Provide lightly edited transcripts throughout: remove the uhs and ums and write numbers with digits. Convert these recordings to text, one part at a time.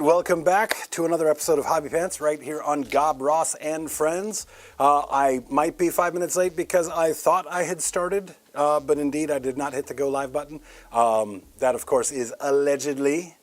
welcome back to another episode of Hobby Pants right here on Gob, Ross, and Friends. I might be 5 minutes late because I thought I had started, but indeed I did not hit the go live button. That, of course, is allegedly.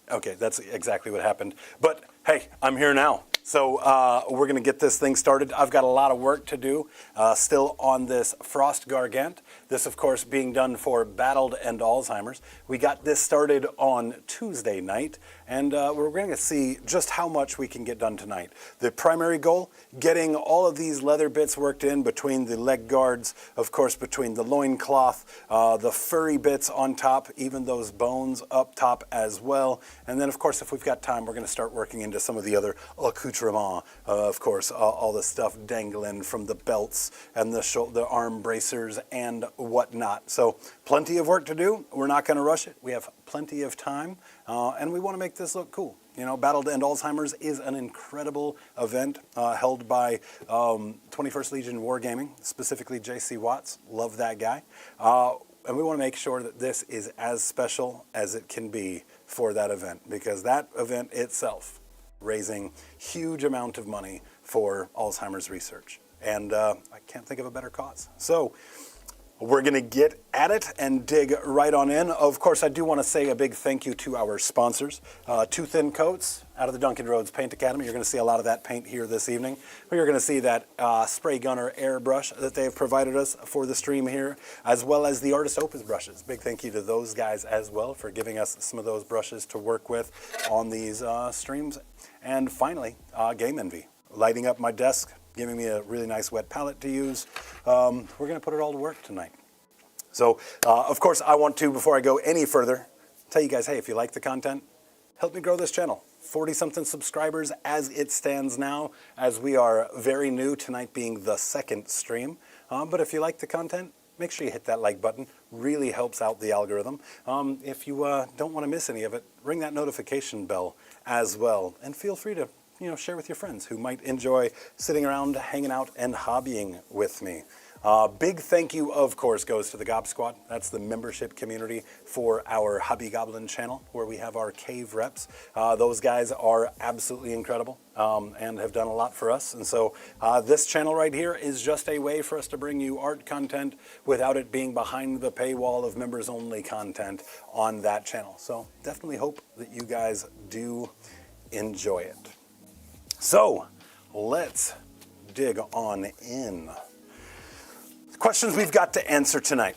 Okay, that's exactly what happened. But hey, I'm here now. So we're going to get this thing started. I've got a lot of work to do still on this Frost Gargant. This, of course, being done for battled End Alzheimer's. We got this started on Tuesday night, and we're going to see just how much we can get done tonight. The primary goal, getting all of these leather bits worked in between the leg guards, of course, between the loincloth, the furry bits on top, even those bones up top as well. And then, of course, if we've got time, we're going to start working into some of the other accoutrements. Of course, all the stuff dangling from the belts and the arm bracers and whatnot. So plenty of work to do. We're not going to rush it. We have plenty of time, and we want to make this look cool. You know, Battle to End Alzheimer's is an incredible event held by 21st Legion Wargaming, specifically J.C. Watts. Love that guy. And we want to make sure that this is as special as it can be for that event, because that event itself raising huge amount of money for Alzheimer's research. And I can't think of a better cause. So we're going to get at it and dig right on in. Of course, I do want to say a big thank you to our sponsors. Two Thin Coats out of the Duncan Rhodes Paint Academy. You're going to see a lot of that paint here this evening. You're going to see that spray gunner airbrush that they have provided us for the stream here, as well as the Artist Opus brushes. Big thank you to those guys as well for giving us some of those brushes to work with on these streams. And finally, Game Envy, lighting up my desk, giving me a really nice wet palette to use. We're going to put it all to work tonight. So, of course, I want to, before I go any further, tell you guys, hey, if you like the content, help me grow this channel. 40-something subscribers as it stands now, as we are very new, tonight being the second stream. But if you like the content, make sure you hit that like button. Really helps out the algorithm. If you don't want to miss any of it, ring that notification bell as well. And feel free to share with your friends who might enjoy sitting around, hanging out, and hobbying with me. Big thank you, of course, goes to the Gob Squad. That's the membership community for our Hobby Goblin channel, where we have our cave reps. Those guys are absolutely incredible and have done a lot for us. And so this channel right here is just a way for us to bring you art content without it being behind the paywall of members-only content on that channel. So definitely hope that you guys do enjoy it. So let's dig on in. The questions we've got to answer tonight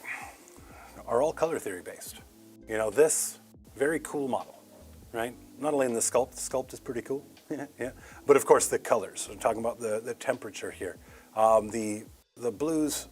are all color theory based. You know, this very cool model, right? Not only in the sculpt is pretty cool, yeah, but of course the colors. We're talking about the temperature here. The blues,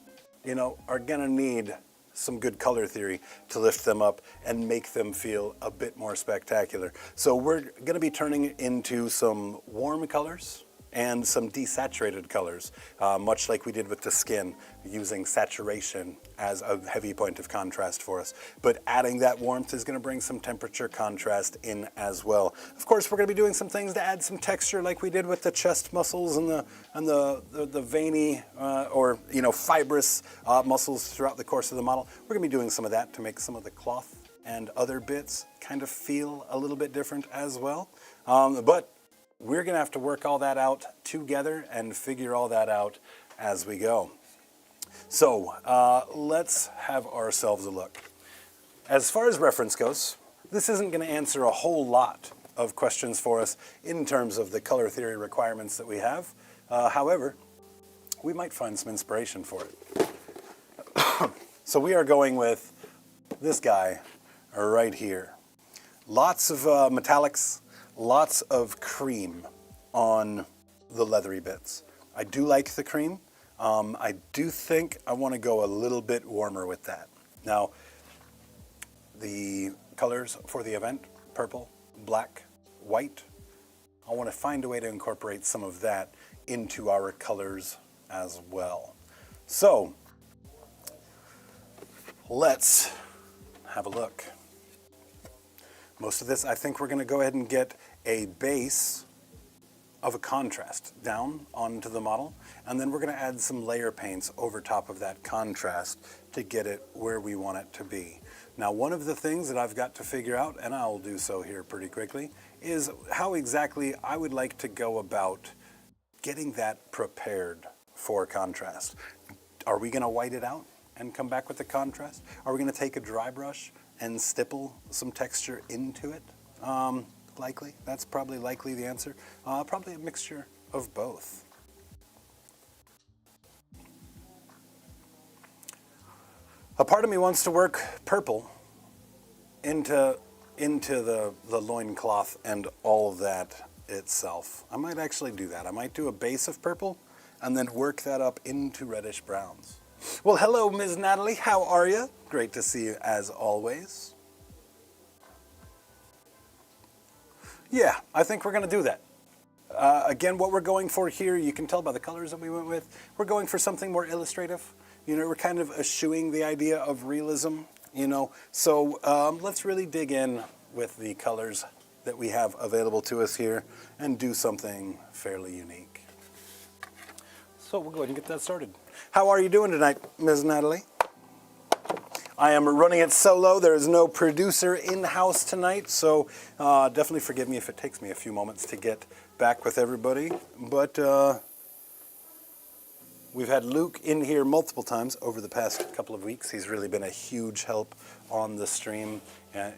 are gonna need some good color theory to lift them up and make them feel a bit more spectacular. So we're gonna be turning into some warm colors and some desaturated colors, much like we did with the skin, using saturation as a heavy point of contrast for us. But adding that warmth is going to bring some temperature contrast in as well. Of course, we're going to be doing some things to add some texture, like we did with the chest muscles and the veiny or fibrous muscles throughout the course of the model. We're going to be doing some of that to make some of the cloth and other bits kind of feel a little bit different as well. But we're going to have to work all that out together and figure all that out as we go. So let's have ourselves a look. As far as reference goes, this isn't going to answer a whole lot of questions for us in terms of the color theory requirements that we have. However, we might find some inspiration for it. So we are going with this guy right here. Lots of metallics. Lots of cream on the leathery bits. I do like the cream. I do think I want to go a little bit warmer with that. Now, the colors for the event, purple, black, white, I want to find a way to incorporate some of that into our colors as well. So, let's have a look. Most of this, I think we're going to go ahead and get a base of a contrast down onto the model, and then we're going to add some layer paints over top of that contrast to get it where we want it to be. Now, one of the things that I've got to figure out, and I'll do so here pretty quickly, is how exactly I would like to go about getting that prepared for contrast. Are we going to white it out and come back with the contrast? Are we going to take a dry brush and stipple some texture into it? Likely. That's probably likely the answer. Probably a mixture of both. A part of me wants to work purple into the loincloth and all of that itself. I might actually do that. I might do a base of purple and then work that up into reddish browns. Well, hello, Ms. Natalie. How are you? Great to see you as always. Yeah, I think we're going to do that. Again, what we're going for here, you can tell by the colors that we went with, we're going for something more illustrative. You know, we're kind of eschewing the idea of realism, you know. So let's really dig in with the colors that we have available to us here and do something fairly unique. So we'll go ahead and get that started. How are you doing tonight, Ms. Natalie? I am running it solo. There is no producer in-house tonight, so definitely forgive me if it takes me a few moments to get back with everybody. But we've had Luke in here multiple times over the past couple of weeks. He's really been a huge help on the stream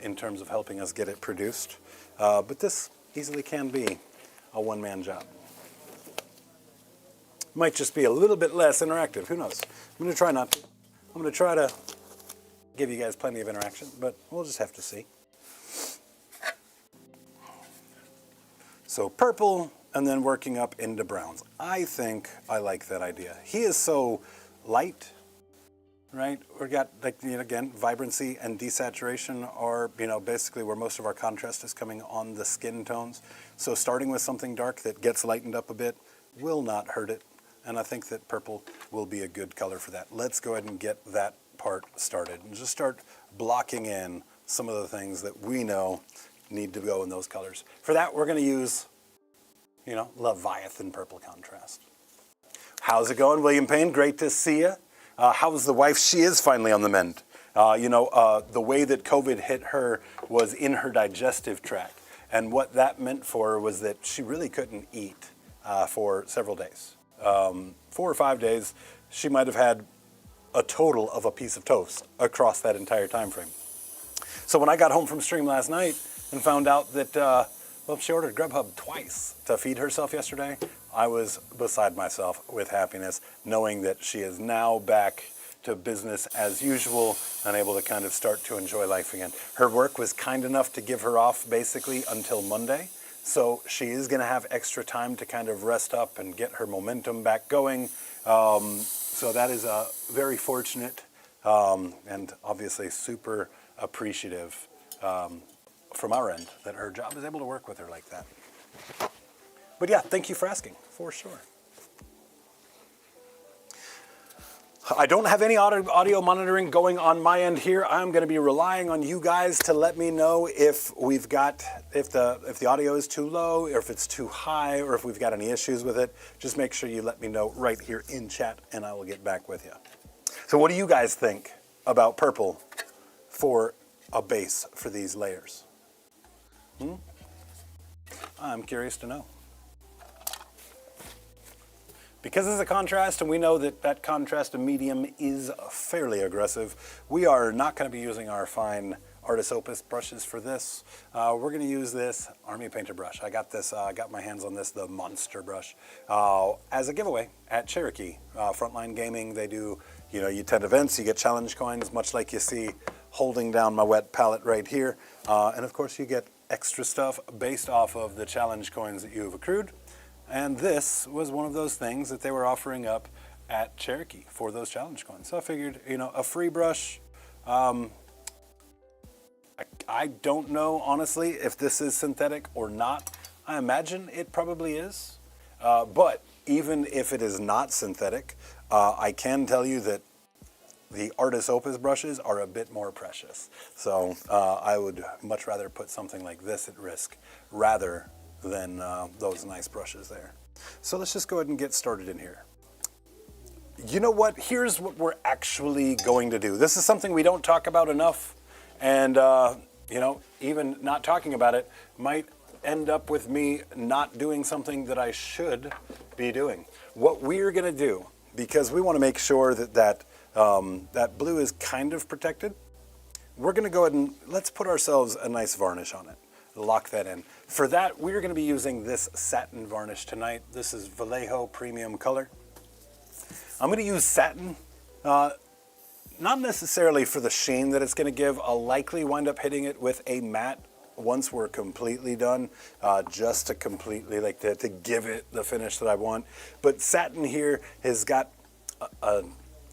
in terms of helping us get it produced. But this easily can be a one-man job. Might just be a little bit less interactive. Who knows? I'm going to try not to. I'm going to try to give you guys plenty of interaction, but we'll just have to see. So purple, and then working up into browns. I think I like that idea. He is so light, right? We've got, like, you know, again, vibrancy and desaturation are, you know, basically where most of our contrast is coming on the skin tones. So starting with something dark that gets lightened up a bit will not hurt it. And I think that purple will be a good color for that. Let's go ahead and get that part started and just start blocking in some of the things that we know need to go in those colors. For that, we're going to use, you know, Leviathan purple contrast. How's it going, William Payne? Great to see you. How's the wife? She is finally on the mend. The way that COVID hit her was in her digestive tract. And what that meant for her was that she really couldn't eat for several days. 4 or 5 days, she might have had a total of a piece of toast across that entire time frame. So when I got home from stream last night and found out that, she ordered Grubhub twice to feed herself yesterday, I was beside myself with happiness, knowing that she is now back to business as usual and able to kind of start to enjoy life again. Her work was kind enough to give her off basically until Monday. So she is going to have extra time to kind of rest up and get her momentum back going. So that is very fortunate and obviously super appreciative from our end that her job is able to work with her like that. But yeah, thank you for asking, for sure. I don't have any audio monitoring going on my end here. I'm going to be relying on you guys to let me know if we've got, if the audio is too low, or if it's too high, or if we've got any issues with it. Just make sure you let me know right here in chat, and I will get back with you. So what do you guys think about purple for a base for these layers? I'm curious to know. Because it's a contrast, and we know that that contrast of medium is fairly aggressive, we are not going to be using our fine Artis Opus brushes for this. We're going to use this Army Painter brush. I got this, I got my hands on this, the Monster brush, as a giveaway at Cherokee. Frontline Gaming, they do, you attend events, you get challenge coins, much like you see holding down my wet palette right here. And of course, you get extra stuff based off of the challenge coins that you have accrued. And this was one of those things that they were offering up at Cherokee for those challenge coins. So I figured, a free brush. I don't know, honestly, if this is synthetic or not. I imagine it probably is. But even if it is not synthetic, I can tell you that the Artis Opus brushes are a bit more precious. So I would much rather put something like this at risk rather than those nice brushes there. So let's just go ahead and get started in here. You know what? Here's what we're actually going to do. This is something we don't talk about enough, and even not talking about it might end up with me not doing something that I should be doing. What we're going to do, because we want to make sure that that blue is kind of protected, we're going to go ahead and let's put ourselves a nice varnish on it. Lock that in. For that, we're going to be using this satin varnish tonight. This is Vallejo Premium Color. I'm going to use satin, not necessarily for the sheen that it's going to give. I'll likely wind up hitting it with a matte once we're completely done, just to completely, like to give it the finish that I want. But satin here has got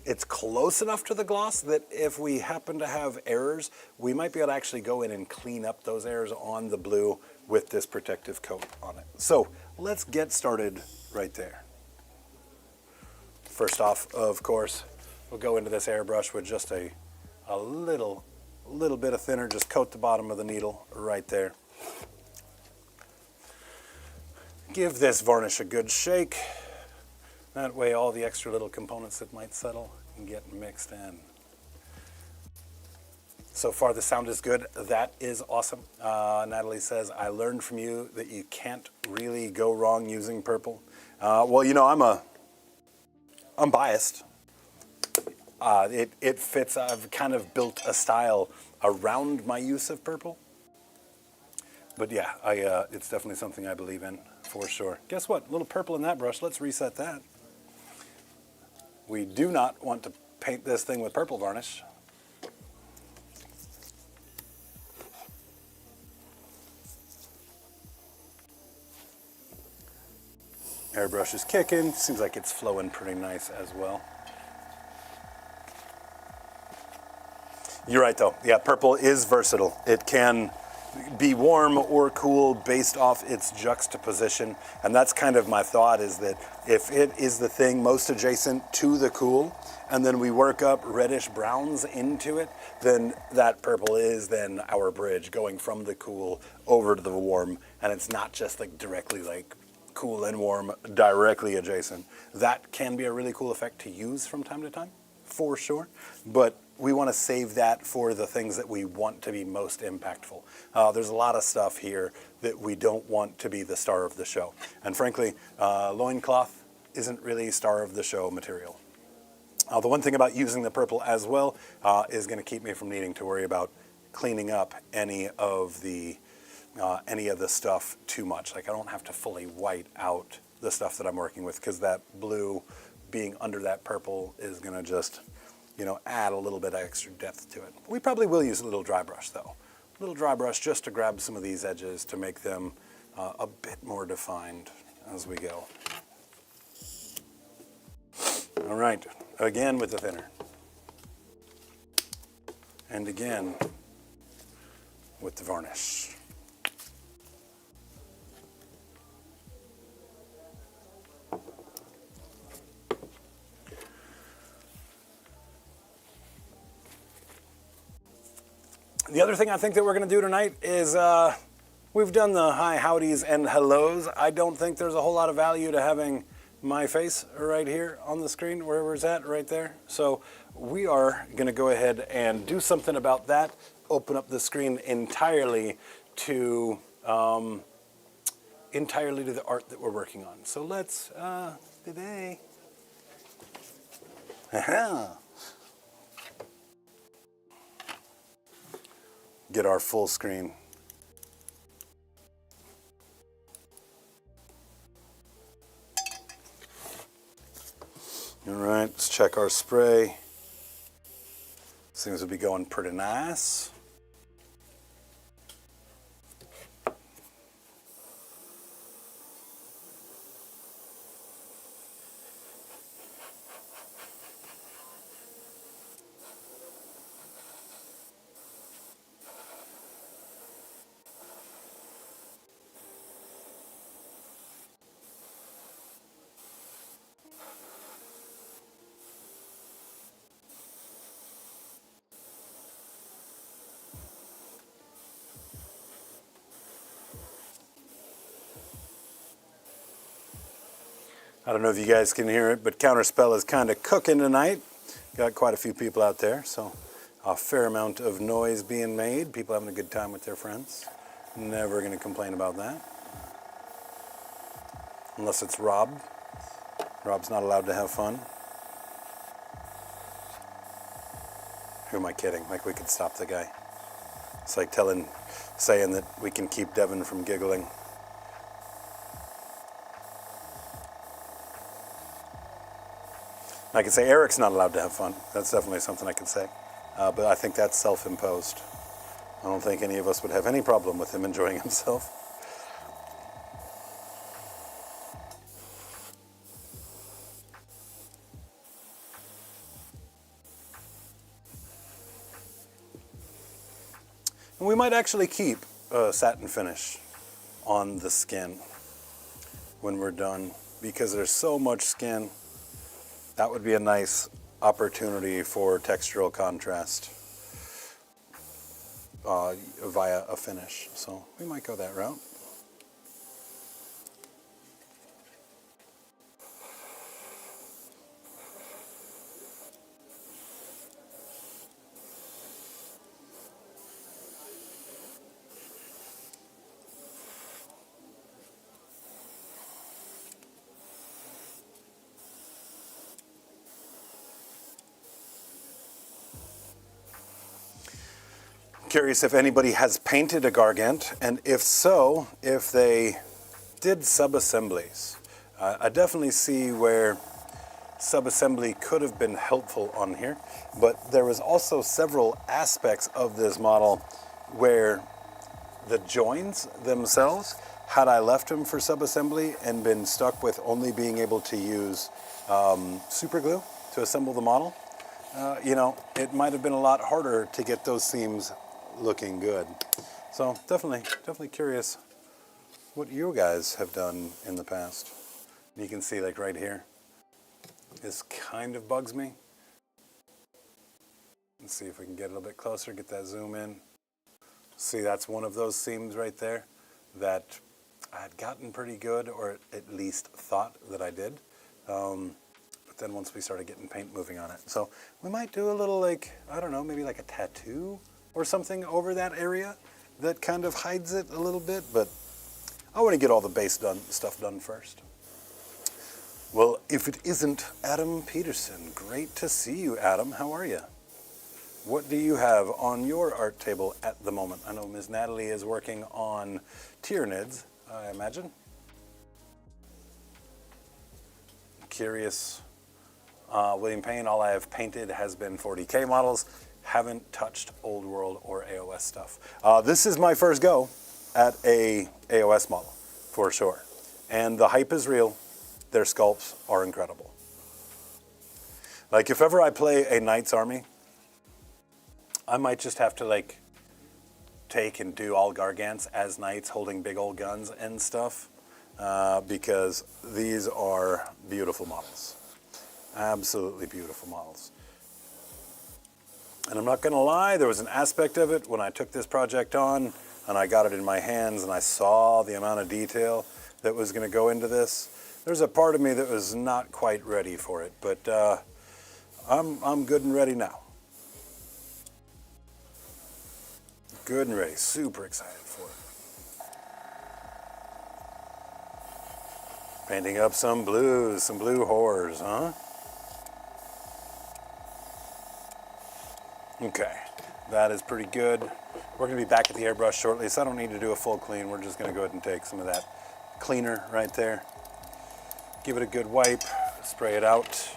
it's close enough to the gloss that if we happen to have errors, we might be able to actually go in and clean up those errors on the blue with this protective coat on it. So let's get started right there. First off, of course, we'll go into this airbrush with just a little bit of thinner, just coat the bottom of the needle right there. Give this varnish a good shake. That way all the extra little components that might settle can get mixed in. So far the sound is good. That is awesome. Natalie says, I learned from you that you can't really go wrong using purple. Well, you know, I'm biased. It fits. I've kind of built a style around my use of purple. But yeah, it's definitely something I believe in for sure. Guess what? A little purple in that brush. Let's reset that. We do not want to paint this thing with purple varnish. Airbrush is kicking. Seems like it's flowing pretty nice as well. You're right though. Yeah, purple is versatile. It can be warm or cool based off its juxtaposition. And that's kind of my thought, is that if it is the thing most adjacent to the cool, and then we work up reddish browns into it, then that purple is then our bridge going from the cool over to the warm. And it's not just like directly like cool and warm directly adjacent. That can be a really cool effect to use from time to time, for sure. But we want to save that for the things that we want to be most impactful. There's a lot of stuff here that we don't want to be the star of the show. And frankly, loincloth isn't really star of the show material. The one thing about using the purple as well is going to keep me from needing to worry about cleaning up any of the stuff too much. Like I don't have to fully white out the stuff that I'm working with, because that blue being under that purple is going to just, you know, add a little bit of extra depth to it. We probably will use a little dry brush though. A little dry brush just to grab some of these edges to make them a bit more defined as we go. All right, again with the thinner. And again with the varnish. The other thing I think that we're going to do tonight is we've done the hi, howdies, and hellos. I don't think there's a whole lot of value to having my face right here on the screen, wherever it's at, right there. So we are going to go ahead and do something about that, open up the screen entirely to the art that we're working on. So let's, today, get our full screen. All right, let's check our spray. Seems to be going pretty nice. I don't know if you guys can hear it, but Counterspell is kind of cooking tonight. Got quite a few people out there, so a fair amount of noise being made. People having a good time with their friends. Never going to complain about that. Unless it's Rob. Rob's not allowed to have fun. Who am I kidding? Like we could stop the guy. It's like saying that we can keep Devin from giggling. I can say Eric's not allowed to have fun. That's definitely something I can say. But I think that's self-imposed. I don't think any of us would have any problem with him enjoying himself. And we might actually keep a satin finish on the skin when we're done, because there's so much skin. That would be a nice opportunity for textural contrast via a finish. So we might go that route. Curious if anybody has painted a Gargant, and if so, if they did sub-assemblies. I definitely see where sub-assembly could have been helpful on here, but there was also several aspects of this model where the joins themselves, had I left them for sub-assembly and been stuck with only being able to use super glue to assemble the model, it might have been a lot harder to get those seams looking good. So definitely curious what you guys have done in the past. You can see like right here, this kind of bugs me. Let's see if we can get a little bit closer, get that zoom in. See, that's one of those seams right there that I had gotten pretty good, or at least thought that I did. But then once we started getting paint moving on it. So we might do a little maybe like a tattoo or something over that area that kind of hides it a little bit, but I want to get all the base stuff done first. Well, if it isn't Adam Peterson, great to see you, Adam. How are you? What do you have on your art table at the moment? I know Ms. Natalie is working on Tyranids, I imagine. Curious. William Payne, all I have painted has been 40K models. Haven't touched Old World or AOS stuff. This is my first go at a AOS model, for sure. And the hype is real. Their sculpts are incredible. Like, if ever I play a Knight's Army, I might just have to take and do all Gargants as knights holding big old guns and stuff, because these are beautiful models. Absolutely beautiful models. And I'm not going to lie, there was an aspect of it when I took this project on and I got it in my hands and I saw the amount of detail that was going to go into this. There's a part of me that was not quite ready for it, but I'm good and ready now. Good and ready, super excited for it. Painting up some blues, some blue horrors, huh? Okay, that is pretty good. We're going to be back at the airbrush shortly, so I don't need to do a full clean. We're just going to go ahead and take some of that cleaner right there. Give it a good wipe, spray it out,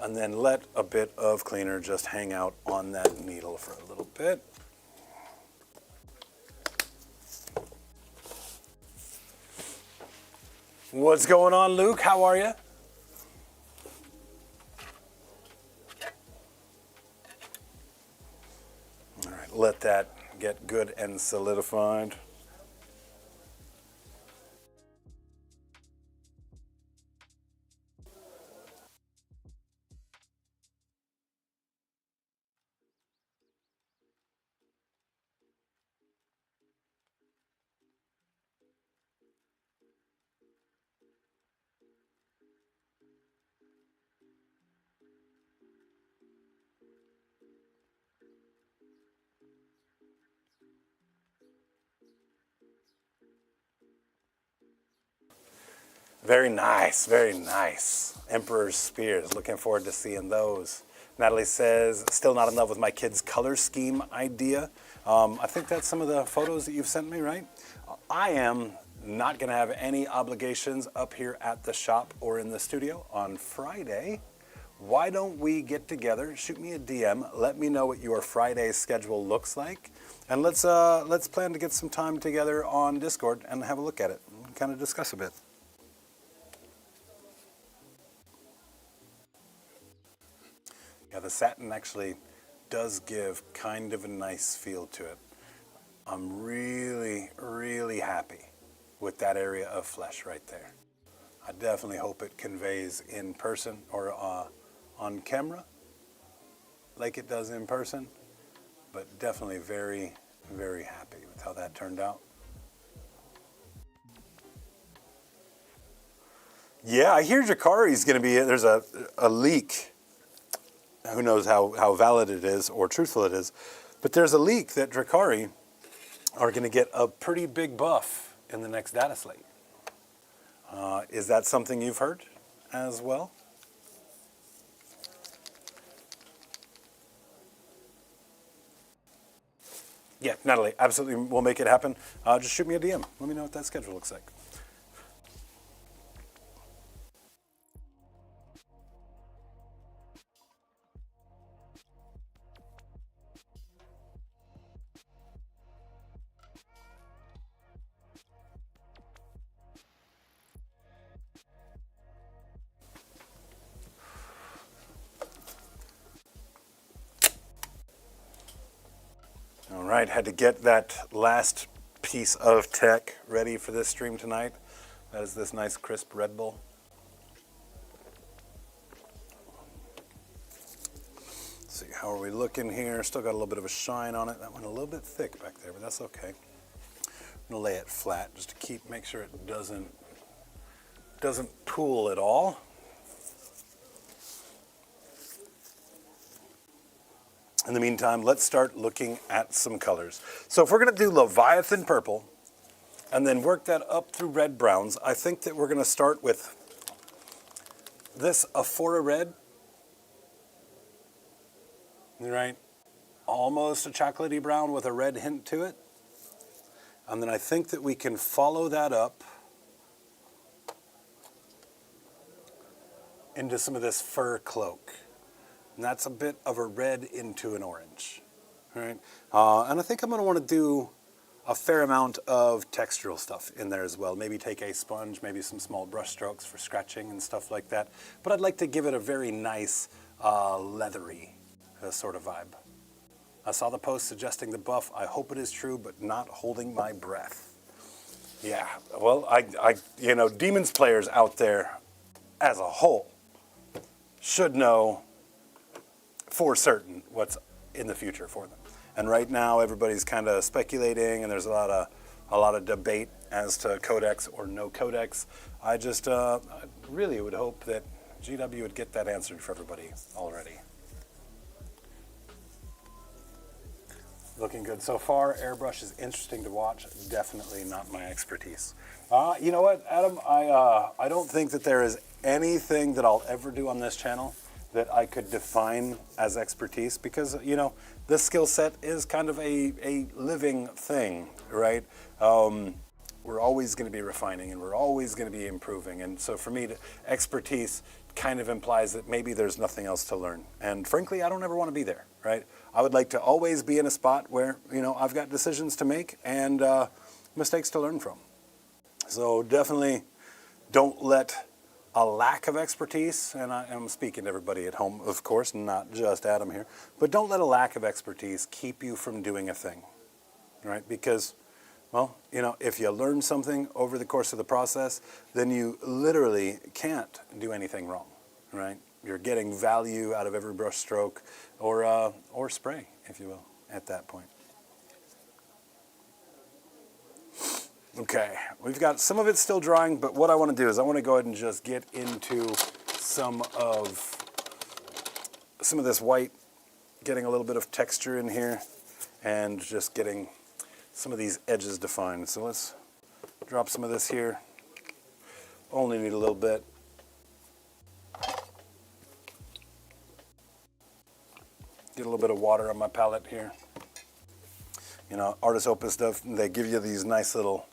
and then let a bit of cleaner just hang out on that needle for a little bit. What's going on, Luke? How are you? All right, let that get good and solidified. Very nice, very nice. Emperor's Spears, looking forward to seeing those. Natalie says, still not in love with my kid's color scheme idea. I think that's some of the photos that you've sent me, right? I am not going to have any obligations up here at the shop or in the studio on Friday. Why don't we get together, shoot me a DM, let me know what your Friday schedule looks like, and let's plan to get some time together on Discord and have a look at it and kind of discuss a bit. Yeah, the satin actually does give kind of a nice feel to it. I'm really, really happy with that area of flesh right there. I definitely hope it conveys in person or on camera like it does in person, but definitely very, very happy with how that turned out. Yeah, I hear Jakari's going to be, there's a leak. Who knows how valid it is or truthful it is, but there's a leak that Drakari are going to get a pretty big buff in the next data slate. Is that something you've heard as well? Yeah, Natalie, absolutely, we'll make it happen. Just shoot me a DM. Let me know what that schedule looks like. All right, had to get that last piece of tech ready for this stream tonight. That is this nice crisp Red Bull. Let's see, how are we looking here? Still got a little bit of a shine on it. That went a little bit thick back there, but that's okay. I'm gonna lay it flat just to make sure it doesn't pool at all. In the meantime, let's start looking at some colors. So if we're going to do Leviathan purple and then work that up through red browns, I think that we're going to start with this Aphora red, right? Almost a chocolatey brown with a red hint to it. And then I think that we can follow that up into some of this fur cloak. And that's a bit of a red into an orange, right? And I think I'm going to want to do a fair amount of textural stuff in there as well. Maybe take a sponge, maybe some small brush strokes for scratching and stuff like that. But I'd like to give it a very nice, leathery sort of vibe. I saw the post suggesting the buff. I hope it is true, but not holding my breath. Yeah, well, Demons players out there as a whole should know for certain what's in the future for them. And right now everybody's kind of speculating and there's a lot of debate as to codex or no codex. I just really would hope that GW would get that answered for everybody already. Looking good so far. Airbrush is interesting to watch. Definitely not my expertise. You know what, Adam? I don't think that there is anything that I'll ever do on this channel that I could define as expertise because, this skill set is kind of a living thing, right? We're always going to be refining and we're always going to be improving. And so for me, expertise kind of implies that maybe there's nothing else to learn. And frankly, I don't ever want to be there, right? I would like to always be in a spot where, I've got decisions to make and mistakes to learn from. So definitely don't let a lack of expertise, and I'm speaking to everybody at home, of course, not just Adam here, but don't let a lack of expertise keep you from doing a thing, right? Because, well, if you learn something over the course of the process, then you literally can't do anything wrong, right? You're getting value out of every brush stroke or spray, if you will, at that point. Okay, we've got some of it still drying, but what I want to do is I want to go ahead and just get into some of this white, getting a little bit of texture in here, and just getting some of these edges defined. So let's drop some of this here. Only need a little bit. Get a little bit of water on my palette here. You know, Artist Opus stuff, they give you these nice little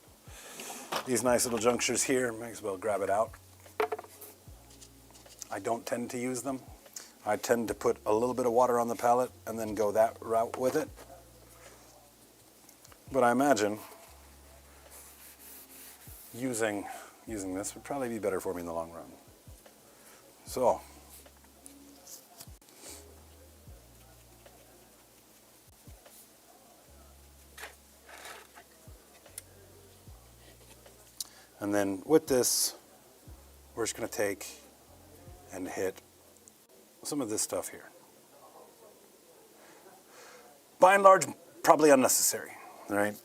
junctures here. Might as well grab it out. I don't tend to use them. I tend to put a little bit of water on the palette and then go that route with it. But I imagine using this would probably be better for me in the long run. So, and then with this, we're just going to take and hit some of this stuff here. By and large, probably unnecessary, right?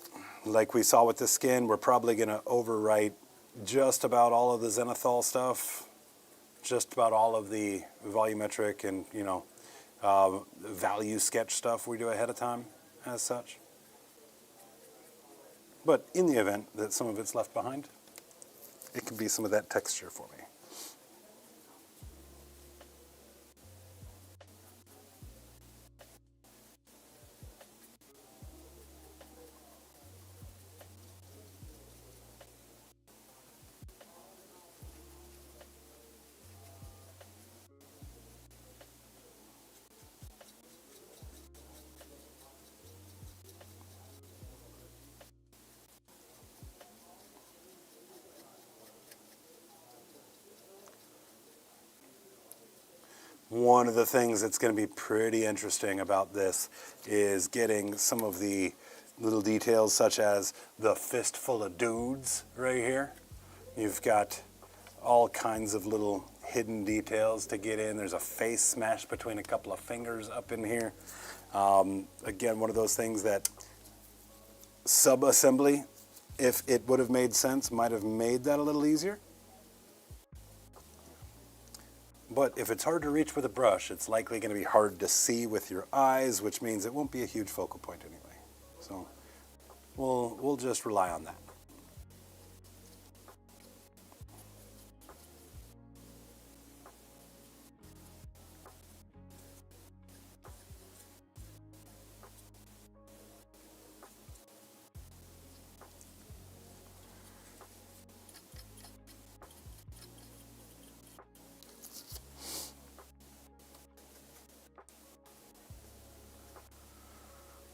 Like we saw with the skin, we're probably going to overwrite just about all of the zenithal stuff, just about all of the volumetric and, you know, value sketch stuff we do ahead of time as such. But in the event that some of it's left behind, it can be some of that texture for me. One of the things that's going to be pretty interesting about this is getting some of the little details, such as the fistful of dudes right here. You've got all kinds of little hidden details to get in. There's a face smashed between a couple of fingers up in here. Again, one of those things that sub-assembly, if it would have made sense, might have made that a little easier. But if it's hard to reach with a brush, it's likely going to be hard to see with your eyes, which means it won't be a huge focal point anyway. So we'll just rely on that.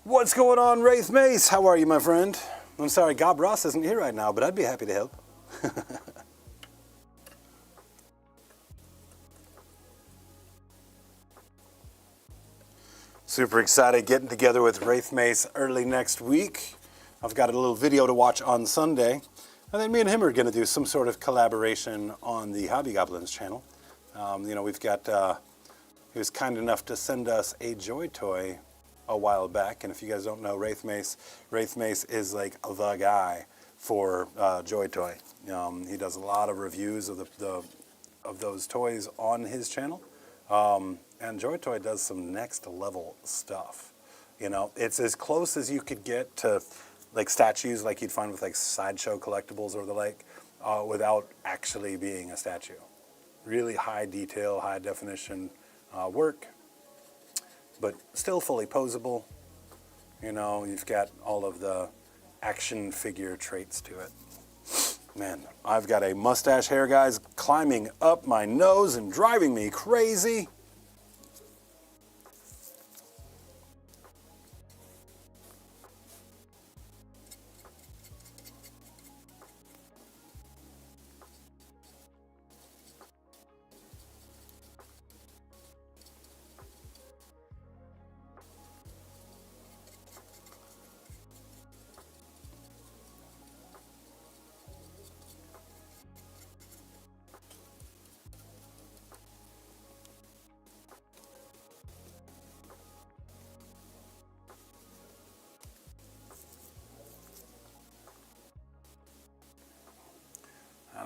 What's going on, Wraith Mace? How are you, my friend? I'm sorry, Gob Ross isn't here right now, but I'd be happy to help. Super excited getting together with Wraith Mace early next week. I've got a little video to watch on Sunday. And then me and him are going to do some sort of collaboration on the Hobby Goblins channel. You know, we've got, he was kind enough to send us a Joy toy a while back, and if you guys don't know Wraith Mace is like the guy for Joy Toy. He does a lot of reviews of those toys on his channel, and Joy Toy does some next level stuff. You know, it's as close as you could get to like statues like you'd find with like Sideshow collectibles or the like, without actually being a statue. Really high detail, high definition work, but still fully posable. You know, you've got all of the action figure traits to it. Man, I've got a mustache hair, guys, climbing up my nose and driving me crazy.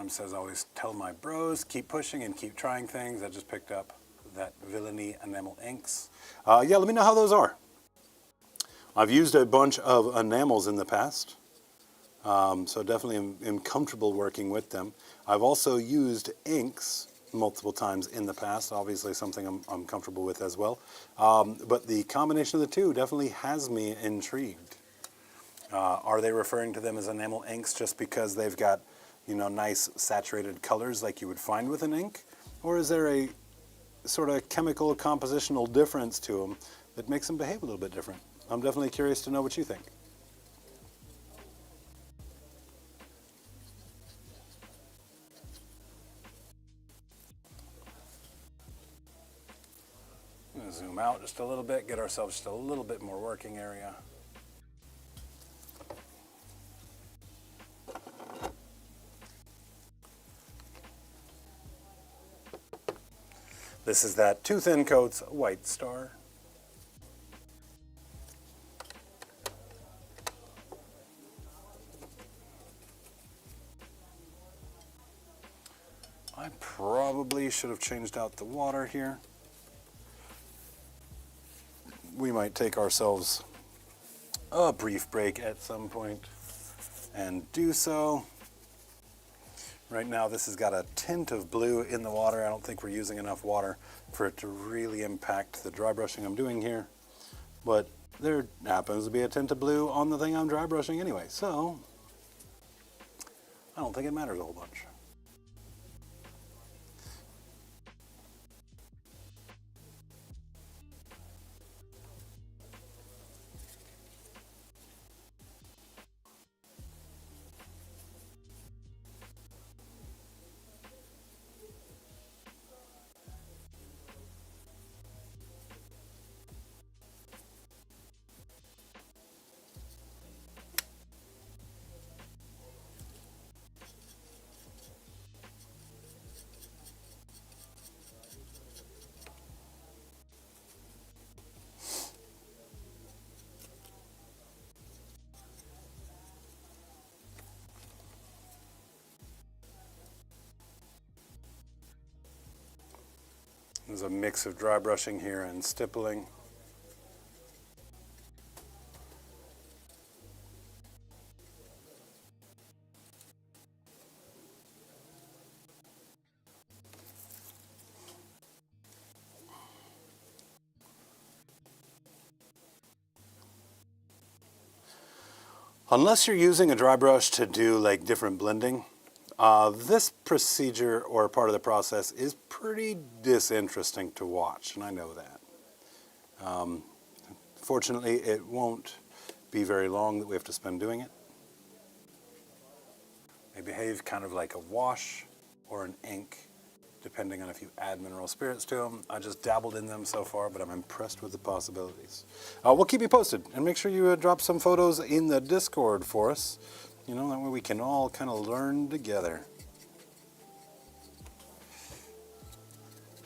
Adam says, always tell my bros, keep pushing and keep trying things. I just picked up that Villainy Enamel Inks. Yeah, let me know how those are. I've used a bunch of enamels in the past, so definitely am comfortable working with them. I've also used inks multiple times in the past, obviously something I'm comfortable with as well. But the combination of the two definitely has me intrigued. Are they referring to them as enamel inks just because they've got, you know, nice saturated colors like you would find with an ink? Or is there a sort of chemical compositional difference to them that makes them behave a little bit different? I'm definitely curious to know what you think. I'm going to zoom out just a little bit, get ourselves just a little bit more working area. This is that Two Thin Coats White Star. I probably should have changed out the water here. We might take ourselves a brief break at some point and do so. Right now this has got a tint of blue in the water. I don't think we're using enough water for it to really impact the dry brushing I'm doing here. But there happens to be a tint of blue on the thing I'm dry brushing anyway, so I don't think it matters a whole bunch. There's a mix of dry brushing here and stippling. Unless you're using a dry brush to do like different blending, this procedure or part of the process is pretty disinteresting to watch, and I know that. Fortunately, it won't be very long that we have to spend doing it. They behave kind of like a wash or an ink, depending on if you add mineral spirits to them. I just dabbled in them so far, but I'm impressed with the possibilities. We'll keep you posted, and make sure you drop some photos in the Discord for us. You know, that way we can all kind of learn together.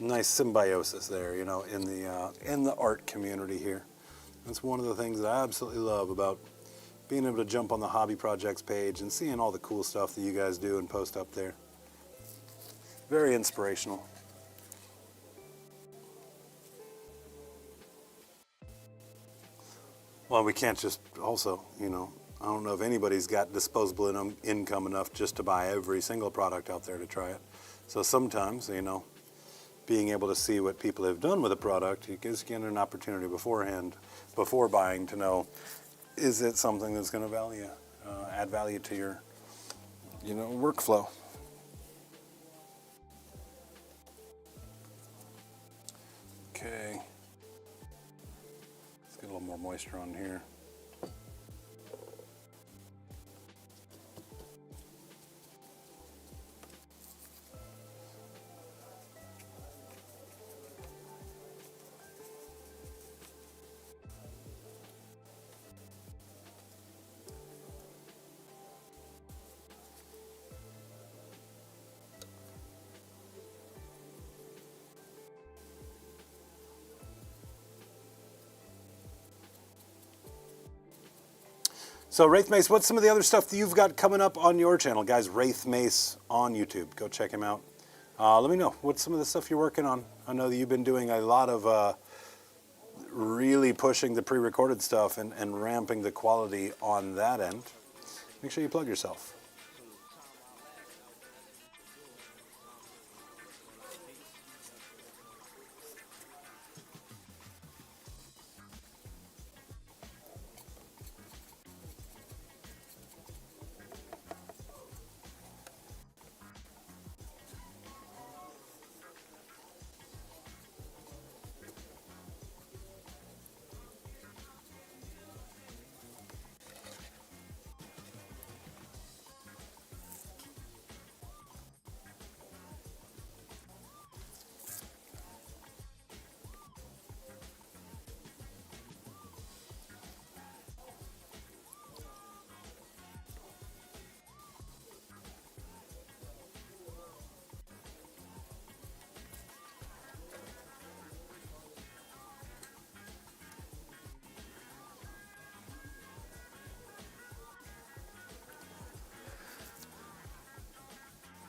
Nice symbiosis there, you know, in the art community here. That's one of the things that I absolutely love about being able to jump on the hobby projects page and seeing all the cool stuff that you guys do and post up there. Very inspirational. Well, we can't just also, you know, I don't know if anybody's got disposable income enough just to buy every single product out there to try it. So sometimes, you know, being able to see what people have done with a product, it gives you an opportunity beforehand, before buying, to know, is it something that's going to add value to your, you know, workflow. Okay, let's get a little more moisture on here. So Wraith Mace, what's some of the other stuff that you've got coming up on your channel? Guys, Wraith Mace on YouTube. Go check him out. Let me know, what's some of the stuff you're working on? I know that you've been doing a lot of really pushing the pre-recorded stuff and ramping the quality on that end. Make sure you plug yourself.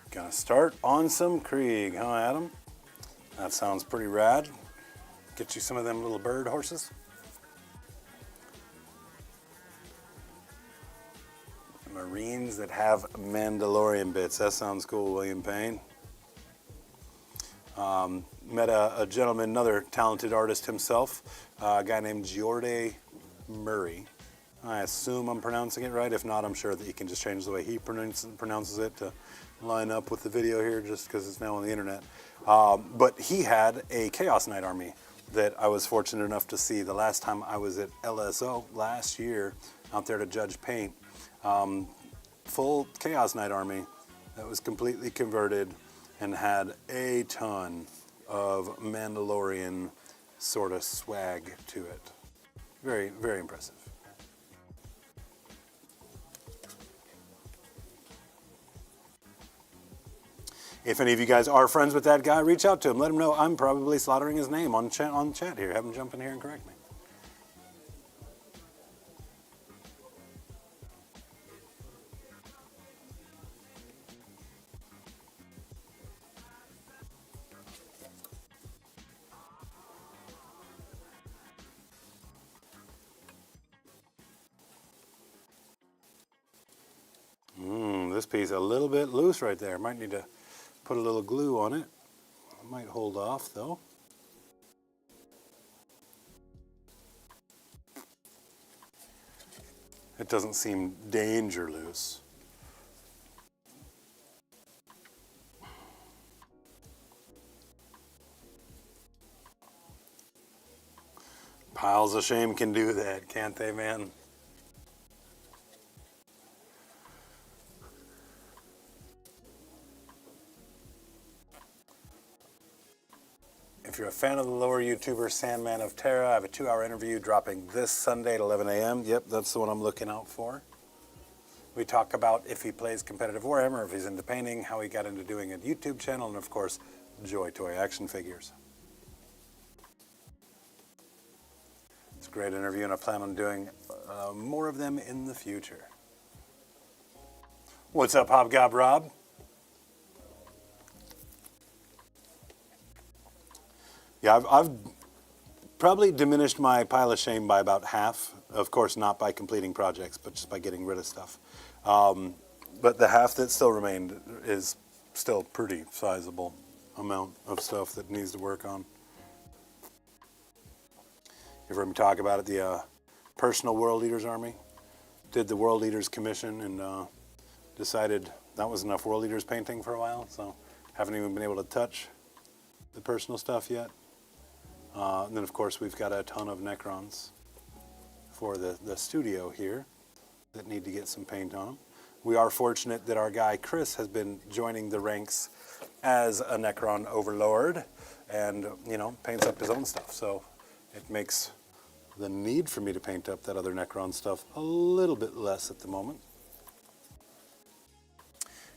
Gonna start on some Krieg, huh, Adam? That sounds pretty rad. Get you some of them little bird horses. Marines that have Mandalorian bits. That sounds cool, William Payne. Met a gentleman, another talented artist himself, a guy named Jordi Murray. I assume I'm pronouncing it right. If not, I'm sure that you can just change the way he pronounces it to line up with the video here, just because it's now on the internet. But he had a Chaos Knight army that I was fortunate enough to see the last time I was at LSO last year out there to judge paint. Full Chaos Knight army that was completely converted and had a ton of Mandalorian sort of swag to it. Very, very impressive. If any of you guys are friends with that guy, reach out to him. Let him know I'm probably slaughtering his name on chat here. Have him jump in here and correct me. This piece a little bit loose right there. Might need to put a little glue on it. I might hold off though. It doesn't seem danger loose. Piles of Shame can do that, can't they, man? If you're a fan of the lower YouTuber Sandman of Terra, I have a 2-hour interview dropping this Sunday at 11 a.m. Yep, that's the one I'm looking out for. We talk about if he plays competitive Warhammer, if he's into painting, how he got into doing a YouTube channel, and of course, Joy Toy action figures. It's a great interview, and I plan on doing more of them in the future. What's up, Hobgob Rob? Yeah, I've probably diminished my pile of shame by about half. Of course, not by completing projects, but just by getting rid of stuff. But the half that still remained is still pretty sizable amount of stuff that needs to work on. You've heard me talk about it, the personal World Eaters Army. Did the World Eaters commission and decided that was enough World Eaters painting for a while, so haven't even been able to touch the personal stuff yet. And then, of course, we've got a ton of Necrons for the studio here that need to get some paint on them. We are fortunate that our guy Chris has been joining the ranks as a Necron overlord and, you know, paints up his own stuff. So it makes the need for me to paint up that other Necron stuff a little bit less at the moment.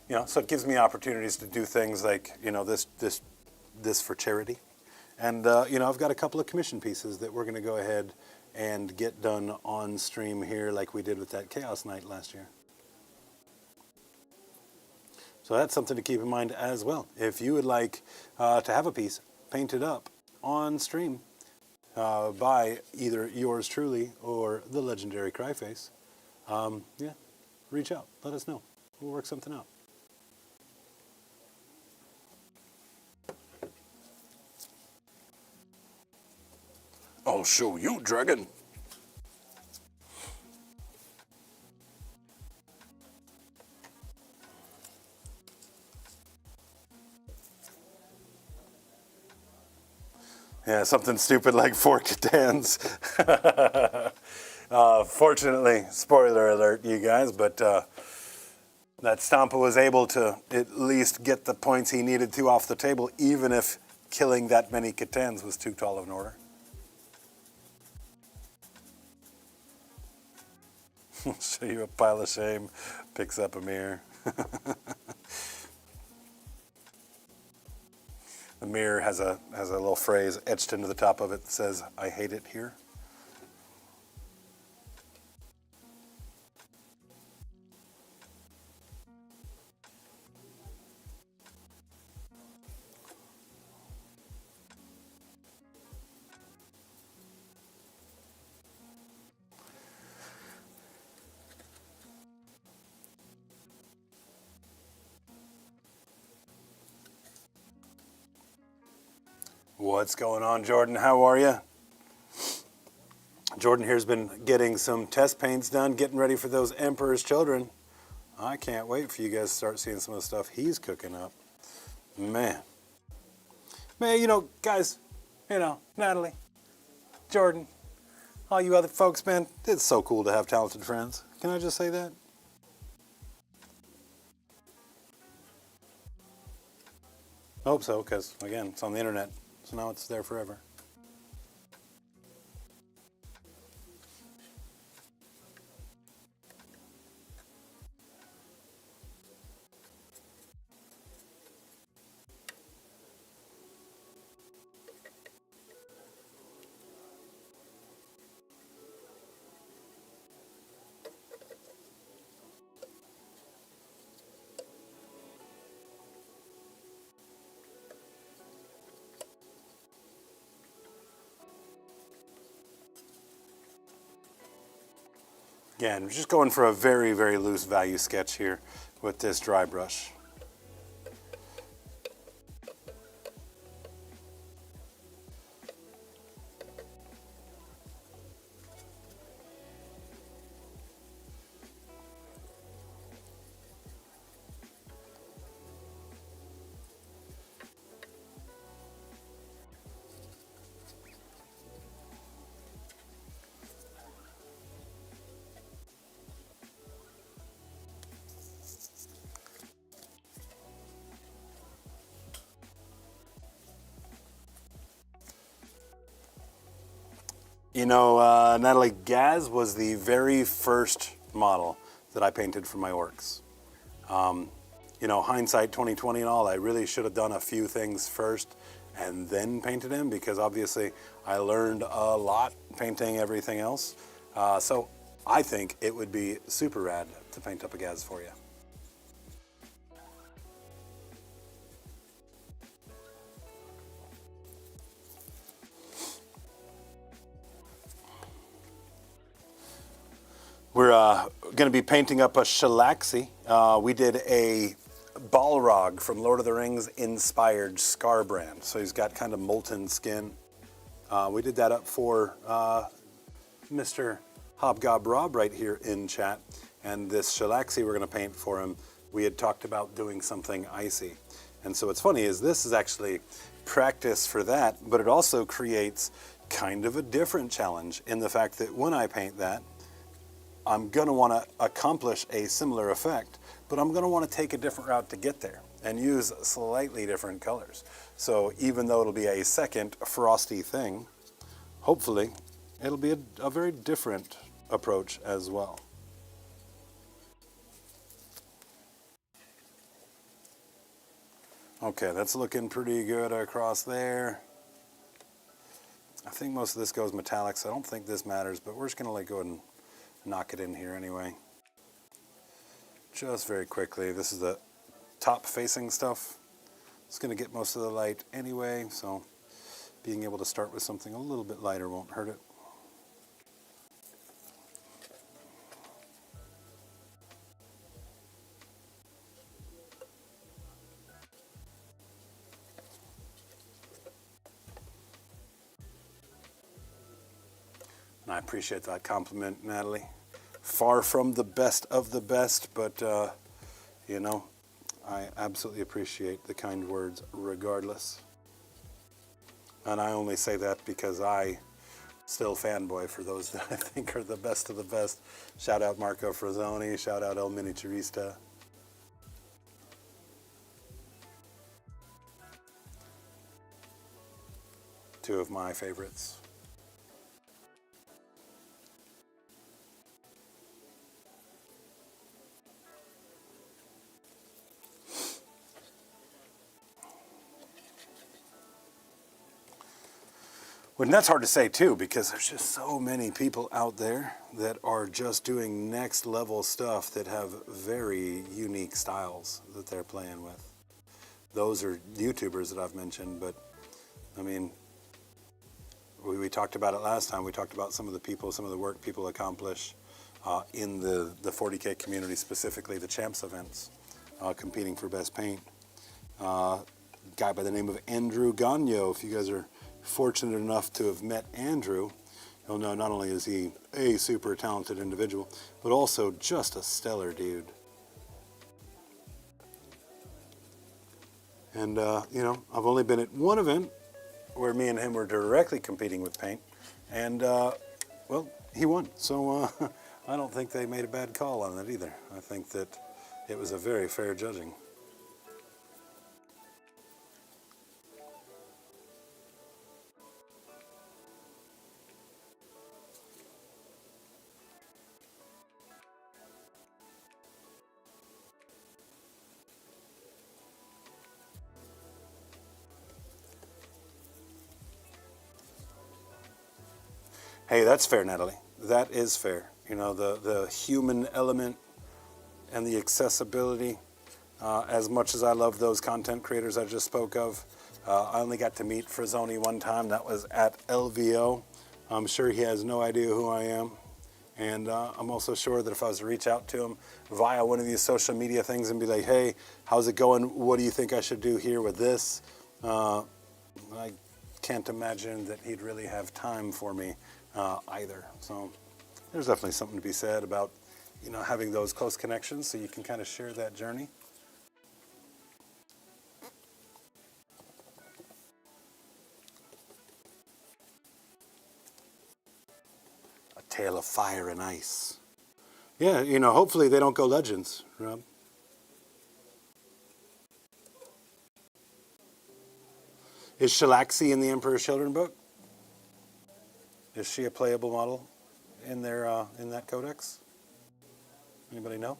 You know, so it gives me opportunities to do things like, you know, this for charity. And, you know, I've got a couple of commission pieces that we're going to go ahead and get done on stream here like we did with that Chaos Knight last year. So that's something to keep in mind as well. If you would like to have a piece painted up on stream, by either yours truly or the legendary Cryface, yeah, reach out. Let us know. We'll work something out. I'll show you, dragon. Yeah, something stupid like 4 Catans. Fortunately, spoiler alert, you guys, but that Stampa was able to at least get the points he needed to off the table, even if killing that many Catans was too tall of an order. Show you a pile of shame. Picks up a mirror. The mirror has a little phrase etched into the top of it that says, "I hate it here." What's going on, Jordan? How are you? Jordan here's been getting some test paints done, getting ready for those Emperor's Children. I can't wait for you guys to start seeing some of the stuff he's cooking up. Man, you know, guys, you know, Natalie, Jordan, all you other folks, man, it's so cool to have talented friends. Can I just say that? I hope so, because, again, it's on the internet, so now it's there forever. Again, we're just going for a very, very loose value sketch here with this dry brush. You know, Natalie, Gaz was the very first model that I painted for my orcs. You know, hindsight 2020 and all, I really should have done a few things first and then painted him, because obviously I learned a lot painting everything else. So I think it would be super rad to paint up a Gaz for you. We're going to be painting up a Shalaxi. We did a Balrog from Lord of the Rings inspired Scarbrand. So he's got kind of molten skin. We did that up for Mr. Hobgob Rob right here in chat. And this Shalaxi we're going to paint for him, we had talked about doing something icy. And so what's funny is this is actually practice for that, but it also creates kind of a different challenge in the fact that when I paint that, I'm going to want to accomplish a similar effect, but I'm going to want to take a different route to get there and use slightly different colors. So even though it'll be a second frosty thing, hopefully it'll be a very different approach as well. Okay, that's looking pretty good across there. I think most of this goes metallic, so I don't think this matters, but we're just going to go ahead and knock it in here anyway. Just very quickly. This is the top facing stuff. It's going to get most of the light anyway, so being able to start with something a little bit lighter won't hurt it. And I appreciate that compliment, Natalie. Far from the best of the best, but, you know, I absolutely appreciate the kind words regardless. And I only say that because I still fanboy for those that I think are the best of the best. Shout out Marco Frazzoni, shout out El Miniaturista. Two of my favorites. And that's hard to say too, because there's just so many people out there that are just doing next level stuff that have very unique styles that they're playing with. Those are YouTubers that I've mentioned, but I mean, we talked about it last time. We talked about some of the people, some of the work people accomplish in the 40K community, specifically the Champs events, competing for best paint. Guy by the name of Andrew Gagno, if you guys are fortunate enough to have met Andrew, you'll know not only is he a super talented individual, but also just a stellar dude. And, you know, I've only been at one event where me and him were directly competing with paint, and, well, he won. So I don't think they made a bad call on it either. I think that it was a very fair judging. Hey, that's fair, Natalie. That is fair. You know, the human element and the accessibility, as much as I love those content creators I just spoke of, I only got to meet Frazzoni one time. That was at LVO. I'm sure he has no idea who I am. And I'm also sure that if I was to reach out to him via one of these social media things and be like, hey, how's it going? What do you think I should do here with this? I can't imagine that he'd really have time for me either. So there's definitely something to be said about, you know, having those close connections so you can kind of share that journey. A Tale of Fire and Ice. Yeah, you know, hopefully they don't go Legends, Rob. Is Shalaxi in the Emperor's Children book? Is she a playable model in their in that codex? Anybody know?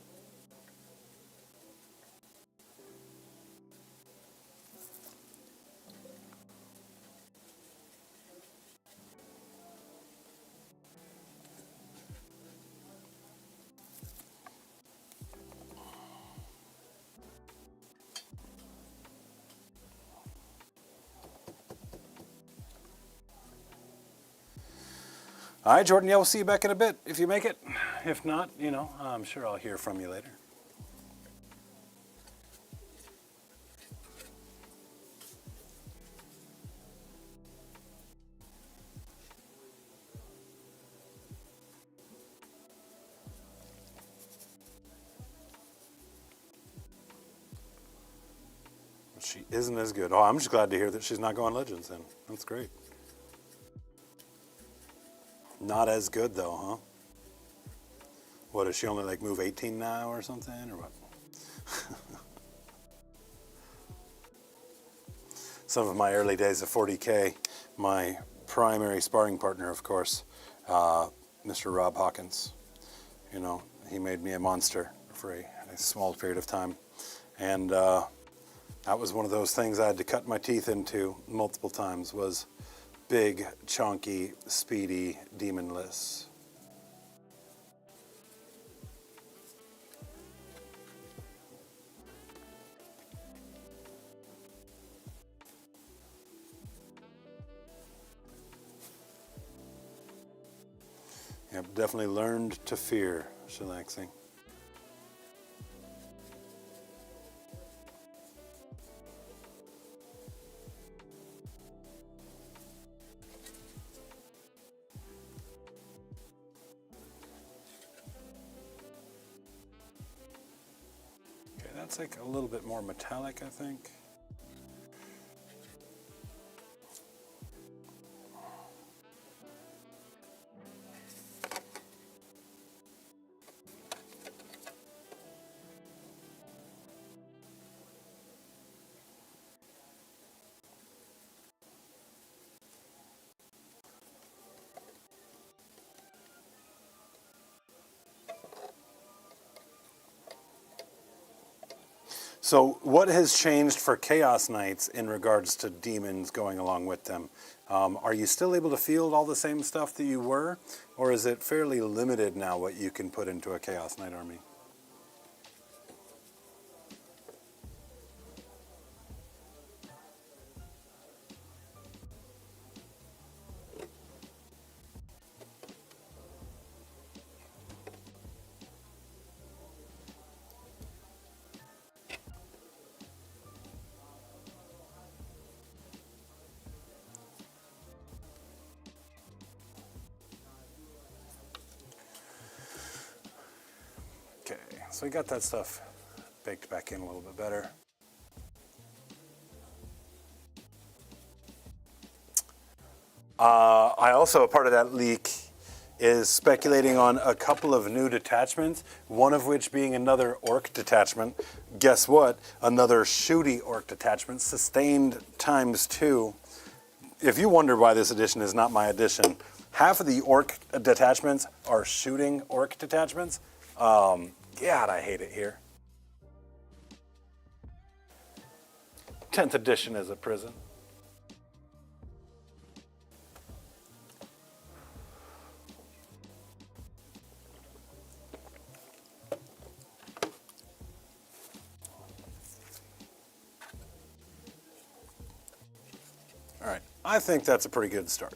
All right, Jordan, yeah, we'll see you back in a bit if you make it. If not, you know, I'm sure I'll hear from you later. She isn't as good. Oh, I'm just glad to hear that she's not going Legends then. That's great. Not as good though, huh? What, is she only like move 18 now or something, or what? Some of my early days of 40K, my primary sparring partner, of course, Mr. Rob Hawkins. You know, he made me a monster for a small period of time. And that was one of those things I had to cut my teeth into multiple times, was big, chunky, speedy, demonless. Yep, definitely learned to fear chillaxing. Okay, that's like a little bit more metallic, I think. So what has changed for Chaos Knights in regards to demons going along with them? Are you still able to field all the same stuff that you were? Or is it fairly limited now what you can put into a Chaos Knight army? Okay, so we got that stuff baked back in a little bit better. I also, a part of that leak is speculating on a couple of new detachments, one of which being another orc detachment. Guess what? Another shooty orc detachment, sustained times 2. If you wonder why this edition is not my edition, half of the orc detachments are shooting orc detachments. God, I hate it here. 10th edition is a prison. All right, I think that's a pretty good start.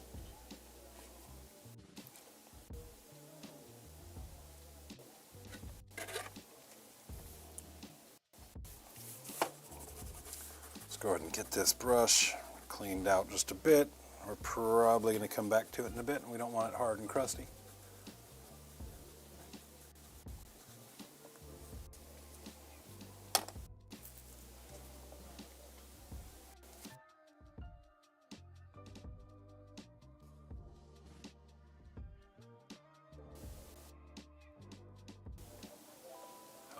Let's go ahead and get this brush cleaned out just a bit. We're probably going to come back to it in a bit, and we don't want it hard and crusty.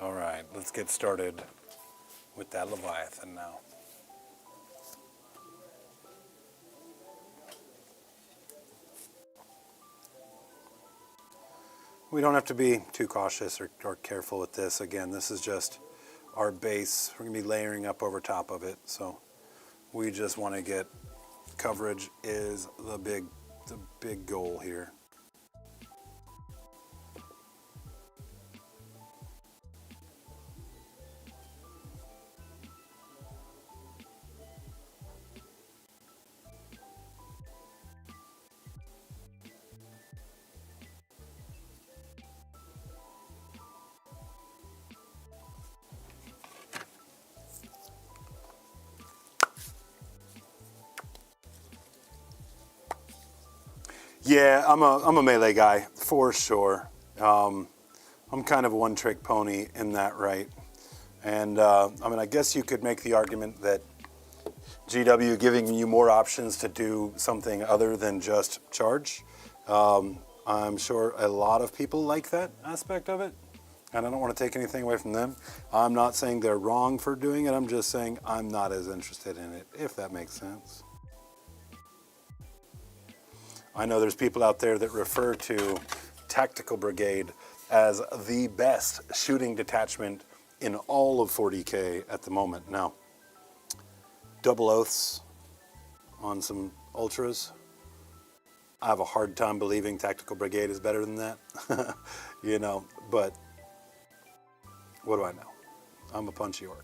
All right, let's get started with that Leviathan now. We don't have to be too cautious or careful with this. Again, this is just our base. We're going to be layering up over top of it, so we just want to get coverage is the big goal here. Yeah, I'm a melee guy for sure. I'm kind of a one-trick pony in that, right? And I mean, I guess you could make the argument that GW giving you more options to do something other than just charge. I'm sure a lot of people like that aspect of it, and I don't want to take anything away from them. I'm not saying they're wrong for doing it. I'm just saying I'm not as interested in it, if that makes sense. I know there's people out there that refer to Tactical Brigade as the best shooting detachment in all of 40K at the moment. Now, double oaths on some ultras. I have a hard time believing Tactical Brigade is better than that, you know, but what do I know? I'm a punchy orc.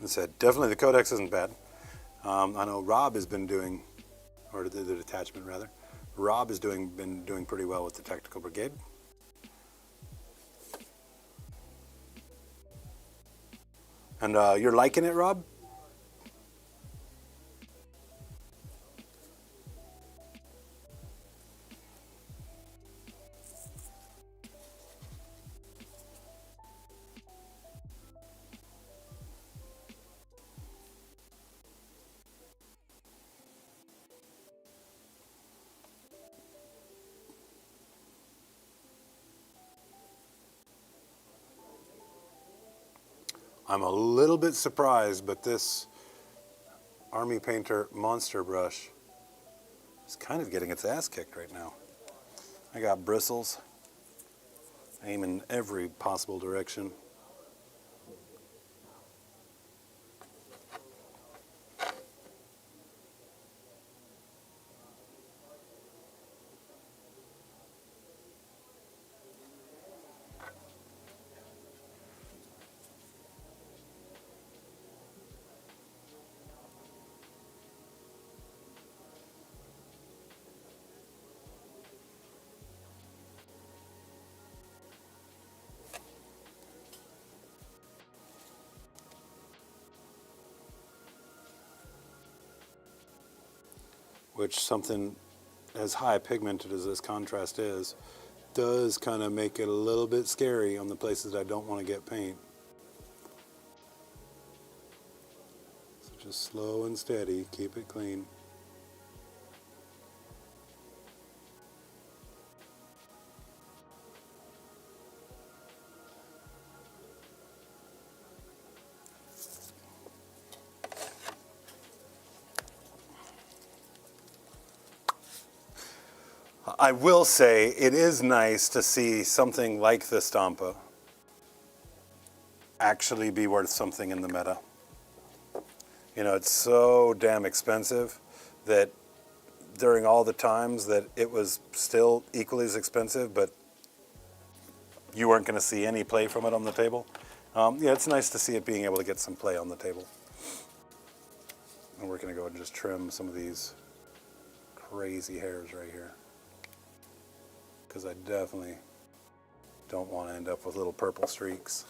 I said, definitely the Codex isn't bad. I know Rob has been doing, or the detachment rather, Rob has been doing pretty well with the Tactical Brigade. And you're liking it, Rob? I'm a little bit surprised, but this Army Painter Monster Brush is kind of getting its ass kicked right now. I got bristles, aim in every possible direction. Which something as high pigmented as this contrast is, does kind of make it a little bit scary on the places I don't want to get paint. So just slow and steady, keep it clean. I will say it is nice to see something like the Stampa actually be worth something in the meta. You know, it's so damn expensive that during all the times that it was still equally as expensive, but you weren't going to see any play from it on the table. Yeah, it's nice to see it being able to get some play on the table. And we're going to go and just trim some of these crazy hairs right here, because I definitely don't want to end up with little purple streaks.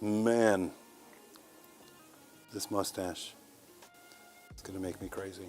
Man, this mustache is going to make me crazy.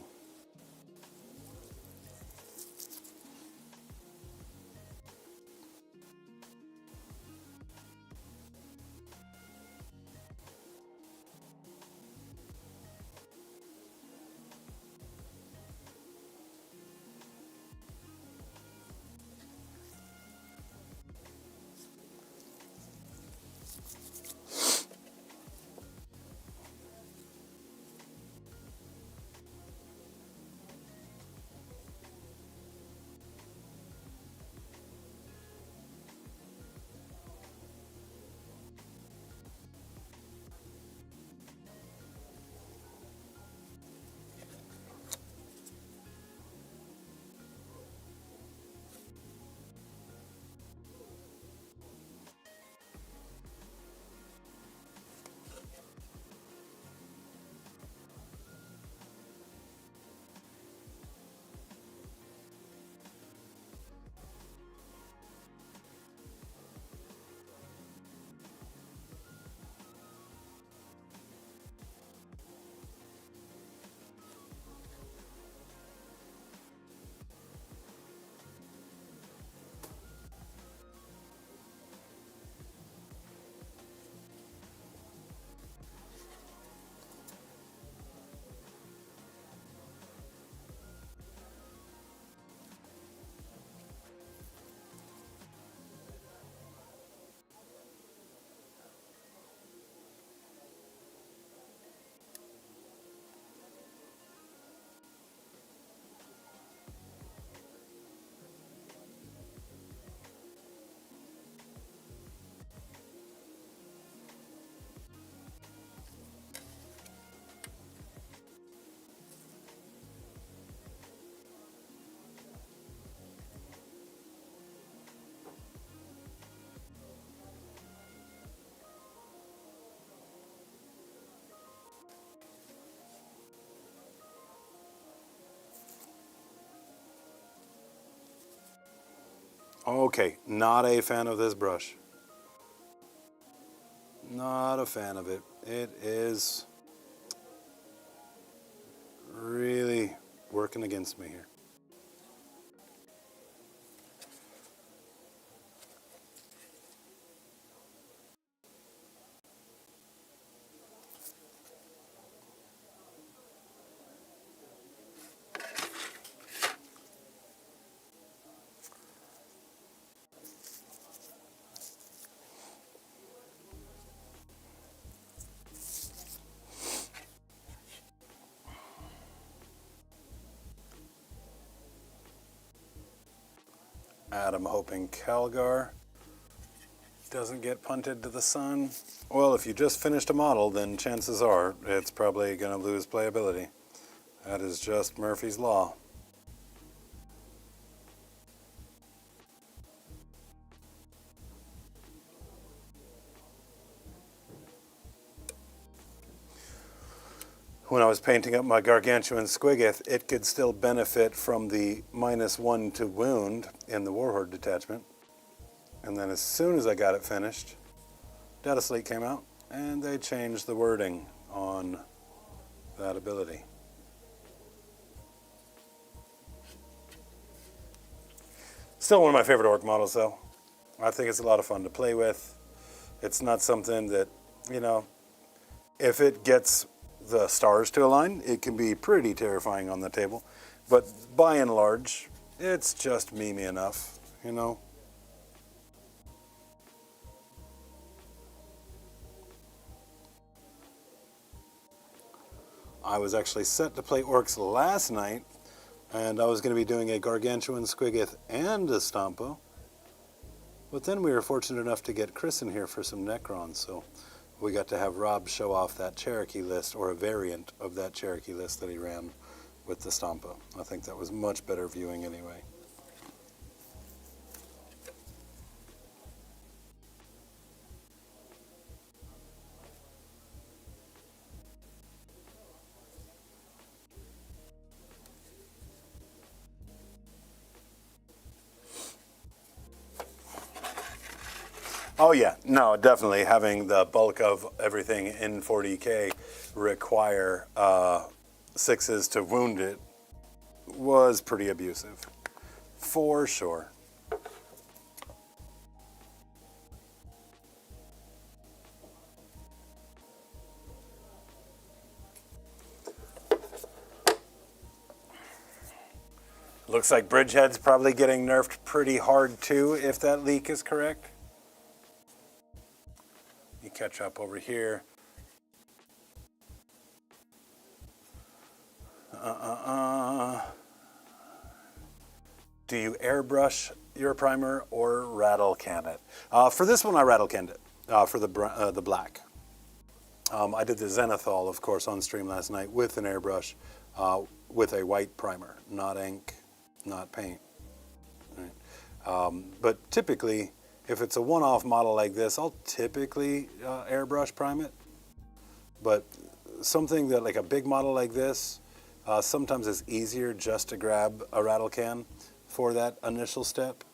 Okay, not a fan of this brush. Not a fan of it. It is really working against me here. I'm hoping Calgar doesn't get punted to the sun. Well, if you just finished a model, then chances are it's probably going to lose playability. That is just Murphy's Law. When I was painting up my gargantuan squiggoth, it could still benefit from the -1 to wound in the Warhorde detachment. And then as soon as I got it finished, Data Slate came out, and they changed the wording on that ability. Still one of my favorite orc models, though. I think it's a lot of fun to play with. It's not something that, you know, if it gets the stars to align, it can be pretty terrifying on the table. But by and large, it's just memey enough, you know. I was actually set to play orcs last night, and I was going to be doing a gargantuan squiggoth and a stompo. But then we were fortunate enough to get Chris in here for some Necrons, so we got to have Rob show off that Cherokee list, or a variant of that Cherokee list that he ran with the Stompa. I think that was much better viewing anyway. Oh yeah, no, definitely having the bulk of everything in 40K require 6s to wound it was pretty abusive, for sure. Looks like Bridgehead's probably getting nerfed pretty hard too, if that leak is correct. You catch up over here. Do you airbrush your primer or rattle can it? For this one, I rattle canned it for the black. I did the Zenithal, of course, on stream last night with an airbrush with a white primer, not ink, not paint. Right. But typically, if it's a one-off model like this, I'll typically airbrush prime it. But something that, like a big model like this, sometimes it's easier just to grab a rattle can for that initial step.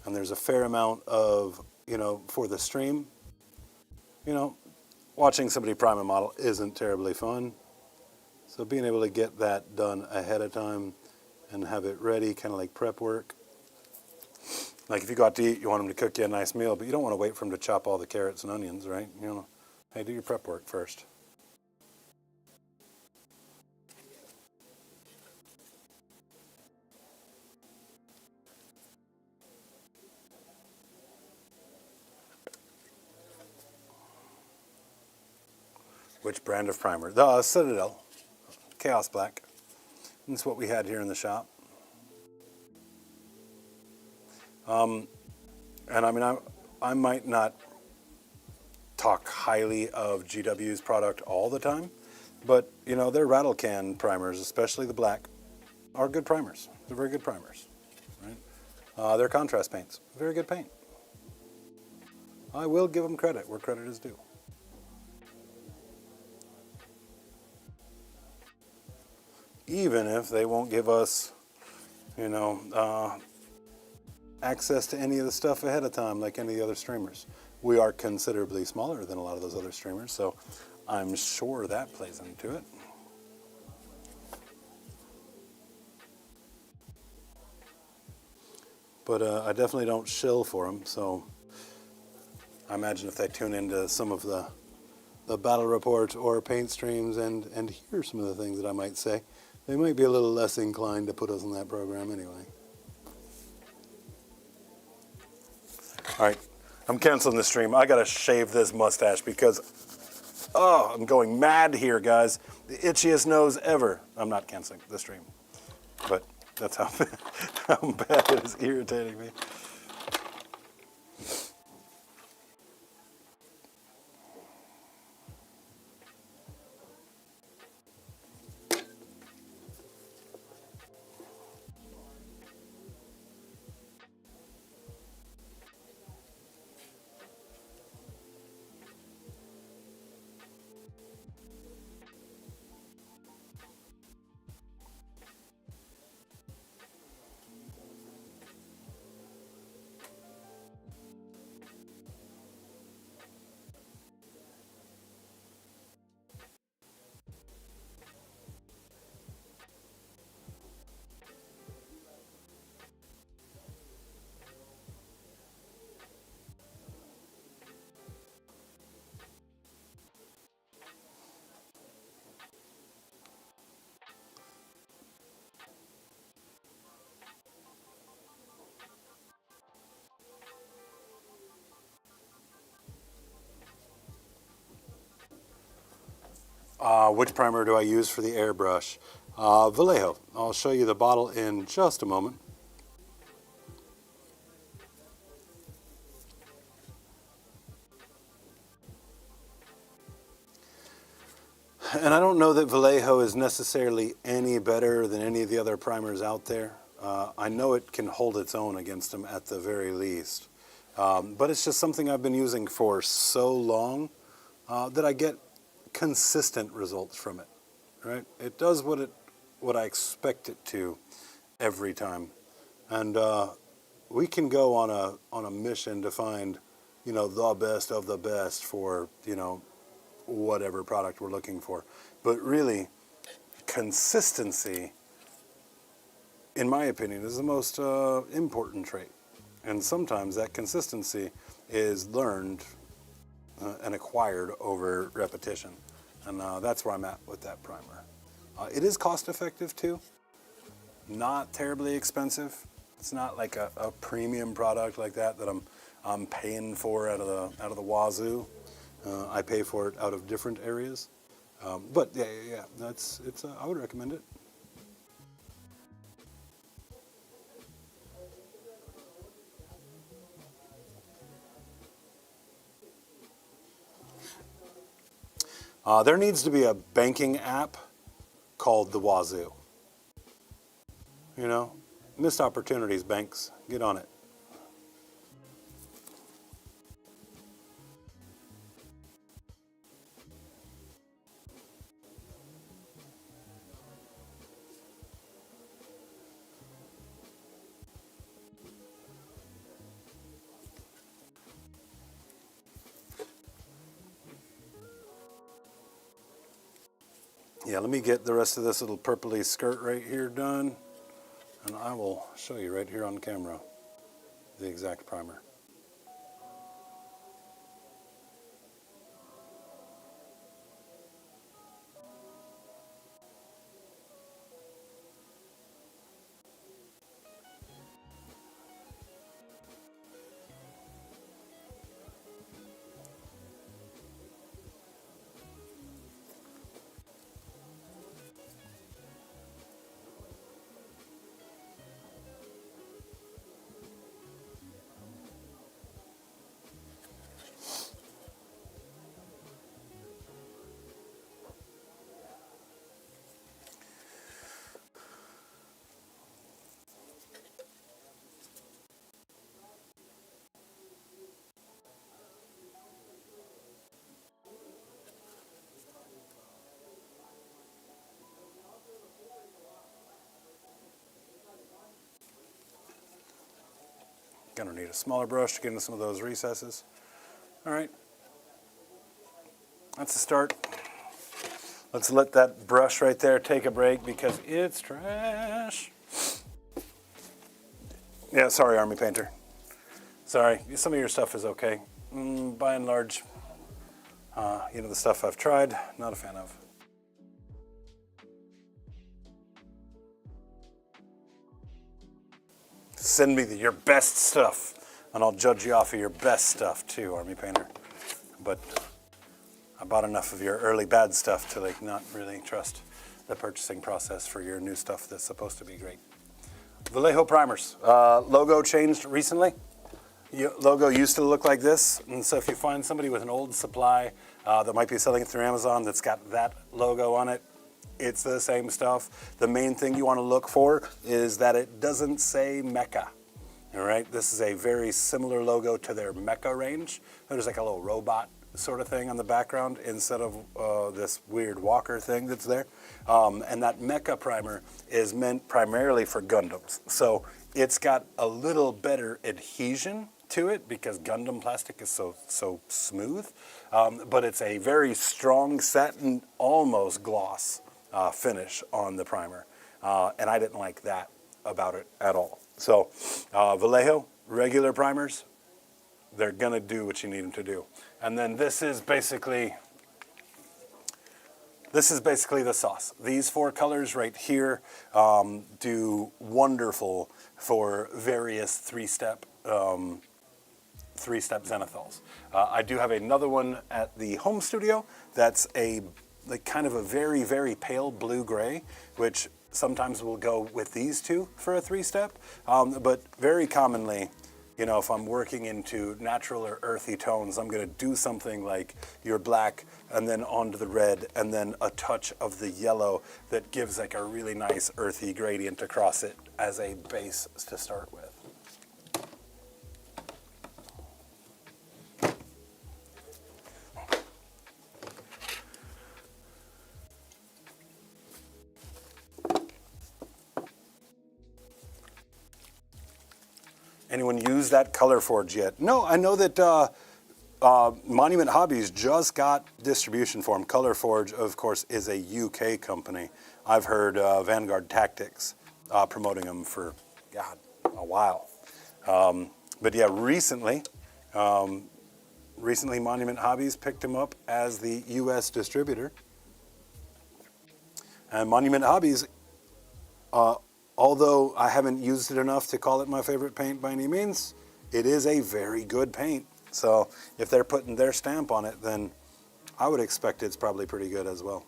And there's a fair amount of, you know, for the stream, you know, watching somebody prime a model isn't terribly fun. So being able to get that done ahead of time and have it ready, kind of like prep work. Like if you go out to eat, you want them to cook you a nice meal, but you don't want to wait for them to chop all the carrots and onions, right? You know, hey, do your prep work first. Which brand of primer? The Citadel, Chaos Black. That's what we had here in the shop. And I mean, I might not talk highly of GW's product all the time, but you know, their rattle can primers, especially the black, are good primers. They're very good primers, right? Their contrast paints, very good paint. I will give them credit where credit is due. Even if they won't give us you know, access to any of the stuff ahead of time like any of the other streamers. We are considerably smaller than a lot of those other streamers, so I'm sure that plays into it. But I definitely don't shill for them, so I imagine if they tune into some of the battle report or paint streams and hear some of the things that I might say, they might be a little less inclined to put us in that program anyway. All right, I'm canceling the stream. I gotta shave this mustache because, oh, I'm going mad here, guys. The itchiest nose ever. I'm not canceling the stream, but that's how bad it is irritating me. Which primer do I use for the airbrush? Vallejo. I'll show you the bottle in just a moment. And I don't know that Vallejo is necessarily any better than any of the other primers out there. I know it can hold its own against them at the very least. But it's just something I've been using for so long that I get consistent results from it. Right? It does what I expect it to every time. And we can go on a mission to find, the best of the best for, whatever product we're looking for. But really, consistency, in my opinion, is the most important trait. And sometimes that consistency is learned and acquired over repetition. And that's where I'm at with that primer. It is cost effective too. Not terribly expensive. It's not like a premium product like that I'm paying for out of the wazoo. I pay for it out of different areas. But yeah, I would recommend it. There needs to be a banking app called the Wazoo. Missed opportunities, banks. Get on it. Yeah, let me get the rest of this little purpley skirt right here done, and I will show you right here on camera the exact primer. Gonna need a smaller brush to get into some of those recesses. All right, that's a start. Let's let that brush right there take a break because it's trash. Yeah, sorry, Army Painter. Sorry, some of your stuff is okay. By and large, the stuff I've tried, not a fan of. Send me your best stuff, and I'll judge you off of your best stuff too, Army Painter. But I bought enough of your early bad stuff to not really trust the purchasing process for your new stuff that's supposed to be great. Vallejo primers. Logo changed recently. Logo used to look like this, and so if you find somebody with an old supply that might be selling it through Amazon that's got that logo on it, it's the same stuff. The main thing you want to look for is that it doesn't say Mecha. All right, this is a very similar logo to their Mecha range. There's like a little robot sort of thing on the background instead of this weird walker thing that's there. And that Mecha primer is meant primarily for Gundams. So it's got a little better adhesion to it because Gundam plastic is so smooth. But it's a very strong satin, almost gloss finish on the primer. And I didn't like that about it at all. So Vallejo, regular primers, they're gonna do what you need them to do. And then this is basically the sauce. These 4 colors right here do wonderful for various three-step zenithols. I do have another one at the home studio that's kind of a very, very pale blue-gray, which sometimes will go with these 2 for a 3-step. But very commonly, if I'm working into natural or earthy tones, I'm going to do something like your black and then onto the red and then a touch of the yellow that gives like a really nice earthy gradient across it as a base to start with. Anyone use that Color Forge yet? No, I know that Monument Hobbies just got distribution for them. Color Forge, of course, is a UK company. I've heard Vanguard Tactics promoting them for, God, a while. But yeah, recently Monument Hobbies picked them up as the US distributor. And Monument Hobbies, although I haven't used it enough to call it my favorite paint by any means, it is a very good paint. So if they're putting their stamp on it, then I would expect it's probably pretty good as well.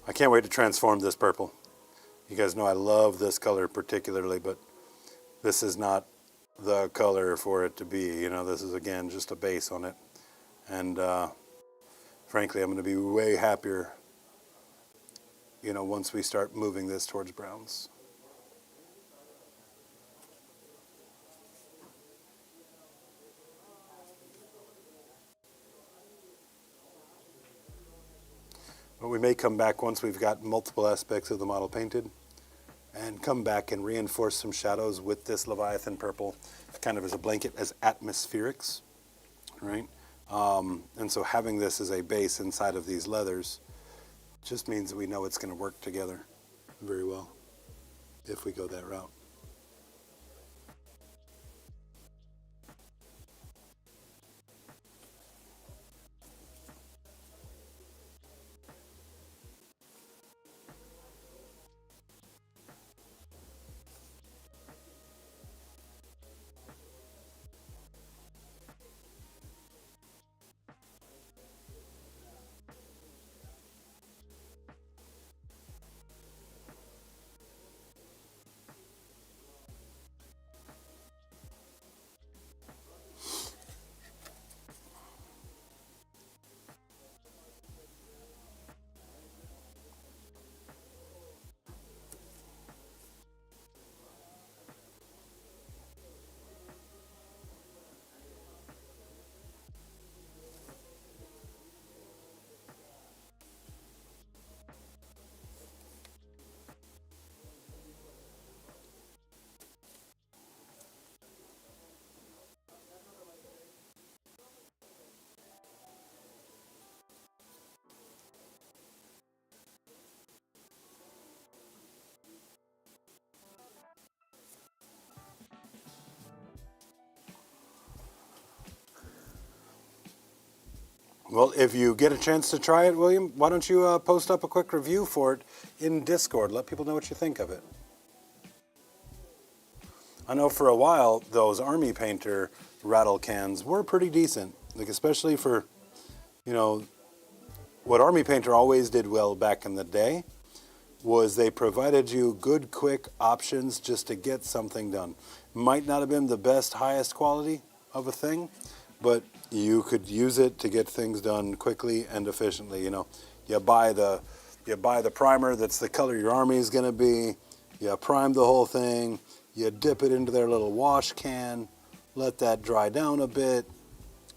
I can't wait to transform this purple. You guys know I love this color particularly, but this is not the color for it to be. This is, again, just a base on it. And frankly, I'm going to be way happier, once we start moving this towards browns. But we may come back once we've got multiple aspects of the model painted and come back and reinforce some shadows with this Leviathan purple kind of as a blanket, as atmospherics, right? And so having this as a base inside of these leathers just means that we know it's going to work together very well if we go that route. Well, if you get a chance to try it, William, why don't you post up a quick review for it in Discord? Let people know what you think of it. I know for a while those Army Painter rattle cans were pretty decent, like especially for, you know, what Army Painter always did well back in the day was they provided you good, quick options just to get something done. Might not have been the best, highest quality of a thing, but you could use it to get things done quickly and efficiently. You know, you buy the primer that's the color your army is going to be. You prime the whole thing. You dip it into their little wash can. Let that dry down a bit.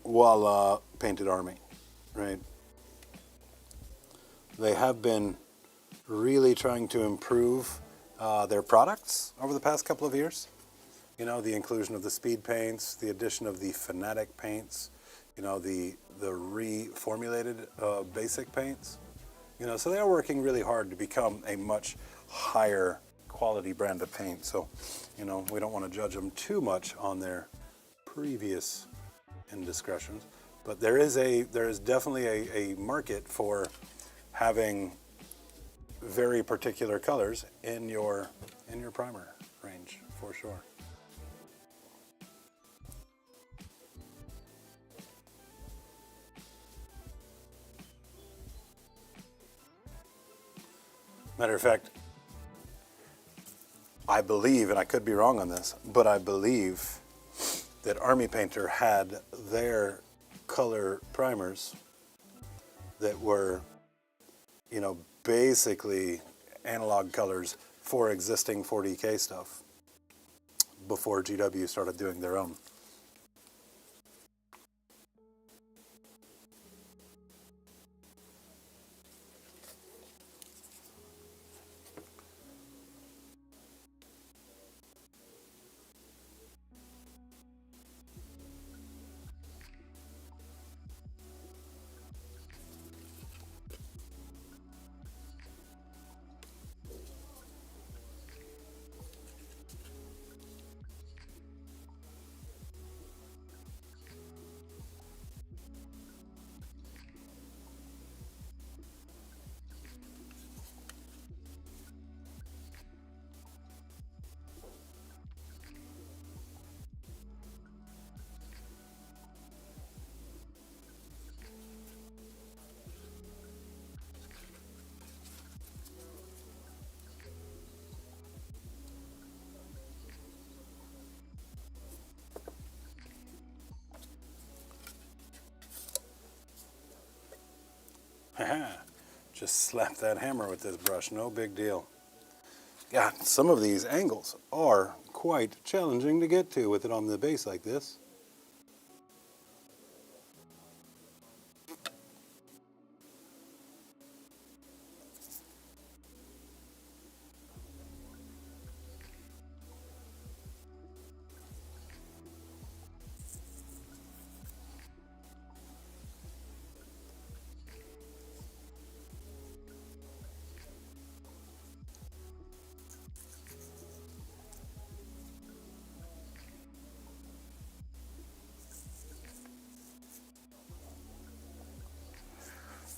Voila, painted army, right? They have been really trying to improve their products over the past couple of years. You know, the inclusion of the speed paints, the addition of the Fanatic paints, you know, the reformulated basic paints. You know, so they are working really hard to become a much higher quality brand of paint. So, you know, we don't want to judge them too much on their previous indiscretions, but there is definitely a market for having very particular colors in your primer range, for sure. Matter of fact, I believe, and I could be wrong on this, but I believe that Army Painter had their color primers that were, you know, basically analog colors for existing 40K stuff before GW started doing their own. Just slap that hammer with this brush, no big deal. God, some of these angles are quite challenging to get to with it on the base like this.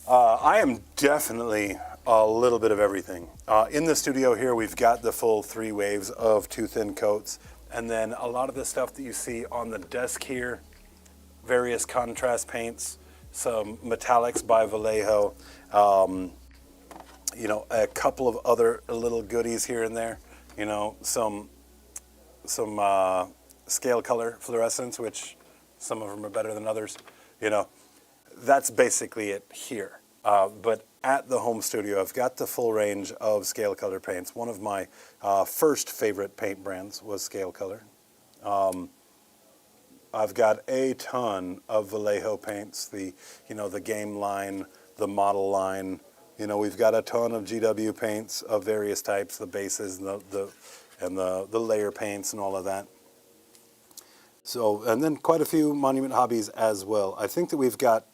I am definitely a little bit of everything. In the studio here, we've got the full 3 waves of 2 thin coats, and then a lot of the stuff that you see on the desk here, various contrast paints, some metallics by Vallejo, you know, a couple of other little goodies here and there, you know, some scale color fluorescents, which some of them are better than others, you know. That's basically it here. But at the home studio, I've got the full range of scale color paints. One of my first favorite paint brands was Scale Color. I've got a ton of Vallejo paints, the game line, the model line. You know, we've got a ton of GW paints of various types, the bases and the layer paints and all of that. So, and then quite a few Monument Hobbies as well. I think that we've got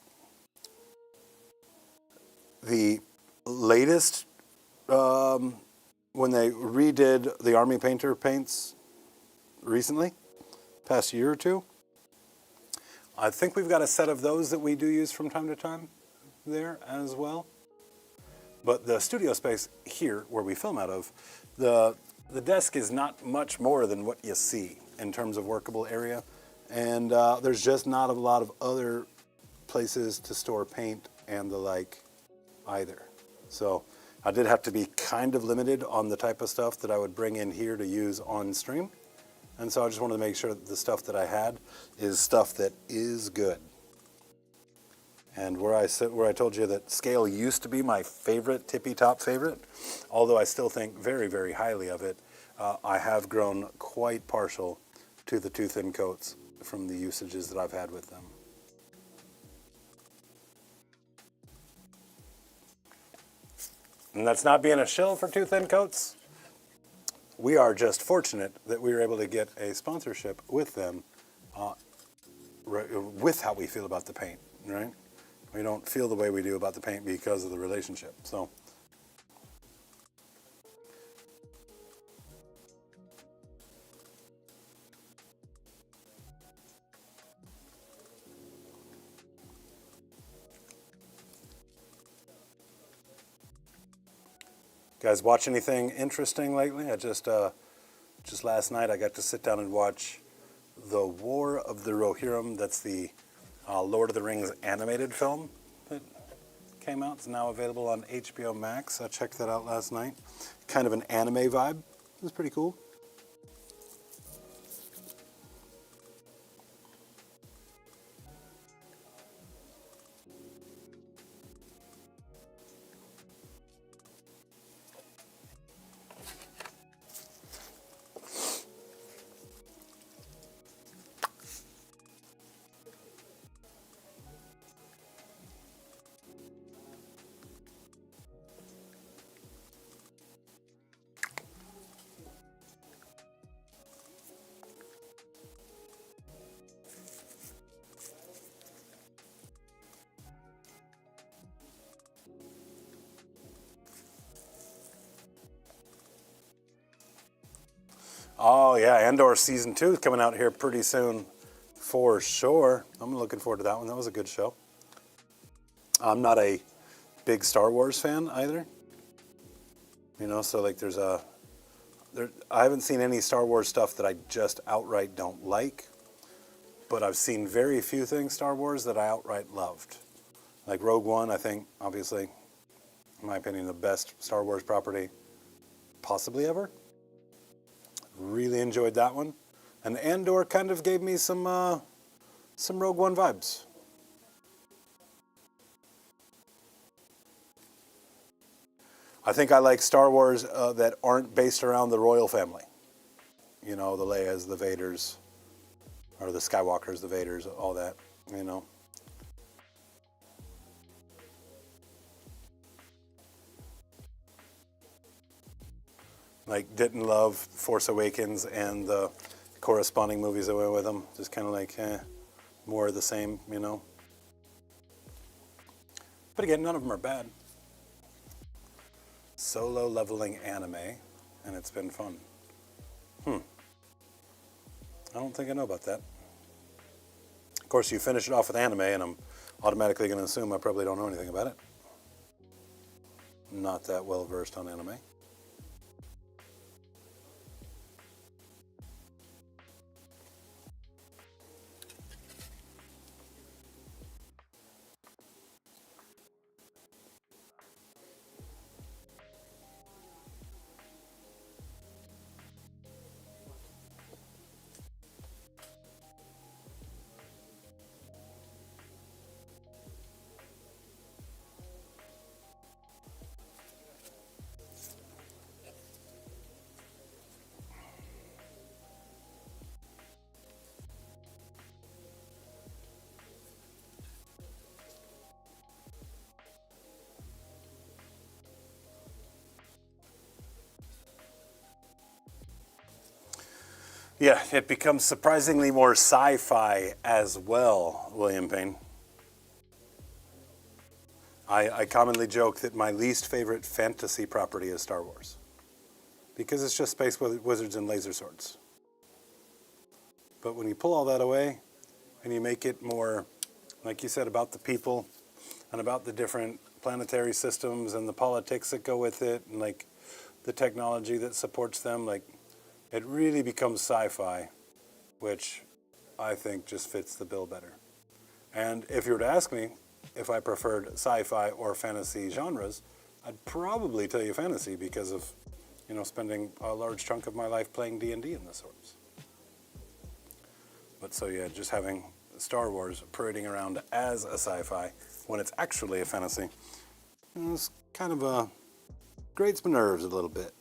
the latest, when they redid the Army Painter paints recently, past year or two, I think we've got a set of those that we do use from time to time there as well. But the studio space here, where we film out of, the desk is not much more than what you see in terms of workable area. And there's just not a lot of other places to store paint and the like either. So I did have to be kind of limited on the type of stuff that I would bring in here to use on stream. And so I just wanted to make sure that the stuff that I had is stuff that is good. And where I told you that scale used to be my favorite, tippy top favorite, although I still think very, very highly of it, I have grown quite partial to the too thin coats from the usages that I've had with them. And that's not being a shill for too thin coats. We are just fortunate that we were able to get a sponsorship with them with how we feel about the paint, right? We don't feel the way we do about the paint because of the relationship. So, guys, watch anything interesting lately? I just last night I got to sit down and watch The War of the Rohirrim. That's the Lord of the Rings animated film that came out. It's now available on HBO Max. I checked that out last night. Kind of an anime vibe. It was pretty cool. Oh yeah, Andor Season 2 is coming out here pretty soon for sure. I'm looking forward to that one. That was a good show. I'm not a big Star Wars fan either. You know, so like I haven't seen any Star Wars stuff that I just outright don't like, but I've seen very few things Star Wars that I outright loved. Like Rogue One, I think, obviously, in my opinion, the best Star Wars property possibly ever. Really enjoyed that one. And Andor kind of gave me some Rogue One vibes. I think I like Star Wars that aren't based around the royal family. You know, the Leias, the Vaders, or the Skywalkers, the Vaders, all that, you know. Like, didn't love Force Awakens and the corresponding movies that went with them. Just kind of like, more of the same, you know. But again, none of them are bad. Solo leveling anime, and it's been fun. I don't think I know about that. Of course, you finish it off with anime, and I'm automatically going to assume I probably don't know anything about it. Not that well versed on anime. Yeah, it becomes surprisingly more sci-fi as well, William Payne. I commonly joke that my least favorite fantasy property is Star Wars. Because it's just space wizards and laser swords. But when you pull all that away, and you make it more, like you said, about the people and about the different planetary systems and the politics that go with it, and like the technology that supports them, like it really becomes sci-fi, which I think just fits the bill better. And if you were to ask me if I preferred sci-fi or fantasy genres, I'd probably tell you fantasy because of, spending a large chunk of my life playing D&D in the sorts. But so yeah, just having Star Wars parading around as a sci-fi when it's actually a fantasy, it's kind of grates my nerves a little bit.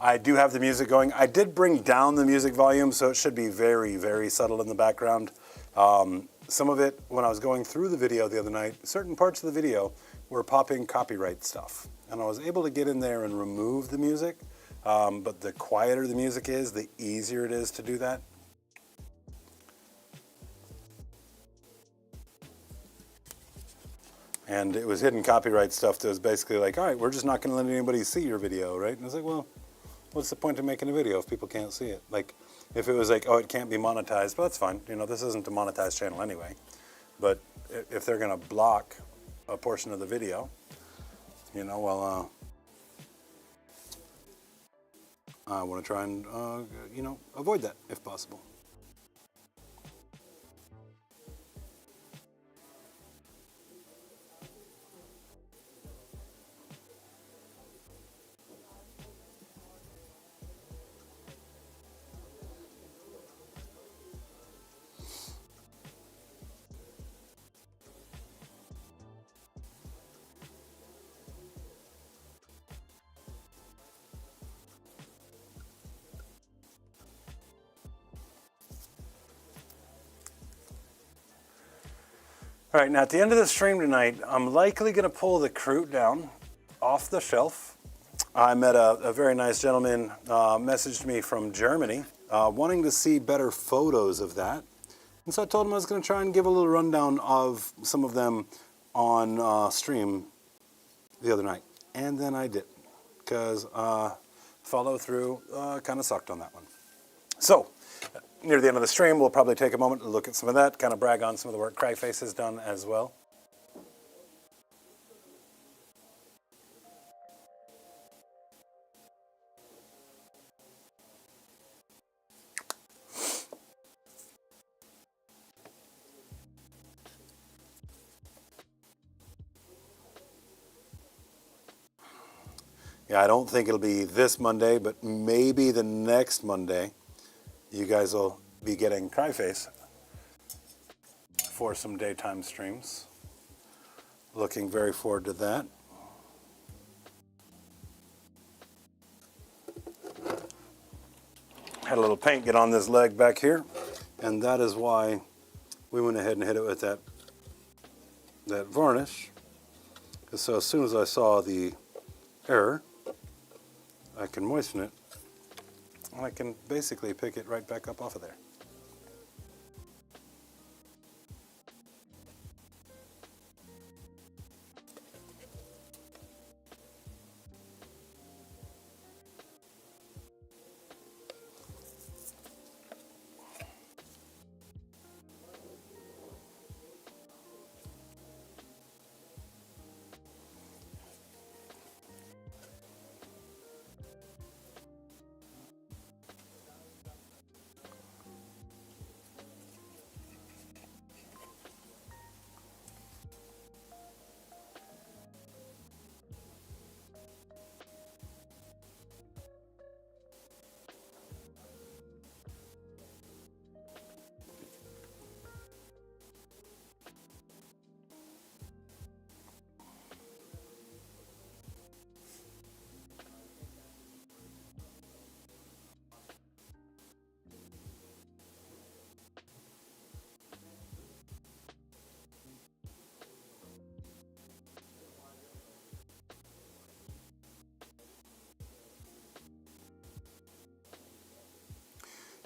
I do have the music going. I did bring down the music volume, so it should be very, very subtle in the background. Some of it, when I was going through the video the other night, certain parts of the video were popping copyright stuff. And I was able to get in there and remove the music. But the quieter the music is, the easier it is to do that. And it was hidden copyright stuff that was basically like, all right, we're just not going to let anybody see your video, right? And I was like, well, what's the point of making a video if people can't see it? Like, if it was like, oh, it can't be monetized, well, that's fine. This isn't a monetized channel anyway. But if they're going to block a portion of the video, well, I want to try and, avoid that if possible. All right, now at the end of the stream tonight, I'm likely going to pull the Kroot down off the shelf. I met a very nice gentleman, messaged me from Germany, wanting to see better photos of that. And so I told him I was going to try and give a little rundown of some of them on stream the other night. And then I didn't, because follow through kind of sucked on that one. So, near the end of the stream, we'll probably take a moment to look at some of that, kind of brag on some of the work Cryface has done as well. Yeah, I don't think it'll be this Monday, but maybe the next Monday, you guys will be getting Cryface for some daytime streams. Looking very forward to that. Had a little paint get on this leg back here, and that is why we went ahead and hit it with that varnish. So as soon as I saw the error, I can moisten it, and I can basically pick it right back up off of there.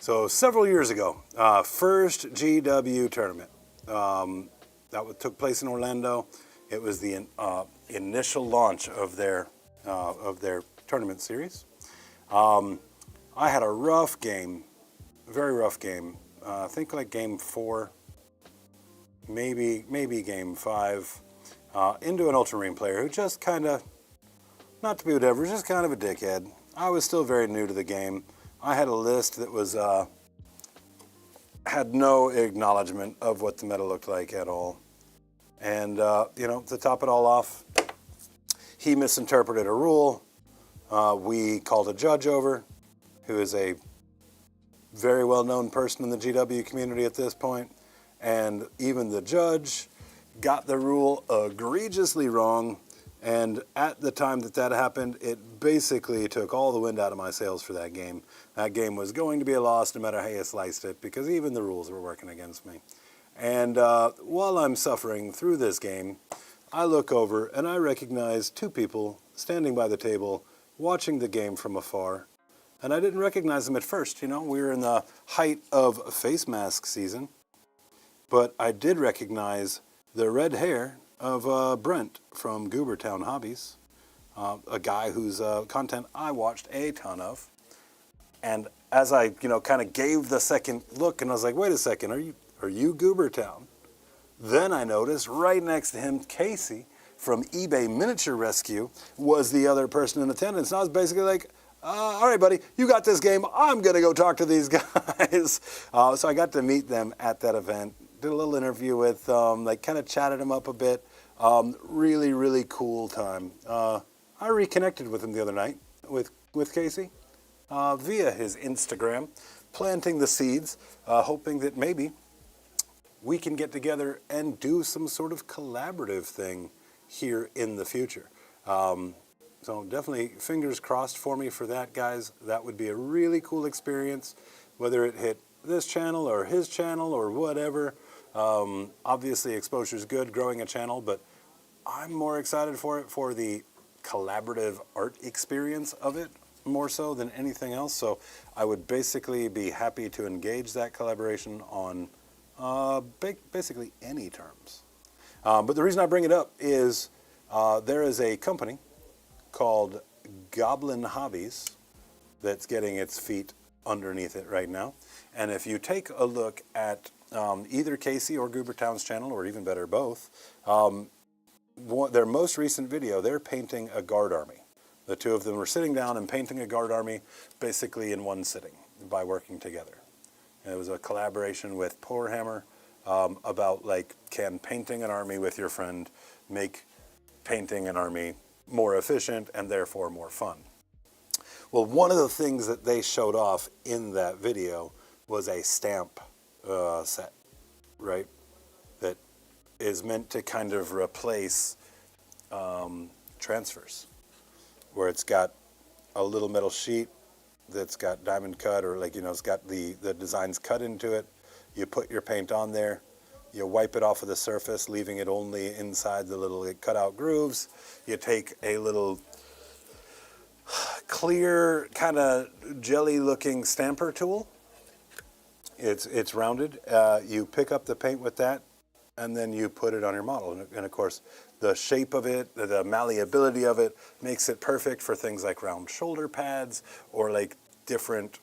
So several years ago, first GW tournament. Took place in Orlando. It was the initial launch of their tournament series. I had a rough game, very rough game. I think like game 4, maybe game 5, into an Ultramarine player who just kind of, not to be whatever, just kind of a dickhead. I was still very new to the game. I had a list that was had no acknowledgement of what the meta looked like at all. And to top it all off, he misinterpreted a rule. We called a judge over, who is a very well-known person in the GW community at this point, and even the judge got the rule egregiously wrong. And at the time that happened, it basically took all the wind out of my sails for that game. That game was going to be a loss no matter how you sliced it, because even the rules were working against me. And while I'm suffering through this game, I look over and I recognize 2 people standing by the table watching the game from afar. And I didn't recognize them at first. We were in the height of face mask season. But I did recognize the red hair of Brent from Goobertown Hobbies, a guy whose content I watched a ton of. And as I, kind of gave the second look, and I was like, wait a second, are you Goobertown? Then I noticed right next to him, Casey from eBay Miniature Rescue was the other person in attendance. And I was basically like, all right, buddy, you got this game. I'm going to go talk to these guys. So I got to meet them at that event. Did a little interview with them, kind of chatted them up a bit. Really, really cool time. I reconnected with him the other night, with Casey, via his Instagram, planting the seeds, hoping that maybe we can get together and do some sort of collaborative thing here in the future. So definitely fingers crossed for me for that, guys. That would be a really cool experience, whether it hit this channel or his channel or whatever. Obviously exposure is good, growing a channel, but I'm more excited for it for the collaborative art experience of it more so than anything else. So I would basically be happy to engage that collaboration on basically any terms. But the reason I bring it up is there is a company called Goblin Hobbies that's getting its feet underneath it right now. And if you take a look at either Casey or Goobertown's channel, or even better, both, their most recent video, they're painting a guard army. The 2 of them were sitting down and painting a guard army basically in one sitting by working together. And it was a collaboration with Poorhammer about can painting an army with your friend make painting an army more efficient and therefore more fun. Well, one of the things that they showed off in that video was a stamp set, right? That is meant to kind of replace transfers, where it's got a little metal sheet that's got diamond cut, or it's got the designs cut into it. You put your paint on there, you wipe it off of the surface, leaving it only inside the little cutout grooves. You take a little clear, kind of jelly-looking stamper tool. It's rounded. You pick up the paint with that, and then you put it on your model. And of course, the shape of it, the malleability of it, makes it perfect for things like round shoulder pads or different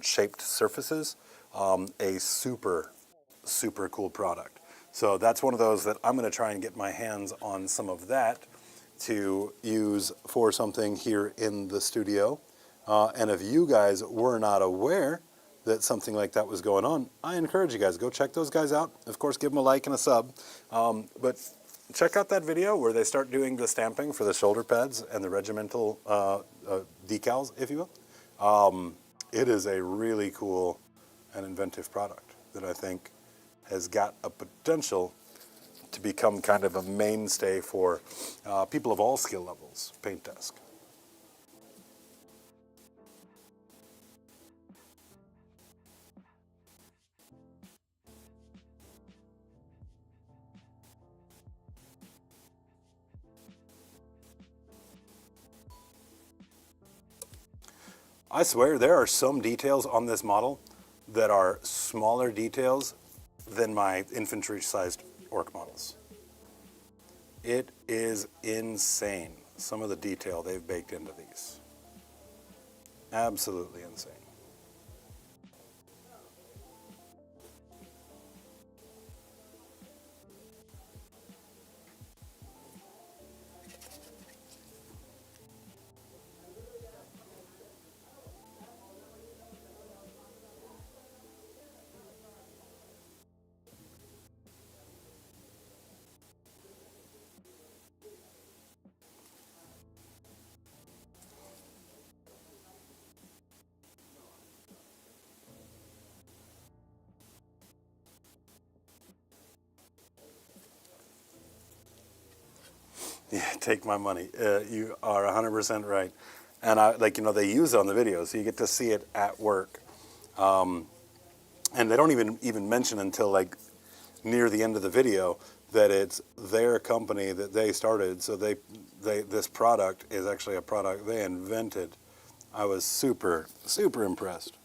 shaped surfaces. A super, super cool product. So that's one of those that I'm going to try and get my hands on some of that to use for something here in the studio. And if you guys were not aware that something like that was going on, I encourage you guys, go check those guys out. Of course, give them a like and a sub. But check out that video where they start doing the stamping for the shoulder pads and the regimental decals, if you will. It is a really cool and inventive product that I think has got a potential to become kind of a mainstay for people of all skill levels, paint desk. I swear there are some details on this model that are smaller details than my infantry-sized orc models. It is insane, some of the detail they've baked into these. Absolutely insane. Yeah, take my money. You are 100% right. And they use it on the video, so you get to see it at work. And they don't even mention until like near the end of the video that it's their company that they started. So this product is actually a product they invented. I was super, super impressed.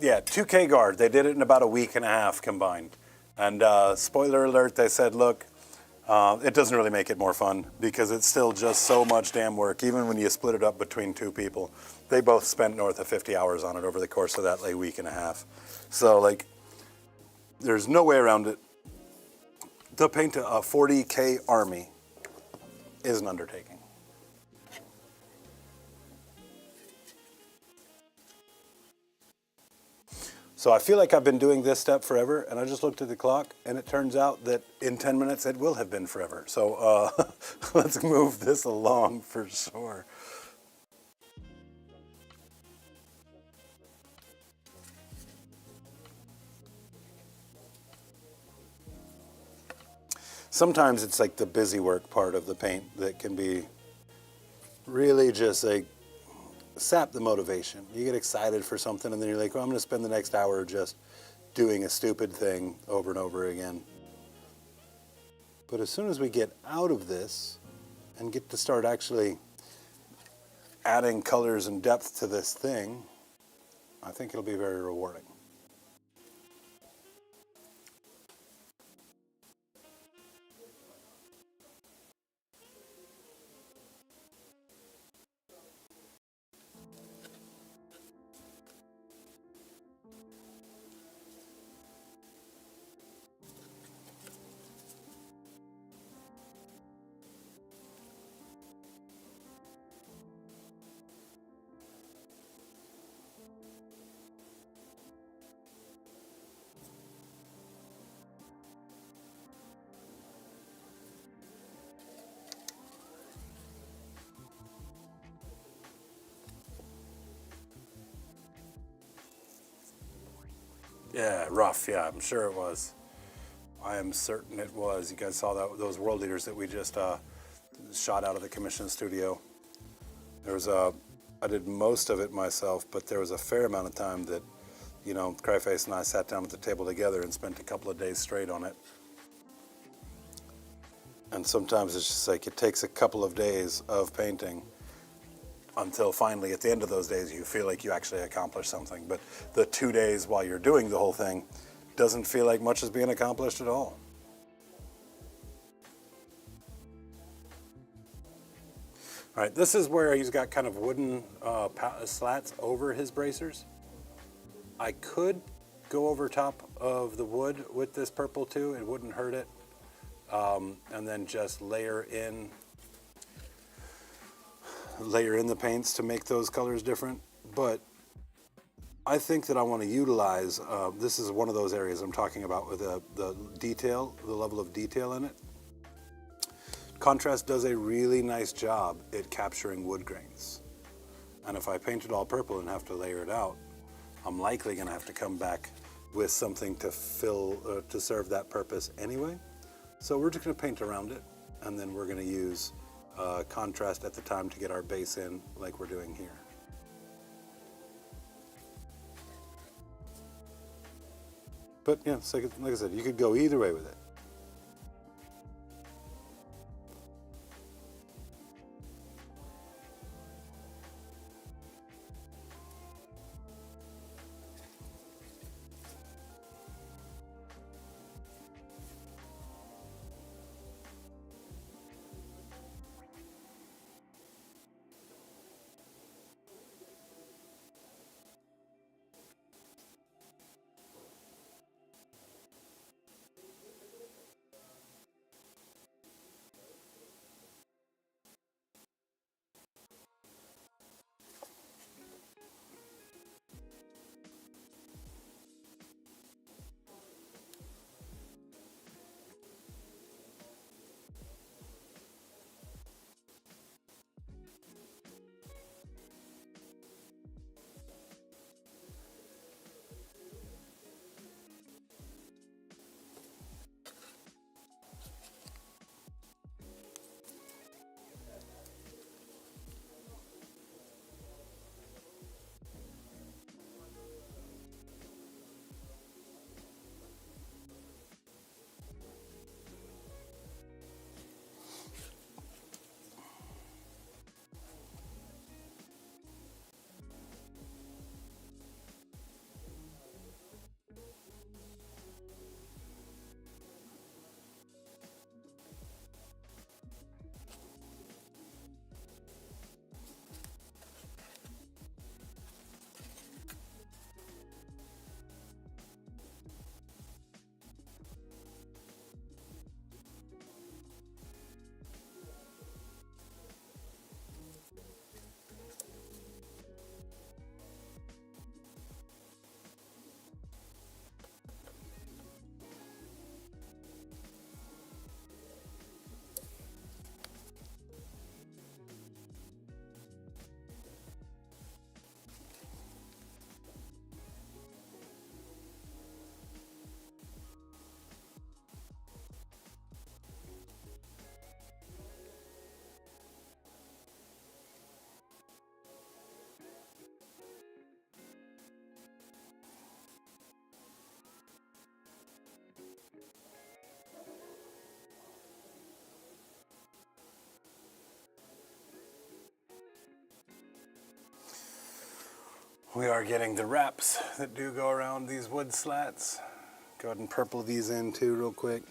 Yeah, 2K Guard. They did it in about a week and a half combined. And spoiler alert, they said, look, it doesn't really make it more fun because it's still just so much damn work. Even when you split it up between two people, they both spent north of 50 hours on it over the course of that week and a half. So there's no way around it. To paint a 40K army is an undertaking. So I feel like I've been doing this step forever, and I just looked at the clock, and it turns out that in 10 minutes it will have been forever. So let's move this along for sure. Sometimes it's like the busy work part of the paint that can be really just sap the motivation. You get excited for something and then you're like, well, I'm going to spend the next hour just doing a stupid thing over and over again. But as soon as we get out of this and get to start actually adding colors and depth to this thing, I think it'll be very rewarding. Yeah, rough. Yeah, I'm sure it was. I am certain it was. You guys saw those world leaders that we just shot out of the commission studio. I did most of it myself, but there was a fair amount of time that, Cryface and I sat down at the table together and spent a couple of days straight on it. And sometimes it's just like it takes a couple of days of painting until finally at the end of those days you feel like you actually accomplished something. But the 2 days while you're doing the whole thing doesn't feel like much is being accomplished at all. All right, this is where he's got kind of wooden slats over his bracers. I could go over top of the wood with this purple too, it wouldn't hurt it. And then just layer in the paints to make those colors different. But I think that I want to utilize, this is one of those areas I'm talking about with the detail, the level of detail in it. Contrast does a really nice job at capturing wood grains. And if I paint it all purple and have to layer it out, I'm likely going to have to come back with something to fill, to serve that purpose anyway. So we're just going to paint around it, and then we're going to use contrast at the time to get our base in like we're doing here. But yeah, like I said, you could go either way with it. We are getting the wraps that do go around these wood slats. Go ahead and purple these in too real quick.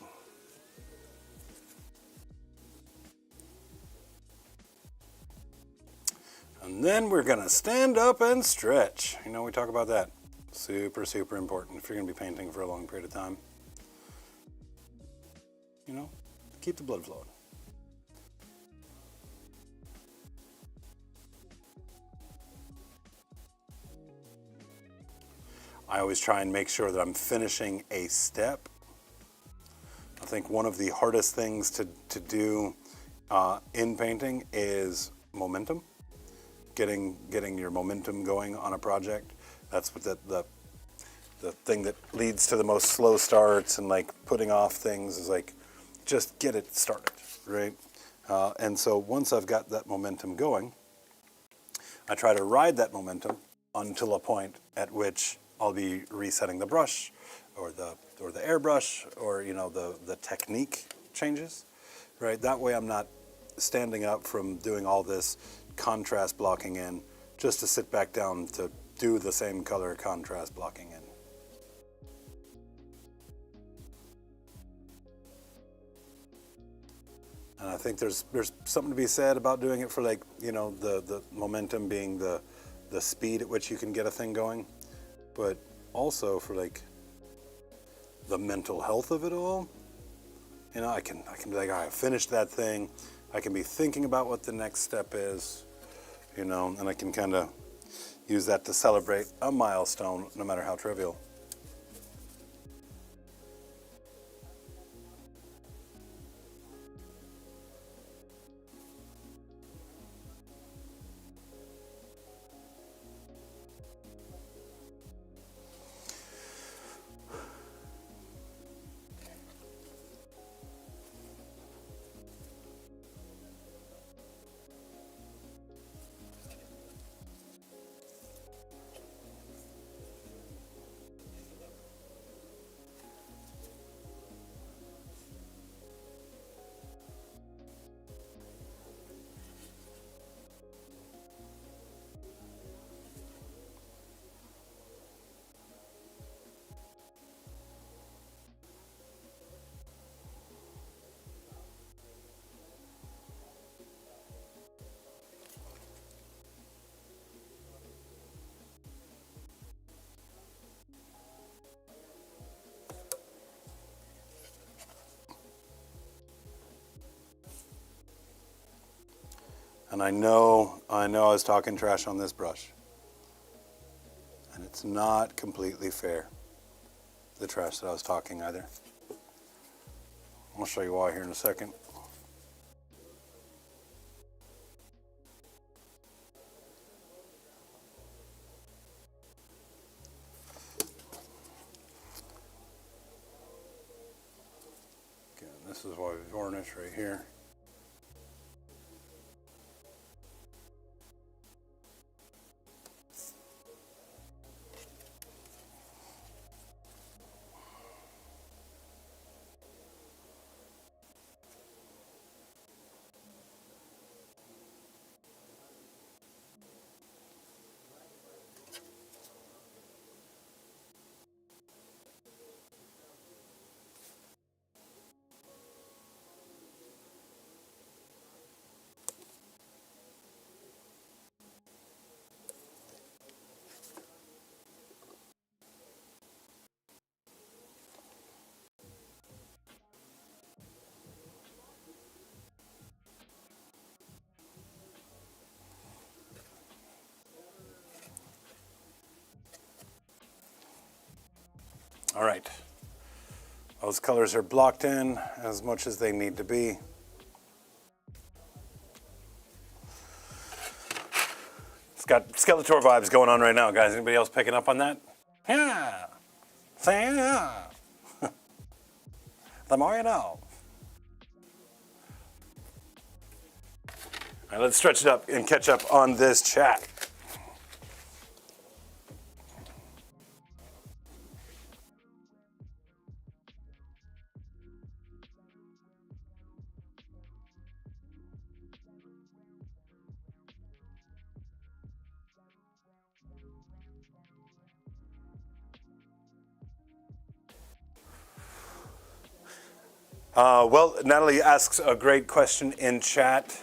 And then we're gonna stand up and stretch. You know, we talk about that. Super, super important if you're gonna be painting for a long period of time. You know, keep the blood flowing. I always try and make sure that I'm finishing a step. I think one of the hardest things to do in painting is momentum. Getting your momentum going on a project. That's what the thing that leads to the most slow starts and like putting off things is like, just get it started, right? And so once I've got that momentum going, I try to ride that momentum until a point at which I'll be resetting the brush or the airbrush, or you know, the technique changes, right? That way I'm not standing up from doing all this contrast blocking in just to sit back down to do the same color contrast blocking in. And I think there's something to be said about doing it for, like, you know, the momentum being the speed at which you can get a thing going, but also for, like, the mental health of it all. You know, I can be like, I finished that thing. I can be thinking about what the next step is, you know, and I can kind of use that to celebrate a milestone, no matter how trivial. And I know I was talking trash on this brush. And it's not completely fair, the trash that I was talking either. I'll show you why here in a second. Again, this is why we varnish right here. All right, those colors are blocked in as much as they need to be. It's got Skeletor vibes going on right now, guys. Anybody else picking up on that? Yeah, say yeah. The more you know. All right, let's stretch it up and catch up on this chat. Well, Natalie asks a great question in chat.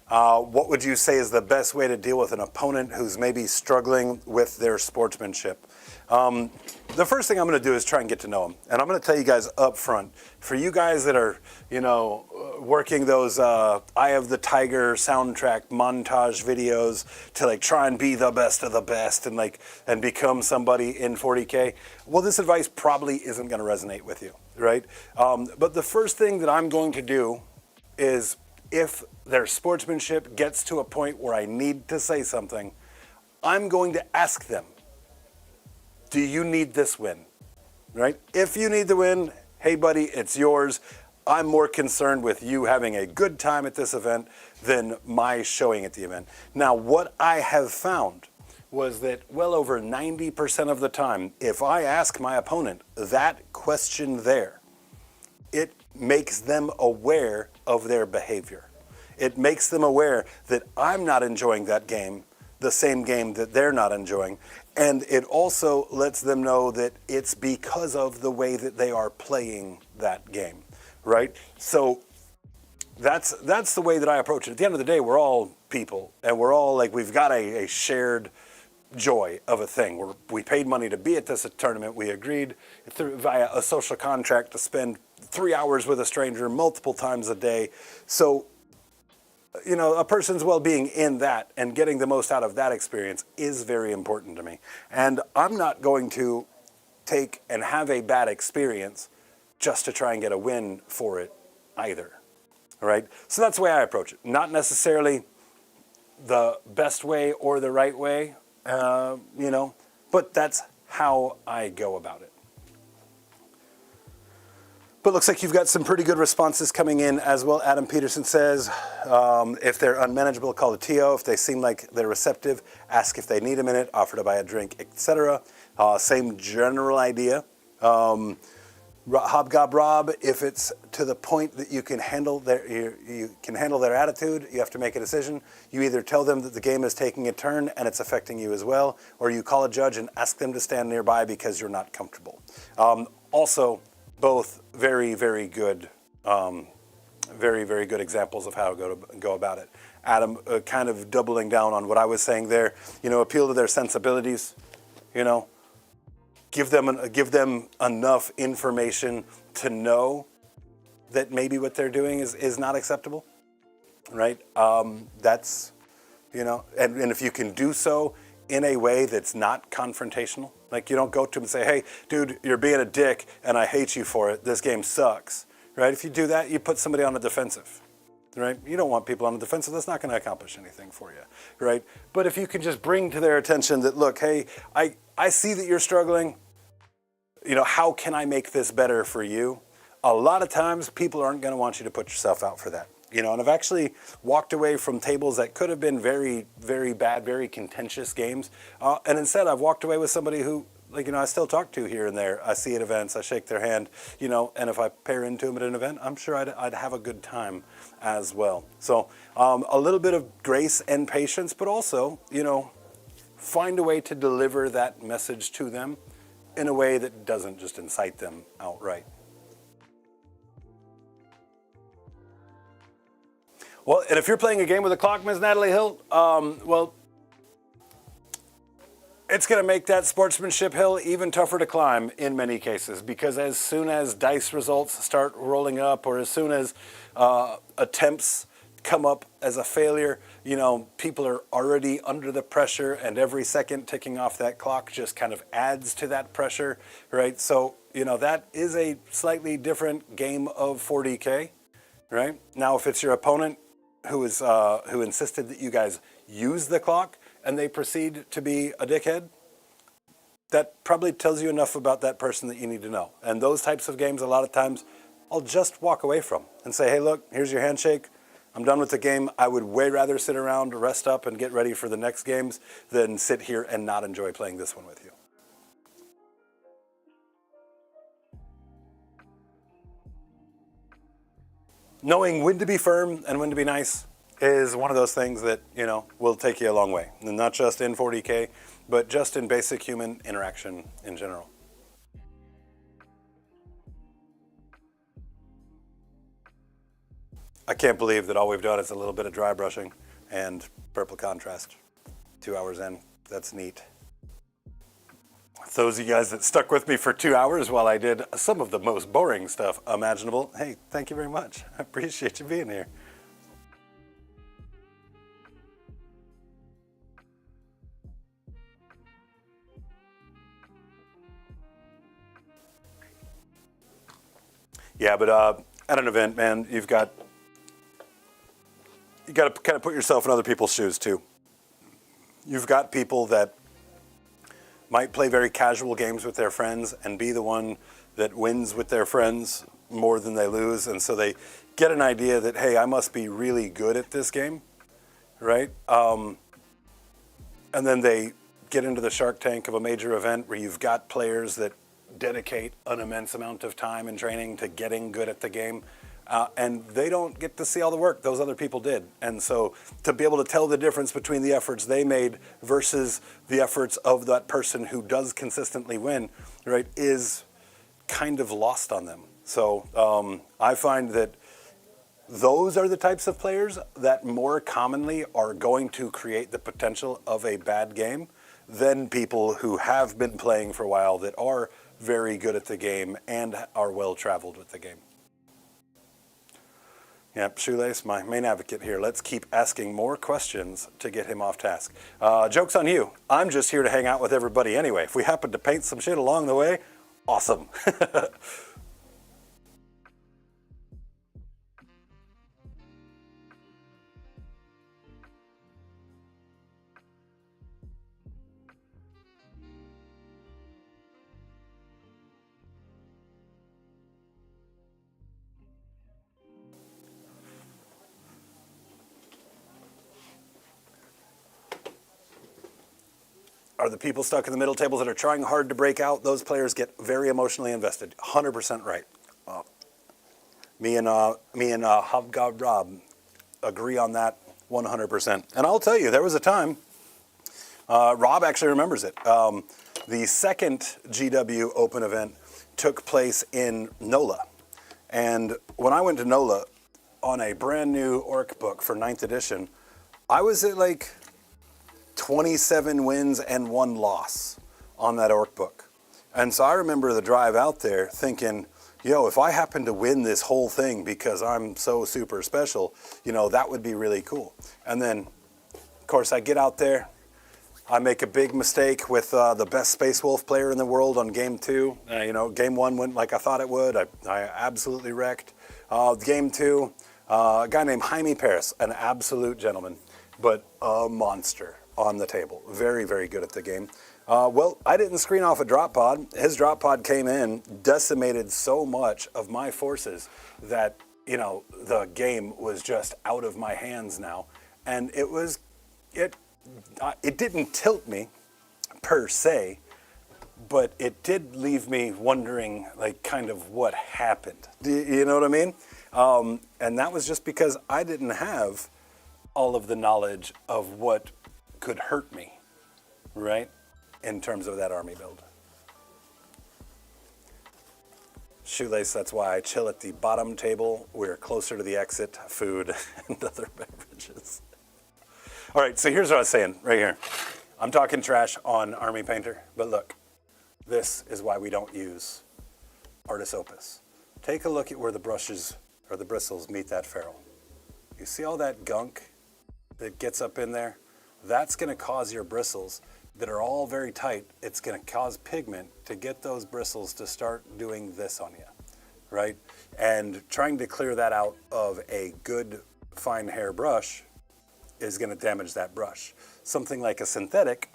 What would you say is the best way to deal with an opponent who's maybe struggling with their sportsmanship? The first thing I'm going to do is try and get to know them. And I'm going to tell you guys up front, for you guys that are, you know, working those Eye of the Tiger soundtrack montage videos to, like, try and be the best of the best and, like, and become somebody in 40K, well, this advice probably isn't going to resonate with you, right? But the first thing that I'm going to do is, if their sportsmanship gets to a point where I need to say something, I'm going to ask them, do you need this win? Right? If you need the win, hey buddy, it's yours. I'm more concerned with you having a good time at this event than my showing at the event. Now, what I have found was that well over 90% of the time, if I ask my opponent that question there, it makes them aware of their behavior. It makes them aware that I'm not enjoying that game, the same game that they're not enjoying. And it also lets them know that it's because of the way that they are playing that game, right? So that's the way that I approach it. At the end of the day, we're all people, and we're all like, we've got a shared joy of a thing. We paid money to be at this tournament. We agreed via a social contract to spend 3 hours with a stranger multiple times a day. So, a person's well-being in that and getting the most out of that experience is very important to me. And I'm not going to take and have a bad experience just to try and get a win for it either. All right? So that's the way I approach it. Not necessarily the best way or the right way, but that's how I go about it. But looks like you've got some pretty good responses coming in as well. Adam Peterson says, if they're unmanageable, call the TO. If they seem like they're receptive, ask if they need a minute, offer to buy a drink, etc. Same general idea. Hobgob Rob, if it's to the point that you can handle their attitude, you have to make a decision. You either tell them that the game is taking a turn and it's affecting you as well, or you call a judge and ask them to stand nearby because you're not comfortable. Also, both very, very good, very, very good examples of how to go about it. Adam, kind of doubling down on what I was saying there, appeal to their sensibilities, give them enough information to know that maybe what they're doing is not acceptable, right? That's, and if you can do so in a way that's not confrontational, like you don't go to them and say, hey, dude, you're being a dick and I hate you for it. This game sucks, right? If you do that, you put somebody on the defensive, right? You don't want people on the defensive. That's not going to accomplish anything for you, right? But if you can just bring to their attention that, look, hey, I see that you're struggling. How can I make this better for you? A lot of times people aren't going to want you to put yourself out for that. And I've actually walked away from tables that could have been very, very bad, very contentious games. And instead I've walked away with somebody who, I still talk to here and there. I see at events, I shake their hand, and if I pair into them at an event, I'm sure I'd have a good time as well. So a little bit of grace and patience, but also, find a way to deliver that message to them in a way that doesn't just incite them outright. Well, and if you're playing a game with a clock, Ms. Natalie Hill, it's going to make that sportsmanship hill even tougher to climb in many cases, because as soon as dice results start rolling up, or as soon as attempts come up as a failure, people are already under the pressure, and every second ticking off that clock just kind of adds to that pressure, right? So, that is a slightly different game of 40K, right? Now, if it's your opponent who insisted that you guys use the clock and they proceed to be a dickhead, that probably tells you enough about that person that you need to know. And those types of games, a lot of times, I'll just walk away from and say, hey, look, here's your handshake. I'm done with the game. I would way rather sit around, rest up, and get ready for the next games than sit here and not enjoy playing this one with you. Knowing when to be firm and when to be nice is one of those things that, will take you a long way. And not just in 40K, but just in basic human interaction in general. I can't believe that all we've done is a little bit of dry brushing and purple contrast. 2 hours in. That's neat. Those of you guys that stuck with me for 2 hours while I did some of the most boring stuff imaginable, hey, thank you very much. I appreciate you being here. Yeah, but at an event, man, you got to kind of put yourself in other people's shoes too. You've got people that might play very casual games with their friends and be the one that wins with their friends more than they lose. And so they get an idea that, hey, I must be really good at this game, right? And then they get into the shark tank of a major event where you've got players that dedicate an immense amount of time and training to getting good at the game. And they don't get to see all the work those other people did. And so to be able to tell the difference between the efforts they made versus the efforts of that person who does consistently win, right, is kind of lost on them. So I find that those are the types of players that more commonly are going to create the potential of a bad game than people who have been playing for a while that are very good at the game and are well traveled with the game. Yep, Shoelace, my main advocate here. Let's keep asking more questions to get him off task. Joke's on you. I'm just here to hang out with everybody anyway. If we happen to paint some shit along the way, awesome. Are the people stuck in the middle tables that are trying hard to break out? Those players get very emotionally invested. 100% right. Me and Hobgob Rob agree on that 100%. And I'll tell you, there was a time. Rob actually remembers it. The second GW Open event took place in NOLA, and when I went to NOLA on a brand new Orc book for 9th edition, I was at like 27 wins and 1 loss on that Orc book. And so I remember the drive out there thinking, yo, if I happen to win this whole thing because I'm so super special, that would be really cool. And then, of course, I get out there, I make a big mistake with the best Space Wolf player in the world on game 2. Game 1 went like I thought it would. I absolutely wrecked. Game 2, a guy named Jaime Paris, an absolute gentleman, but a monster on the table. Very, very good at the game. Well, I didn't screen off a drop pod. His drop pod came in, decimated so much of my forces that, the game was just out of my hands now. And it didn't tilt me per se, but it did leave me wondering, like, kind of what happened. You know what I mean? And that was just because I didn't have all of the knowledge of what could hurt me, right, in terms of that army build. Shoelace, that's why I chill at the bottom table. We're closer to the exit, food, and other beverages. All right, so here's what I was saying right here. I'm talking trash on Army Painter, but look, this is why we don't use Artis Opus. Take a look at where the brushes or the bristles meet that ferrule. You see all that gunk that gets up in there? That's going to cause your bristles that are all very tight. It's going to cause pigment to get those bristles to start doing this on you, right? And trying to clear that out of a good fine hair brush is going to damage that brush. Something like a synthetic,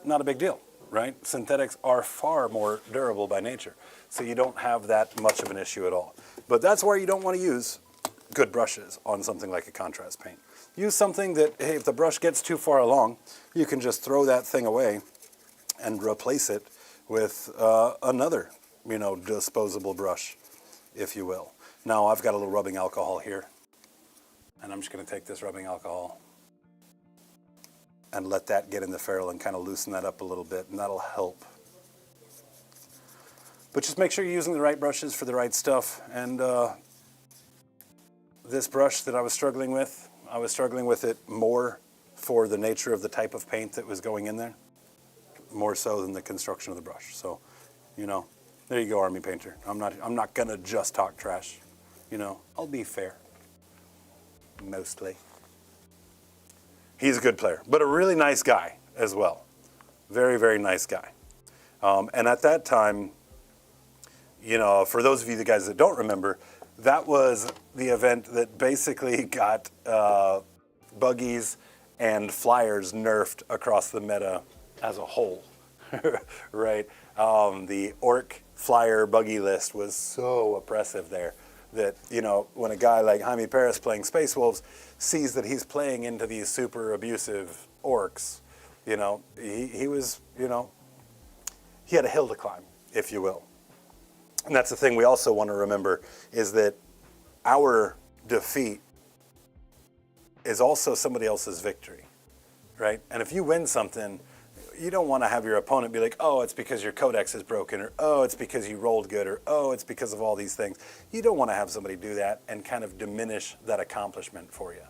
not a big deal, right? Synthetics are far more durable by nature, so you don't have that much of an issue at all. But that's where you don't want to use good brushes on something like a contrast paint. Use something that, hey, if the brush gets too far along, you can just throw that thing away and replace it with another, disposable brush, if you will. Now I've got a little rubbing alcohol here, and I'm just going to take this rubbing alcohol and let that get in the ferrule and kind of loosen that up a little bit, and that'll help. But just make sure you're using the right brushes for the right stuff. And this brush that I was struggling with it more for the nature of the type of paint that was going in there, more so than the construction of the brush. So, there you go, Army Painter. I'm not gonna just talk trash. I'll be fair. Mostly. He's a good player, but a really nice guy as well. Very, very nice guy. And at that time, for those of you guys that don't remember, that was the event that basically got buggies and flyers nerfed across the meta as a whole, right? The Orc flyer buggy list was so oppressive there that, when a guy like Jaime Paris playing Space Wolves sees that he's playing into these super abusive Orcs, he was, he had a hill to climb, if you will. And that's the thing we also want to remember, is that our defeat is also somebody else's victory, right? And if you win something, You don't want to have your opponent be like, oh, it's because your codex is broken, or oh, it's because you rolled good, or oh, it's because of all these things. You don't want to have somebody do that and kind of diminish that accomplishment for you,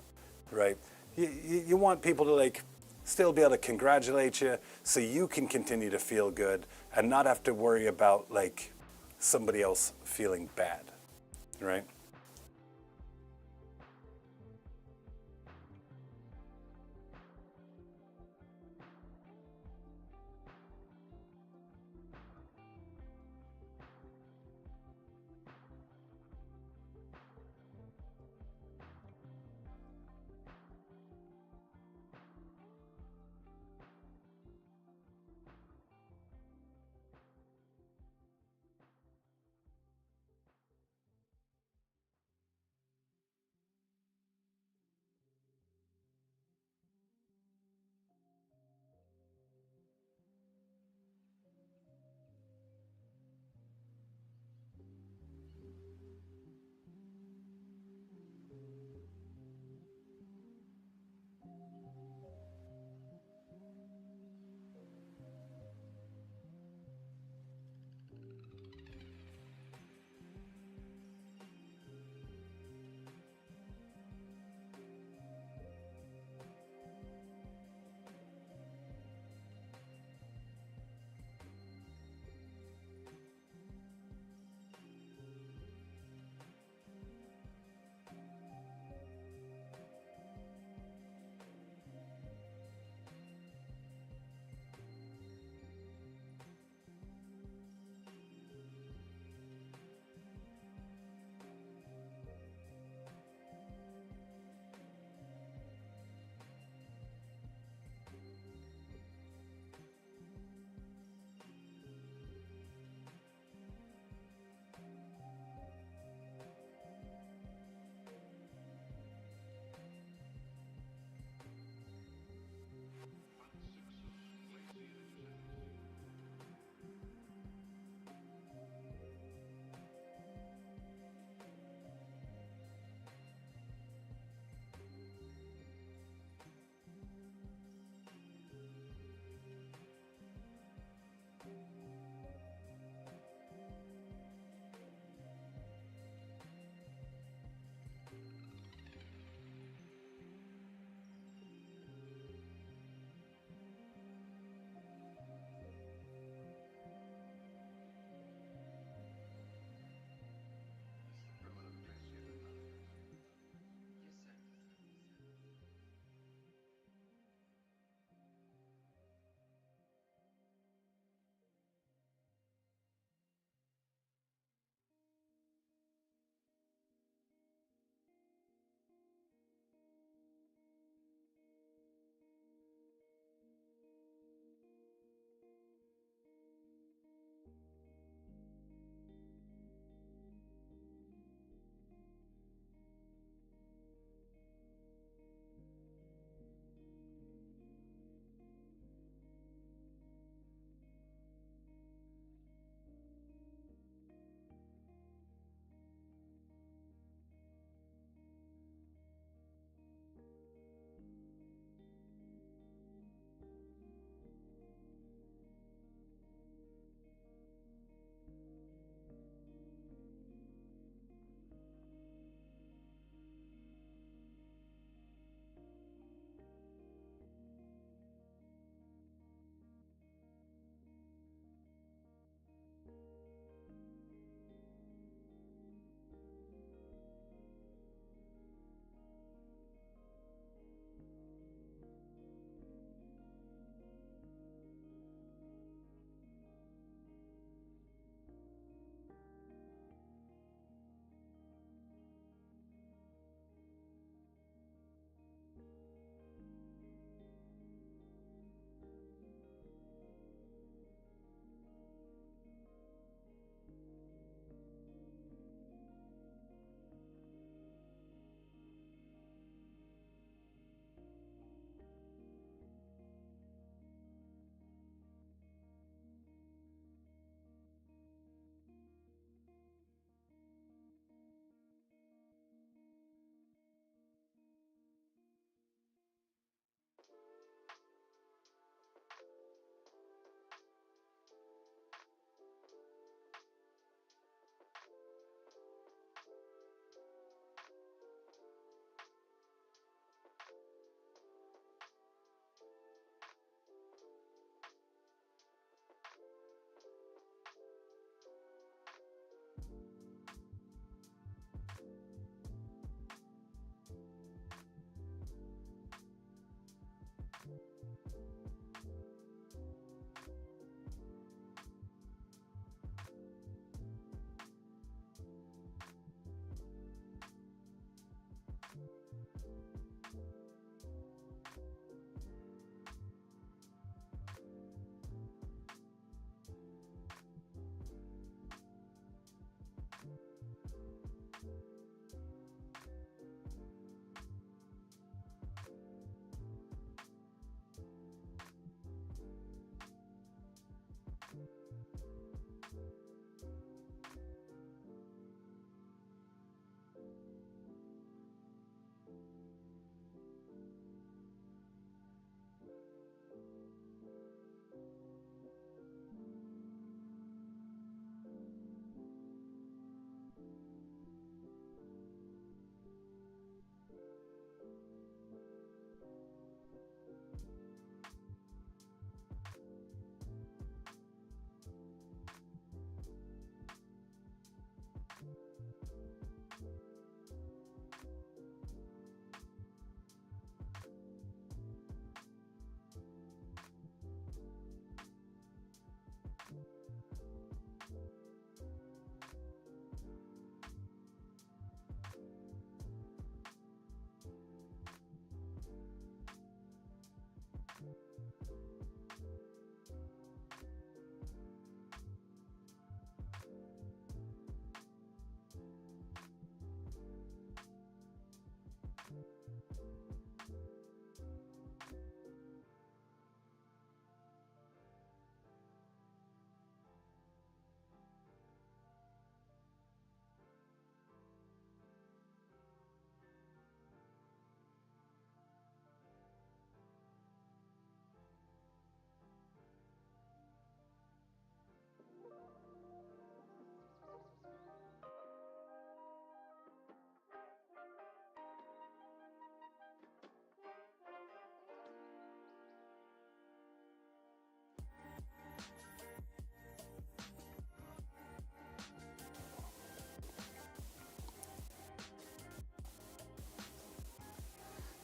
right? You want people to like still be able to congratulate you so you can continue to feel good and not have to worry about like somebody else feeling bad, right?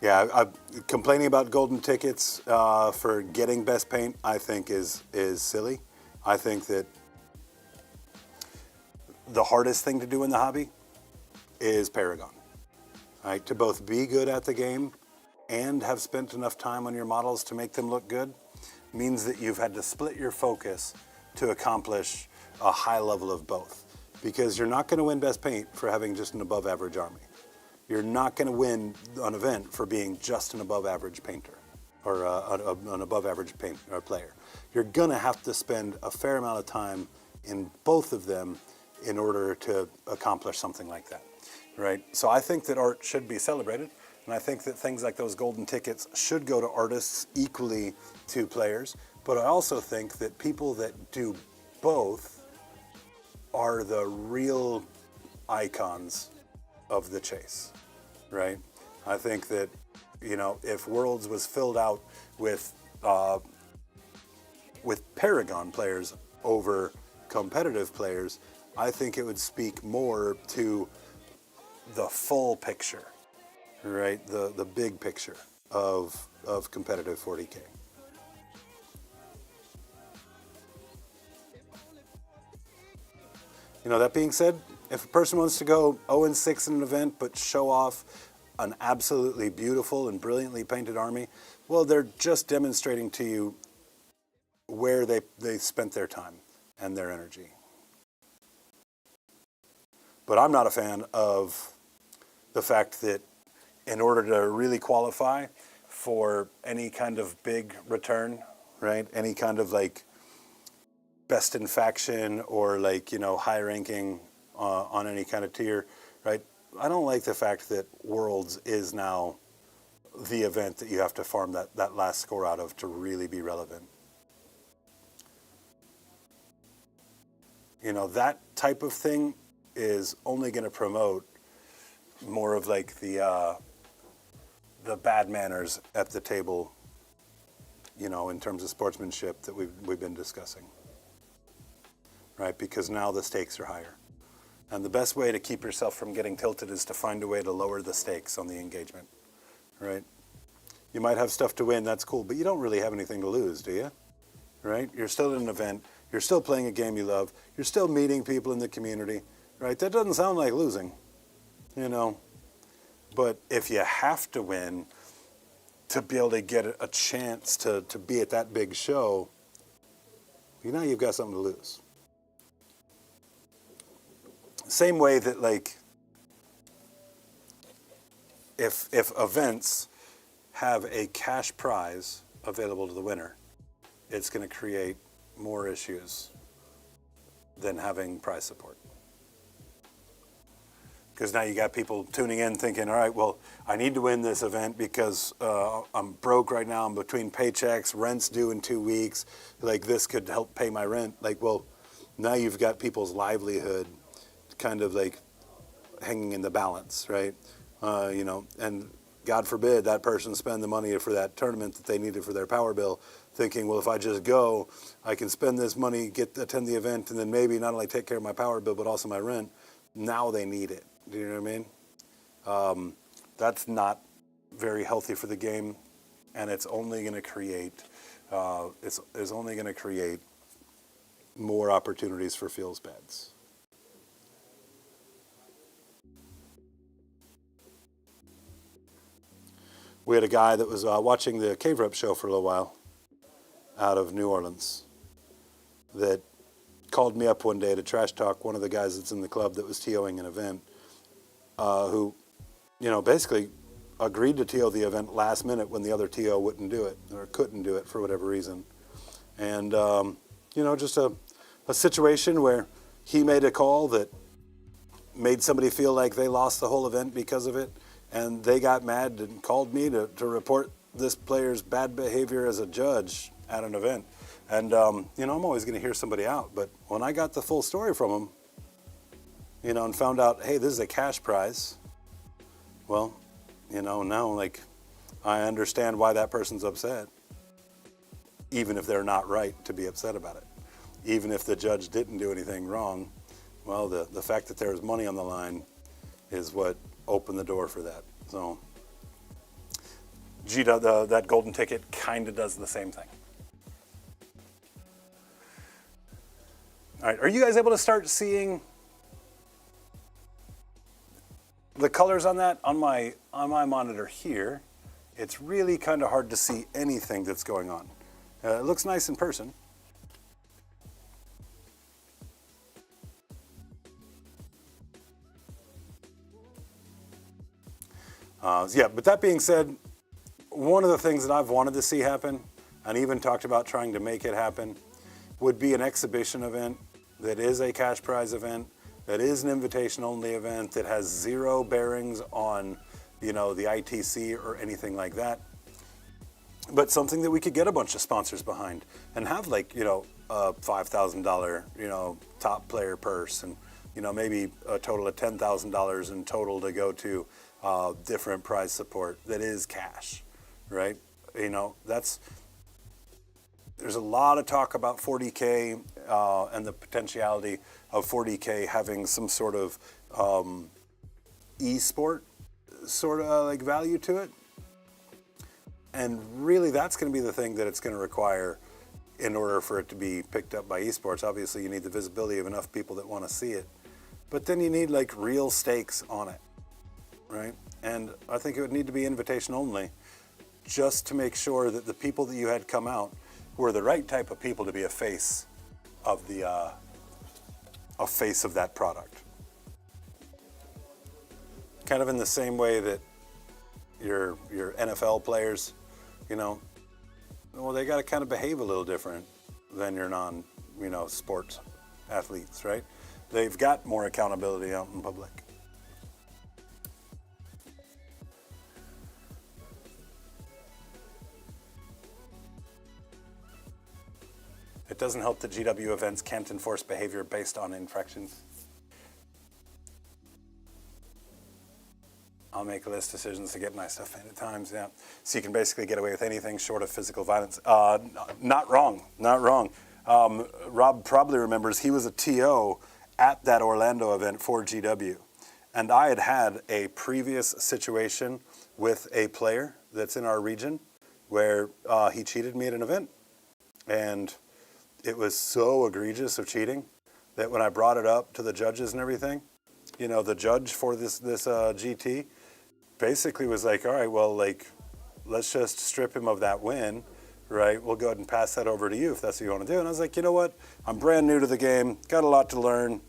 Yeah, complaining about golden tickets for getting best paint, I think is silly. I think that the hardest thing to do in the hobby is Paragon. Right? To both be good at the game and have spent enough time on your models to make them look good means that you've had to split your focus to accomplish a high level of both. Because you're not going to win best paint for having just an above average army. You're not going to win an event for being just an above average painter or an above average player. You're going to have to spend a fair amount of time in both of them in order to accomplish something like that, right? So I think that art should be celebrated, and I think that things like those golden tickets should go to artists equally to players, but I also think that people that do both are the real icons of the chase, right? I think that, you know, if Worlds was filled out with Paragon players over competitive players, I think it would speak more to the full picture, right? The big picture of competitive 40K. You know, that being said, if a person wants to go 0-6 in an event but show off an absolutely beautiful and brilliantly painted army, well, they're just demonstrating to you where they spent their time and their energy. But I'm not a fan of the fact that in order to really qualify for any kind of big return, right, any kind of like best in faction or like, you know, high ranking on any kind of tier, right? I don't like the fact that Worlds is now the event that you have to farm that last score out of to really be relevant. You know, that type of thing is only going to promote more of like the bad manners at the table, you know, in terms of sportsmanship that we've been discussing. Right, because now the stakes are higher. And the best way to keep yourself from getting tilted is to find a way to lower the stakes on the engagement, right? You might have stuff to win, that's cool, but you don't really have anything to lose, do you? Right? You're still at an event, you're still playing a game you love, you're still meeting people in the community, right? That doesn't sound like losing, you know? But if you have to win to be able to get a chance to be at that big show, you know you've got something to lose. Same way that, like, if events have a cash prize available to the winner, it's going to create more issues than having prize support. Because now you got people tuning in thinking, all right, well, I need to win this event because I'm broke right now, I'm between paychecks, rent's due in 2 weeks, like this could help pay my rent. Like, well, now you've got people's livelihood kind of like hanging in the balance, right? You know, and God forbid that person spend the money for that tournament that they needed for their power bill, thinking, well, if I just go, I can spend this money, attend the event, and then maybe not only take care of my power bill, but also my rent. Now they need it. Do you know what I mean? That's not very healthy for the game, and it's only going to create it's only going to create more opportunities for feels beds. We had a guy that was watching the Cave Rep show for a little while out of New Orleans that called me up one day to trash talk one of the guys that's in the club that was TOing an event who, you know, basically agreed to TO the event last minute when the other TO wouldn't do it or couldn't do it for whatever reason. And, you know, just a situation where he made a call that made somebody feel like they lost the whole event because of it. And they got mad and called me to report this player's bad behavior as a judge at an event. And, you know, I'm always going to hear somebody out. But when I got the full story from him, you know, and found out, hey, this is a cash prize, well, you know, now, like, I understand why that person's upset, even if they're not right to be upset about it. Even if the judge didn't do anything wrong, well, the fact that there was money on the line is what opened the door for that. So that golden ticket kind of does the same thing. All right, are you guys able to start seeing the colors on that? On my monitor here, it's really kind of hard to see anything that's going on. It looks nice in person. Yeah, but that being said, one of the things that I've wanted to see happen, and even talked about trying to make it happen, would be an exhibition event that is a cash prize event, that is an invitation-only event, that has zero bearings on, the ITC or anything like that, but something that we could get a bunch of sponsors behind and have a $5,000, top player purse, and, maybe a total of $10,000 in total to go to different prize support that is cash, right? There's a lot of talk about 40K and the potentiality of 40K having some sort of e-sport value to it. And really that's going to be the thing that it's going to require in order for it to be picked up by esports. Obviously you need the visibility of enough people that want to see it, but then you need real stakes on it, right? And I think it would need to be invitation only, just to make sure that the people that you had come out were the right type of people to be a face of that product. Kind of in the same way that your NFL players, they got to kind of behave a little different than your sports athletes, right? They've got more accountability out in public. It doesn't help that GW events can't enforce behavior based on infractions. I'll make list decisions to get my stuff in at times, yeah. So you can basically get away with anything short of physical violence. Not wrong. Rob probably remembers he was a TO at that Orlando event for GW. And I had a previous situation with a player that's in our region where he cheated me at an event. And it was so egregious of cheating that when I brought it up to the judges and everything, the judge for this GT basically was like, all right, well, let's just strip him of that win, right? We'll go ahead and pass that over to you if that's what you want to do. And I was like, you know what? I'm brand new to the game, got a lot to learn,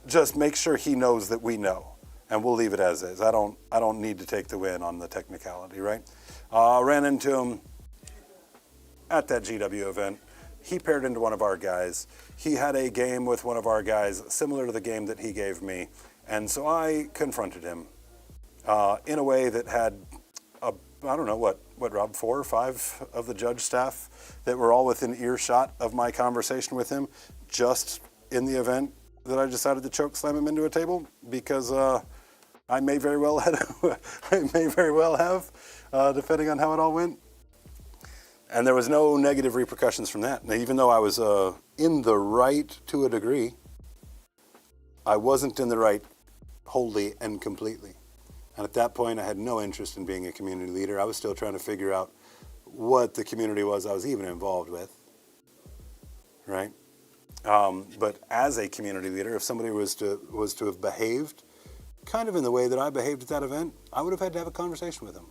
just make sure he knows that we know, and we'll leave it as is. I don't need to take the win on the technicality, right? Ran into him at that GW event. He paired into one of our guys. He had a game with one of our guys similar to the game that he gave me. And so I confronted him in a way that had, I don't know, what Rob, 4 or 5 of the judge staff that were all within earshot of my conversation with him, just in the event that I decided to choke slam him into a table, because I may very well have, depending on how it all went. And there was no negative repercussions from that. Now, even though I was in the right to a degree, I wasn't in the right wholly and completely. And at that point, I had no interest in being a community leader. I was still trying to figure out what the community was I was even involved with, right? But as a community leader, if somebody was to have behaved kind of in the way that I behaved at that event, I would have had to have a conversation with them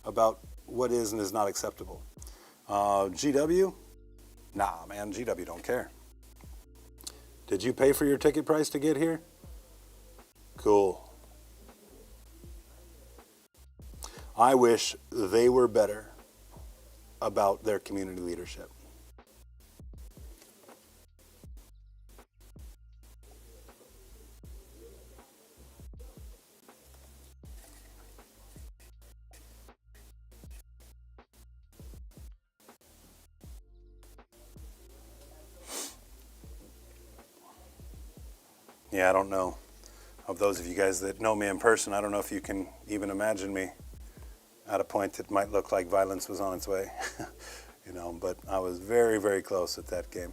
about what is and is not acceptable. GW? Nah, man, GW don't care. Did you pay for your ticket price to get here? Cool. I wish they were better about their community leadership. Yeah, I don't know. Of those of you guys that know me in person, I don't know if you can even imagine me at a point that might look like violence was on its way. But I was very, very close at that game.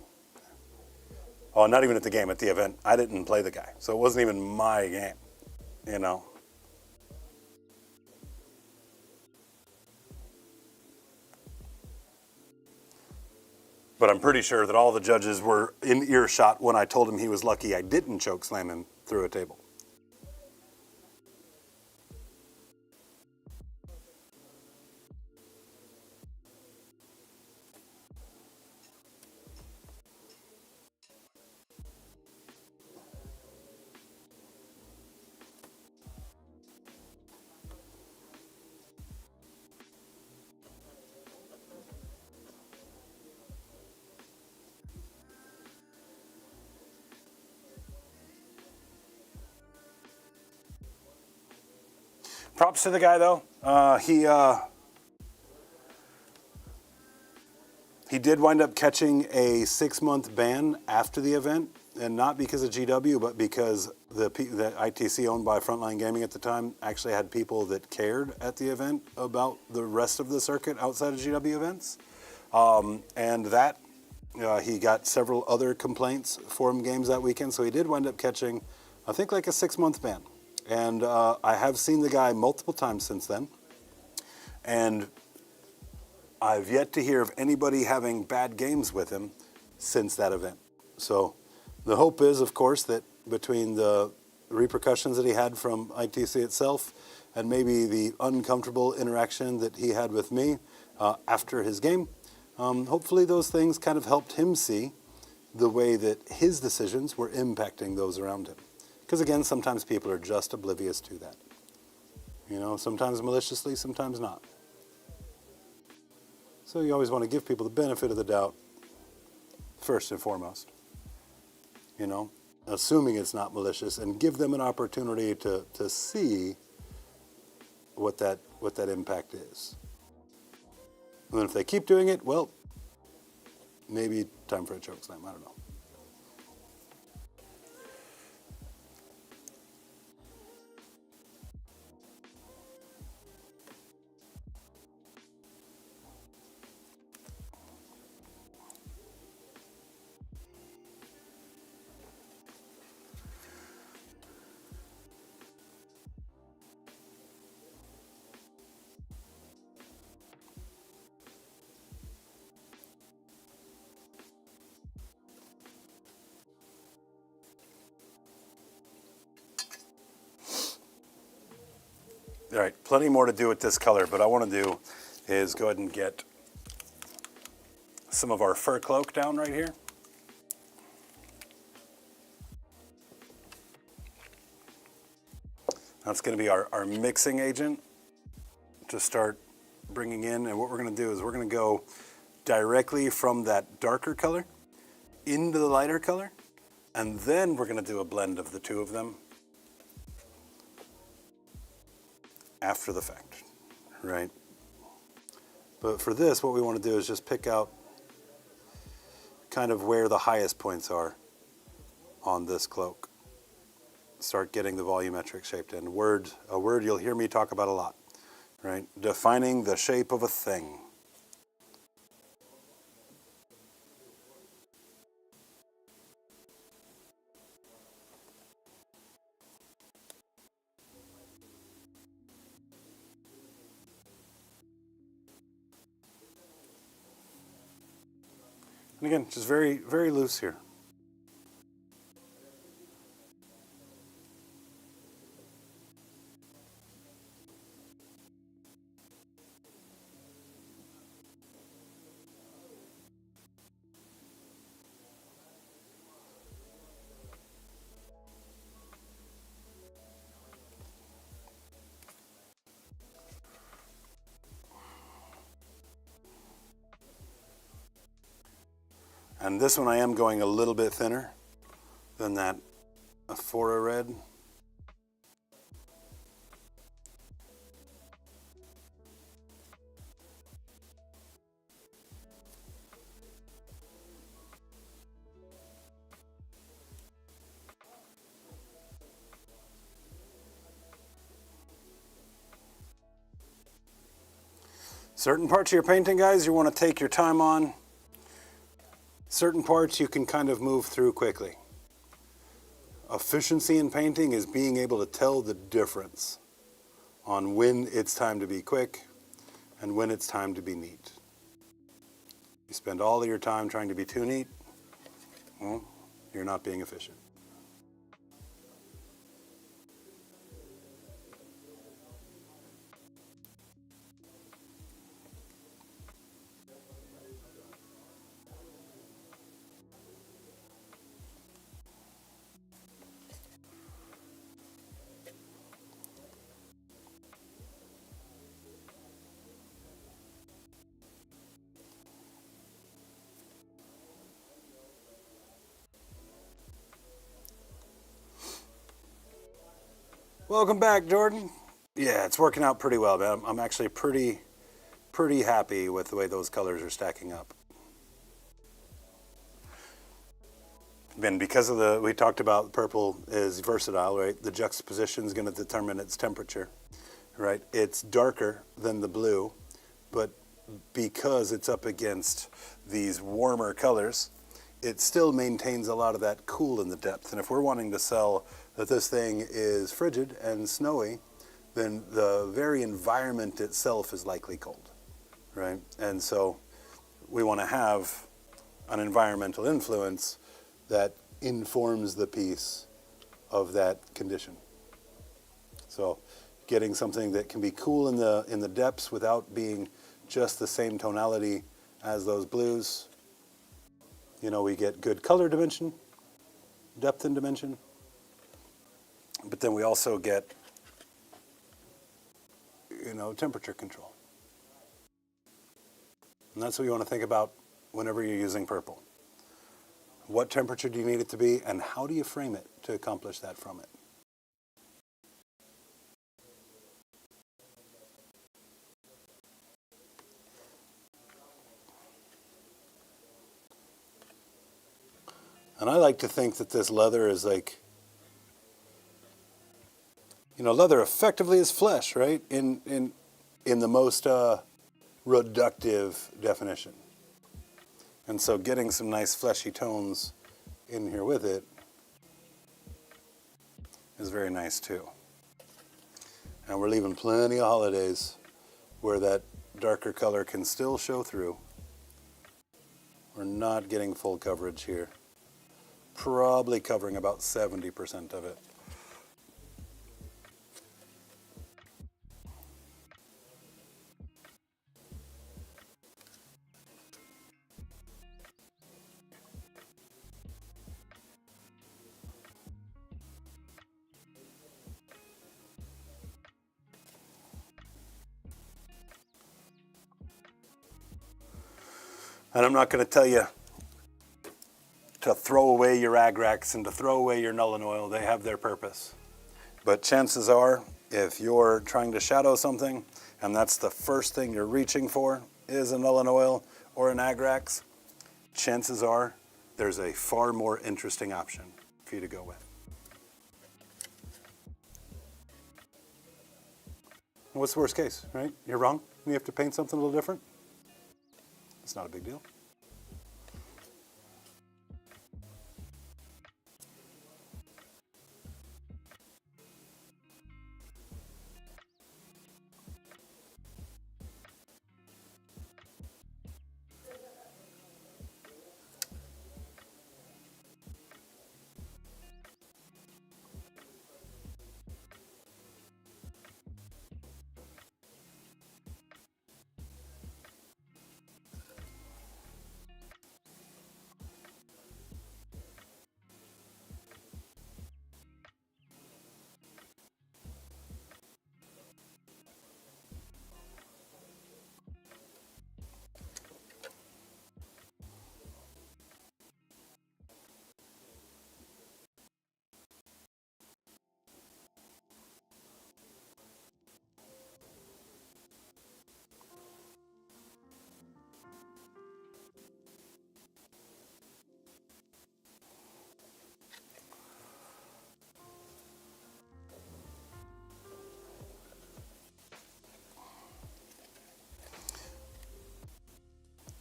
Oh, not even at the game, at the event. I didn't play the guy, so it wasn't even my game, But I'm pretty sure that all the judges were in earshot when I told him he was lucky I didn't choke slam him through a table. Props to the guy, though. He did wind up catching a 6-month ban after the event, and not because of GW, but because the ITC owned by Frontline Gaming at the time actually had people that cared at the event about the rest of the circuit outside of GW events. And that, he got several other complaints from games that weekend, so he did wind up catching, I think, like a 6-month ban. And I have seen the guy multiple times since then, and I've yet to hear of anybody having bad games with him since that event. So the hope is, of course, that between the repercussions that he had from ITC itself and maybe the uncomfortable interaction that he had with me after his game, hopefully those things kind of helped him see the way that his decisions were impacting those around him. Because again, sometimes people are just oblivious to that. You know, sometimes maliciously, sometimes not. So you always want to give people the benefit of the doubt, first and foremost. You know, assuming it's not malicious, and give them an opportunity to see what that impact is. And then if they keep doing it, well, maybe time for a choke slam, I don't know. All right, plenty more to do with this color, but what I want to do is go ahead and get some of our fur cloak down right here. That's going to be our mixing agent to start bringing in. And what we're going to do is we're going to go directly from that darker color into the lighter color. And then we're going to do a blend of the two of them after the fact, right? But for this, what we want to do is just pick out kind of where the highest points are on this cloak. Start getting the volumetric shaped in. A word you'll hear me talk about a lot, right? Defining the shape of a thing. And again, just very, very loose here. And this one I am going a little bit thinner than that Aphora red. Certain parts of your painting, guys, you want to take your time on. Certain parts you can kind of move through quickly. Efficiency in painting is being able to tell the difference on when it's time to be quick and when it's time to be neat. You spend all of your time trying to be too neat, well, you're not being efficient. Welcome back, Jordan. Yeah, it's working out pretty well, man. I'm actually pretty happy with the way those colors are stacking up. And because of we talked about purple is versatile, right? The juxtaposition is going to determine its temperature, right? It's darker than the blue, but because it's up against these warmer colors, it still maintains a lot of that cool in the depth. And if we're wanting to sell that this thing is frigid and snowy, then the very environment itself is likely cold, right? And so we want to have an environmental influence that informs the piece of that condition. So getting something that can be cool in the depths without being just the same tonality as those blues. You know, we get good color dimension, depth and dimension, but then we also get, you know, temperature control. And that's what you want to think about whenever you're using purple. What temperature do you need it to be, and how do you frame it to accomplish that from it? And I like to think that this leather is like, you know, leather effectively is flesh, right? In the most reductive definition. And so getting some nice fleshy tones in here with it is very nice too. And we're leaving plenty of holidays where that darker color can still show through. We're not getting full coverage here. Probably covering about 70% of it. And I'm not going to tell you to throw away your agrax and to throw away your Nuln Oil. They have their purpose. But chances are, if you're trying to shadow something, and that's the first thing you're reaching for is a Nuln Oil or an agrax, chances are there's a far more interesting option for you to go with. What's the worst case, right? You're wrong, and you have to paint something a little different. It's not a big deal.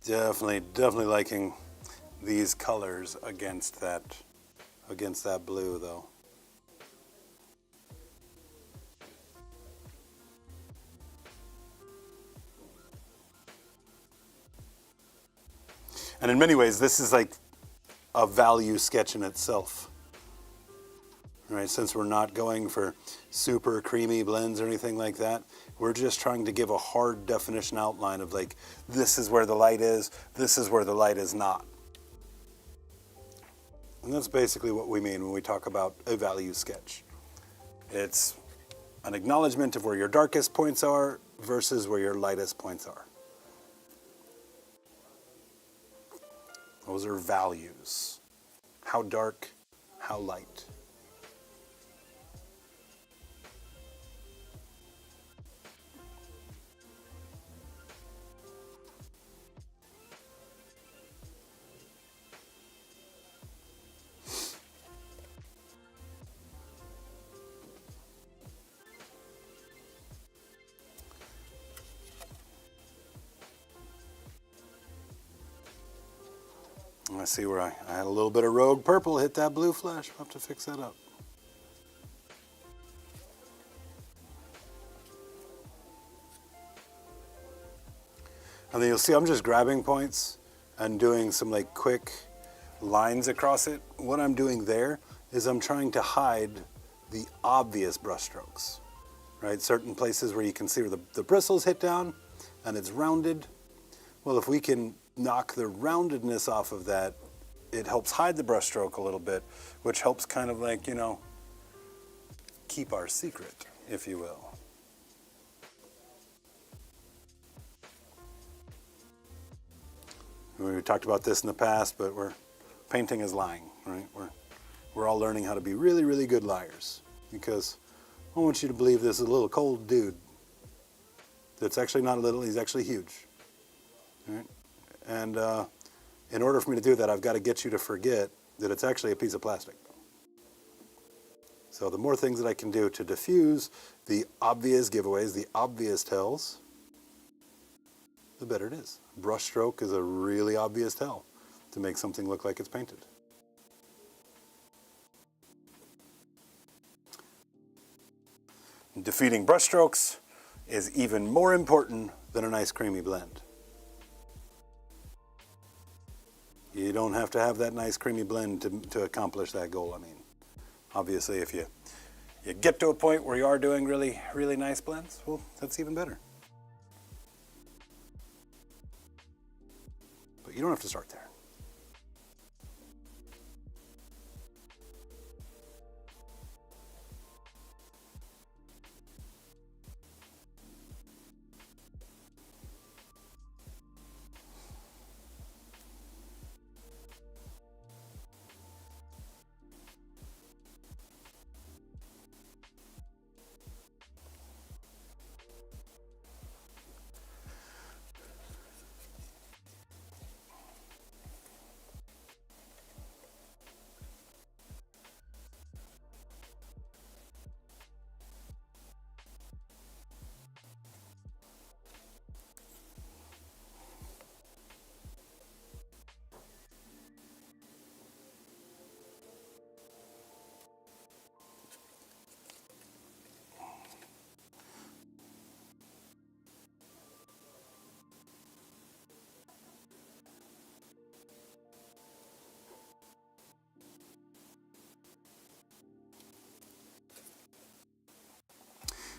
Definitely liking these colors against that blue though. And in many ways, this is like a value sketch in itself. Right? Since we're not going for super creamy blends or anything like that, we're just trying to give a hard definition outline of like, this is where the light is, this is where the light is not. And that's basically what we mean when we talk about a value sketch. It's an acknowledgement of where your darkest points are versus where your lightest points are. Those are values. How dark, how light. I see where I had a little bit of rogue purple hit that blue flash. I'll have to fix that up. And then you'll see I'm just grabbing points and doing some like quick lines across it. What I'm doing there is I'm trying to hide the obvious brush strokes, right? Certain places where you can see where the bristles hit down and it's rounded. Well, if we can knock the roundedness off of that, it helps hide the brush stroke a little bit, which helps kind of like, you know, keep our secret, if you will. We talked about this in the past, but painting is lying, right? We're all learning how to be really, really good liars, because I want you to believe this is a little cold dude that's actually not a little, he's actually huge, right? And in order for me to do that, I've got to get you to forget that it's actually a piece of plastic. So the more things that I can do to diffuse the obvious giveaways, the obvious tells, the better it is. Brush stroke is a really obvious tell to make something look like it's painted. Defeating brush strokes is even more important than a nice creamy blend. You don't have to have that nice creamy blend to accomplish that goal. I mean, obviously if you get to a point where you are doing really, really nice blends, well, that's even better. But you don't have to start there.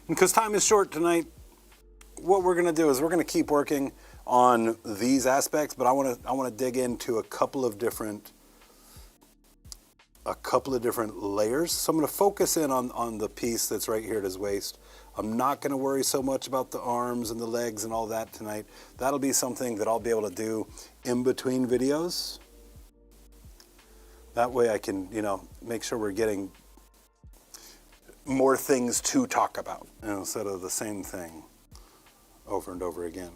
Because time is short tonight, what we're going to do is we're going to keep working on these aspects, but I want to dig into a couple of different layers. So I'm going to focus in on the piece that's right here at his waist. I'm not going to worry so much about the arms and the legs and all that tonight. That'll be something that I'll be able to do in between videos. That way I can, you know, make sure we're getting more things to talk about, you know, instead of the same thing over and over again.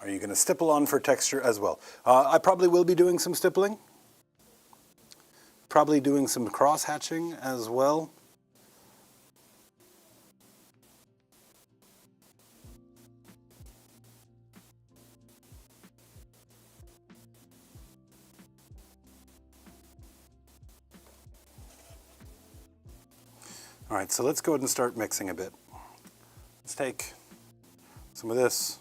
Are you going to stipple on for texture as well? I probably will be doing some stippling. Probably doing some cross hatching as well. All right, so let's go ahead and start mixing a bit. Let's take some of this.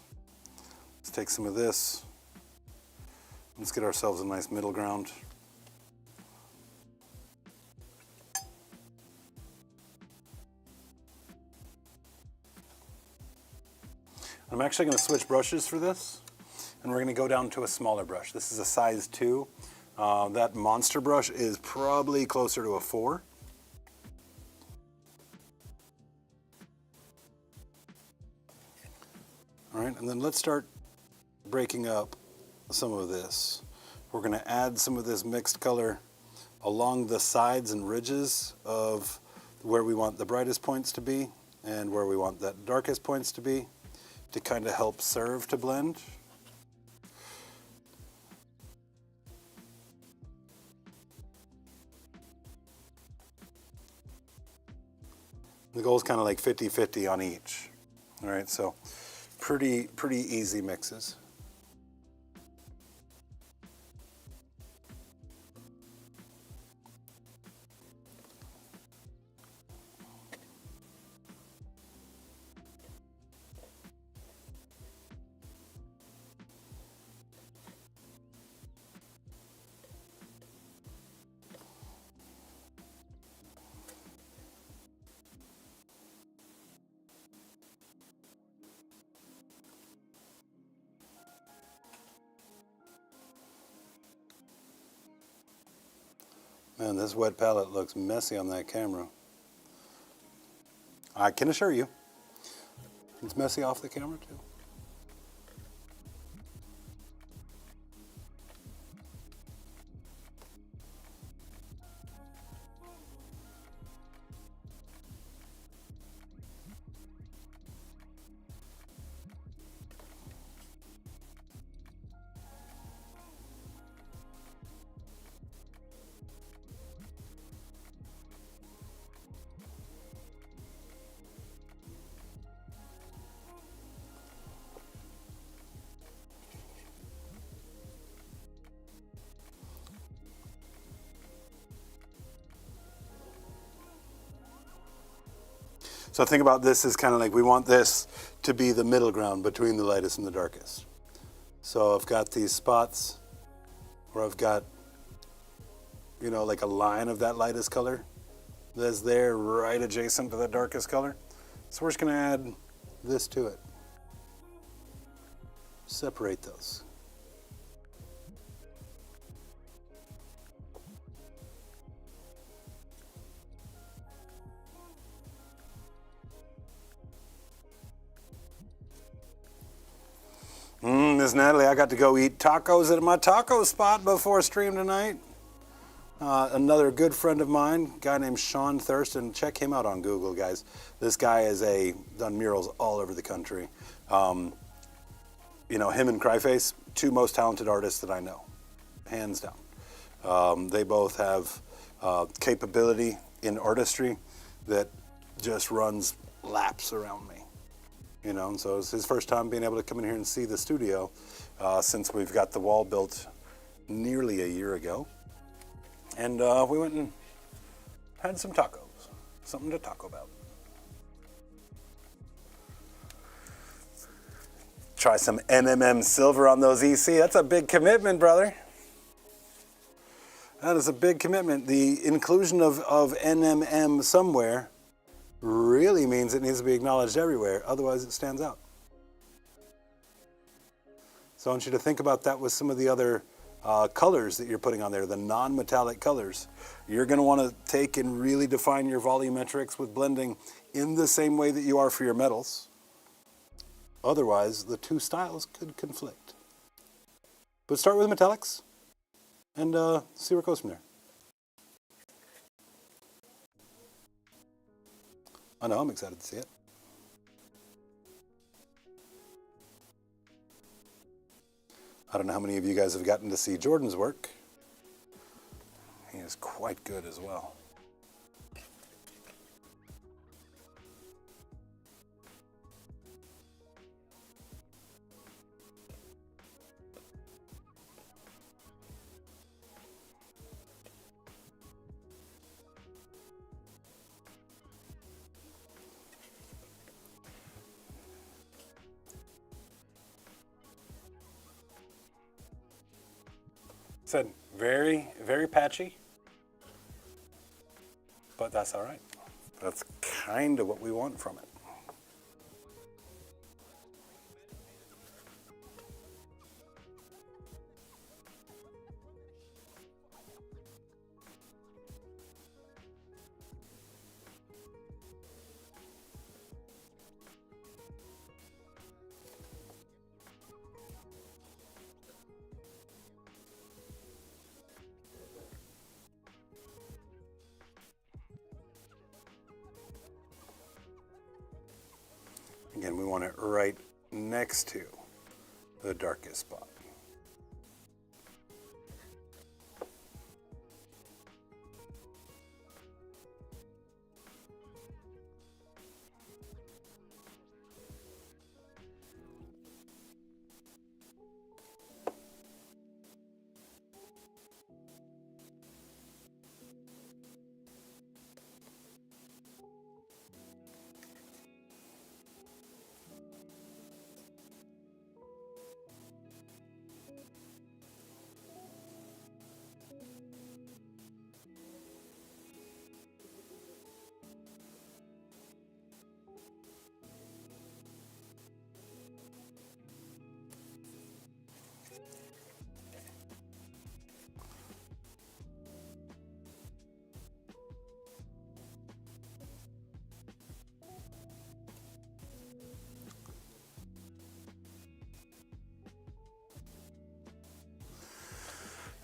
Let's take some of this. Let's get ourselves a nice middle ground. I'm actually going to switch brushes for this, and we're going to go down to a smaller brush. This is a size 2. That monster brush is probably closer to a 4. All right, and then let's start breaking up some of this. We're going to add some of this mixed color along the sides and ridges of where we want the brightest points to be and where we want the darkest points to be, to kind of help serve to blend. The goal is kind of like 50-50 on each. All right, so pretty easy mixes. Man, this wet palette looks messy on that camera. I can assure you, it's messy off the camera too. So think about this as kind of like we want this to be the middle ground between the lightest and the darkest. So I've got these spots where I've got, you know, like a line of that lightest color that's there right adjacent to the darkest color. So we're just going to add this to it. Separate those. Miss Natalie, I got to go eat tacos at my taco spot before stream tonight. Another good friend of mine, a guy named Sean Thurston. Check him out on Google, guys. This guy is done murals all over the country. You know, him and Cryface, 2 most talented artists that I know, hands down. They both have capability in artistry that just runs laps around me. You know, and so it's his first time being able to come in here and see the studio since we've got the wall built nearly a year ago. And we went and had some tacos, something to talk about. Try some NMM silver on those EC. That's a big commitment, brother. That is a big commitment. The inclusion of NMM somewhere really means it needs to be acknowledged everywhere, otherwise it stands out. So I want you to think about that with some of the other colors that you're putting on there, the non-metallic colors. You're going to want to take and really define your volumetrics with blending in the same way that you are for your metals. Otherwise, the 2 styles could conflict. But start with metallics and see where it goes from there. I know, I'm excited to see it. I don't know how many of you guys have gotten to see Jordan's work. He is quite good as well. Said very, very patchy, but that's all right. That's kind of what we want from it. Again, we want it right next to the darkest spot.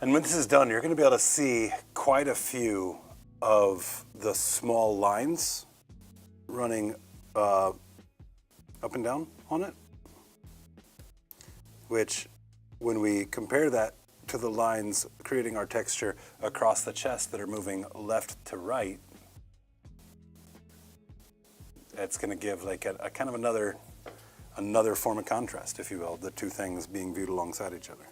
And when this is done, you're going to be able to see quite a few of the small lines running up and down on it, which when we compare that to the lines creating our texture across the chest that are moving left to right, it's going to give like a kind of another form of contrast, if you will, the two things being viewed alongside each other.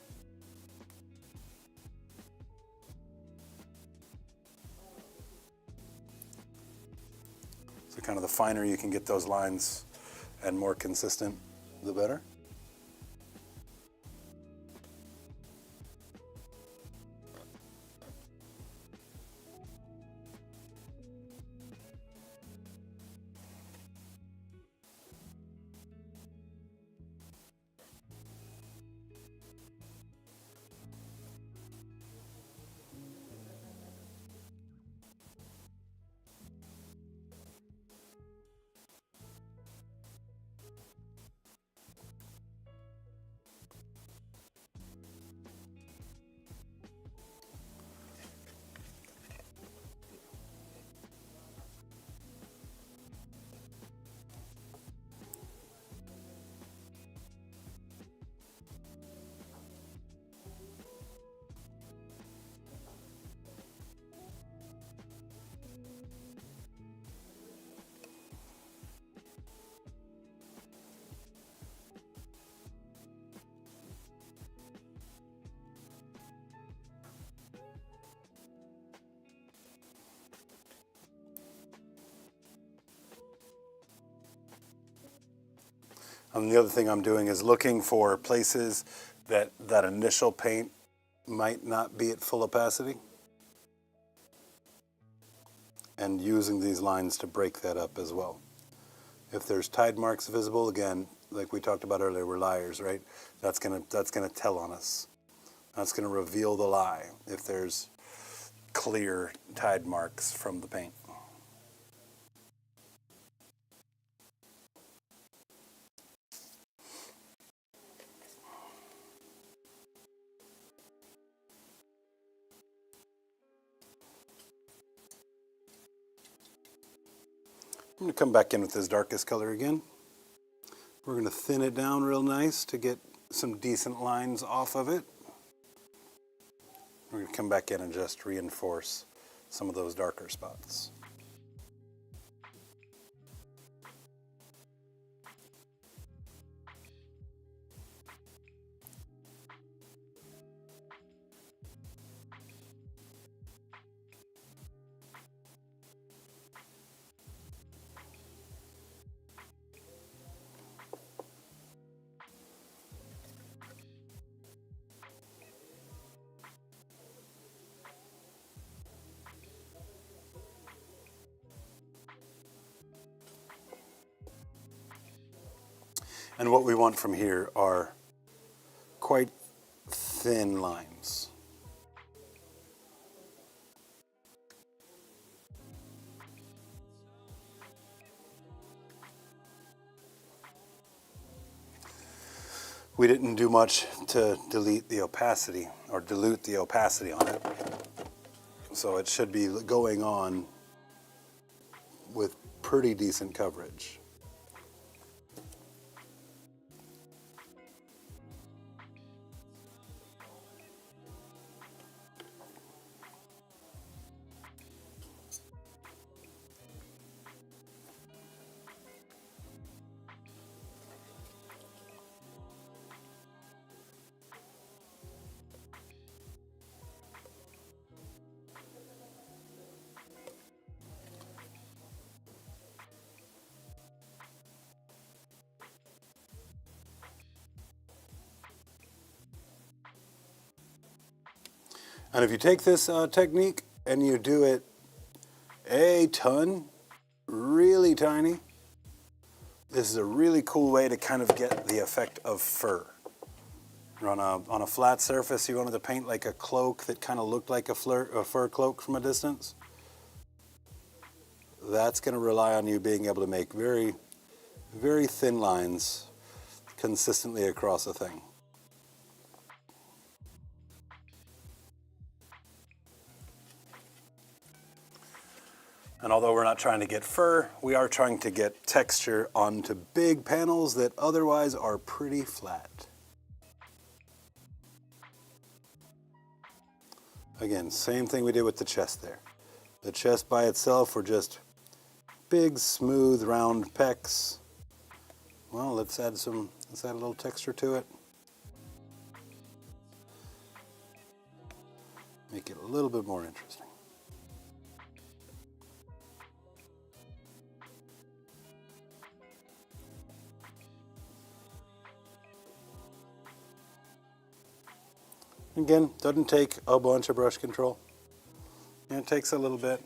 So kind of the finer you can get those lines and more consistent, the better. And the other thing I'm doing is looking for places that initial paint might not be at full opacity, and using these lines to break that up as well. If there's tide marks visible, again, like we talked about earlier, we're liars, right? That's gonna tell on us. That's gonna reveal the lie if there's clear tide marks from the paint. I'm going to come back in with this darkest color again. We're going to thin it down real nice to get some decent lines off of it. We're We're going to come back in and just reinforce some of those darker spots. And what we want from here are quite thin lines. We didn't do much to delete the opacity or dilute the opacity on it. So it should be going on with pretty decent coverage. And if you take this technique and you do it a ton, really tiny, this is a really cool way to kind of get the effect of fur. On a flat surface, you wanted to paint like a cloak that kind of looked like a fur cloak from a distance. That's going to rely on you being able to make very, very thin lines consistently across a thing. And although we're not trying to get fur, we are trying to get texture onto big panels that otherwise are pretty flat. Again, same thing we did with the chest there. The chest by itself were just big, smooth, round pecs. Well, let's add a little texture to it. Make it a little bit more interesting. Again, doesn't take a bunch of brush control. It takes a little bit.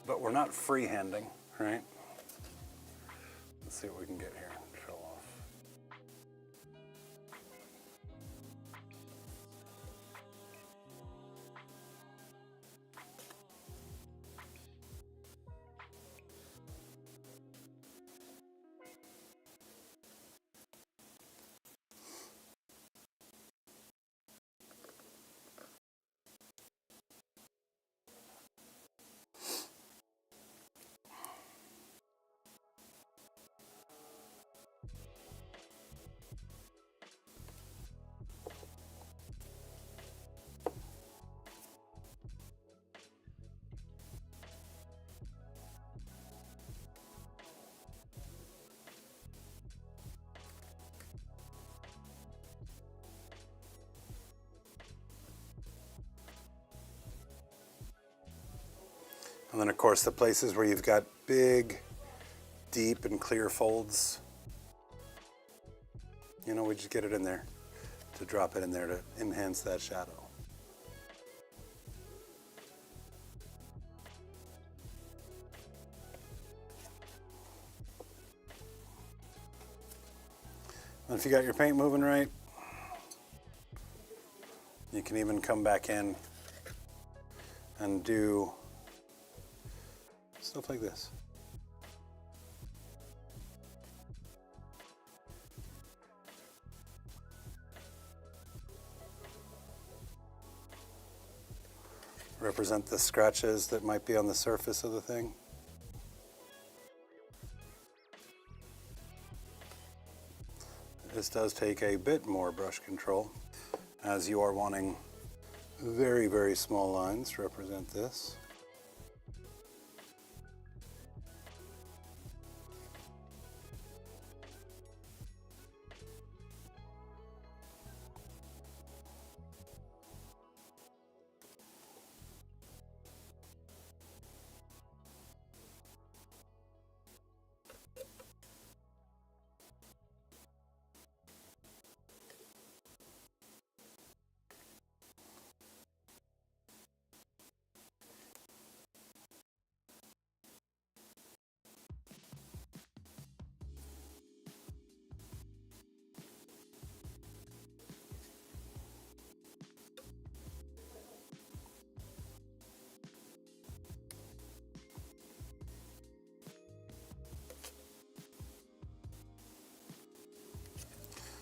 But we're not freehanding, right? Let's see what we can get here. Show off. And then, of course, the places where you've got big, deep, and clear folds, you know, we just get it in there to drop it in there to enhance that shadow. And if you got your paint moving right, you can even come back in and do stuff like this. Represent the scratches that might be on the surface of the thing. This does take a bit more brush control, as you are wanting very, very small lines to represent this.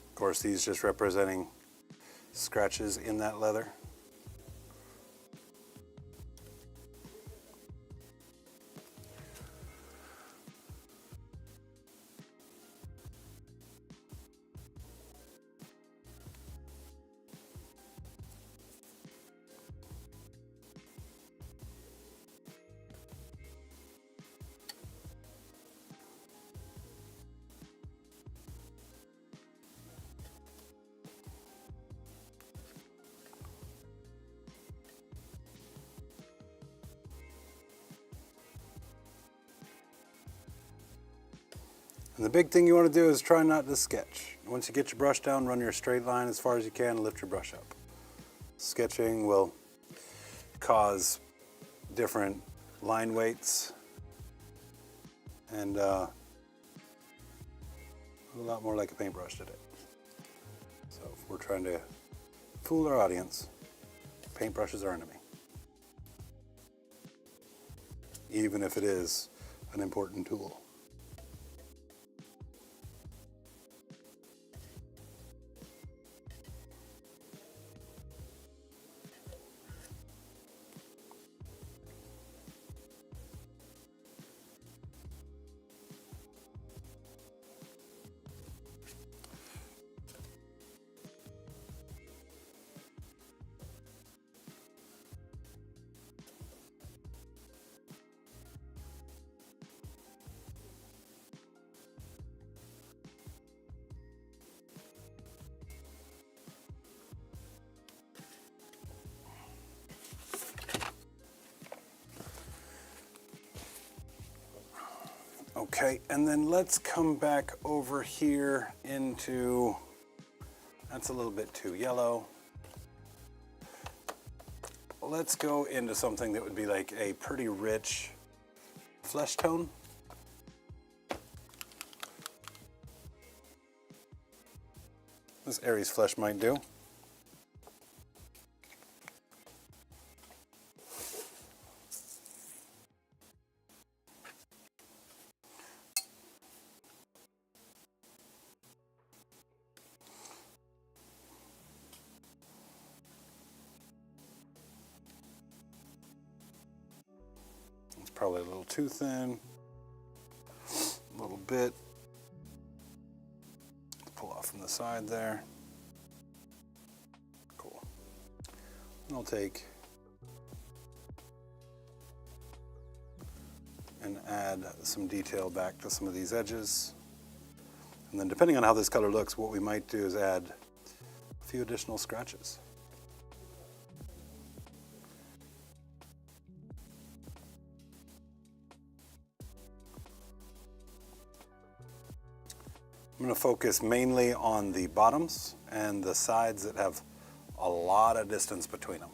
Of course, these just representing scratches in that leather. And the big thing you want to do is try not to sketch. Once you get your brush down, run your straight line as far as you can and lift your brush up. Sketching will cause different line weights and a lot more like a paintbrush did it. So if we're trying to fool our audience, paintbrush is our enemy. Even if it is an important tool. Okay, and then let's come back over here into, that's a little bit too yellow. Let's go into something that would be like a pretty rich flesh tone. This Aries flesh might do. Probably a little too thin, a little bit. Pull off from the side there. Cool. And I'll take and add some detail back to some of these edges. And then depending on how this color looks, what we might do is add a few additional scratches. I'm going to focus mainly on the bottoms and the sides that have a lot of distance between them.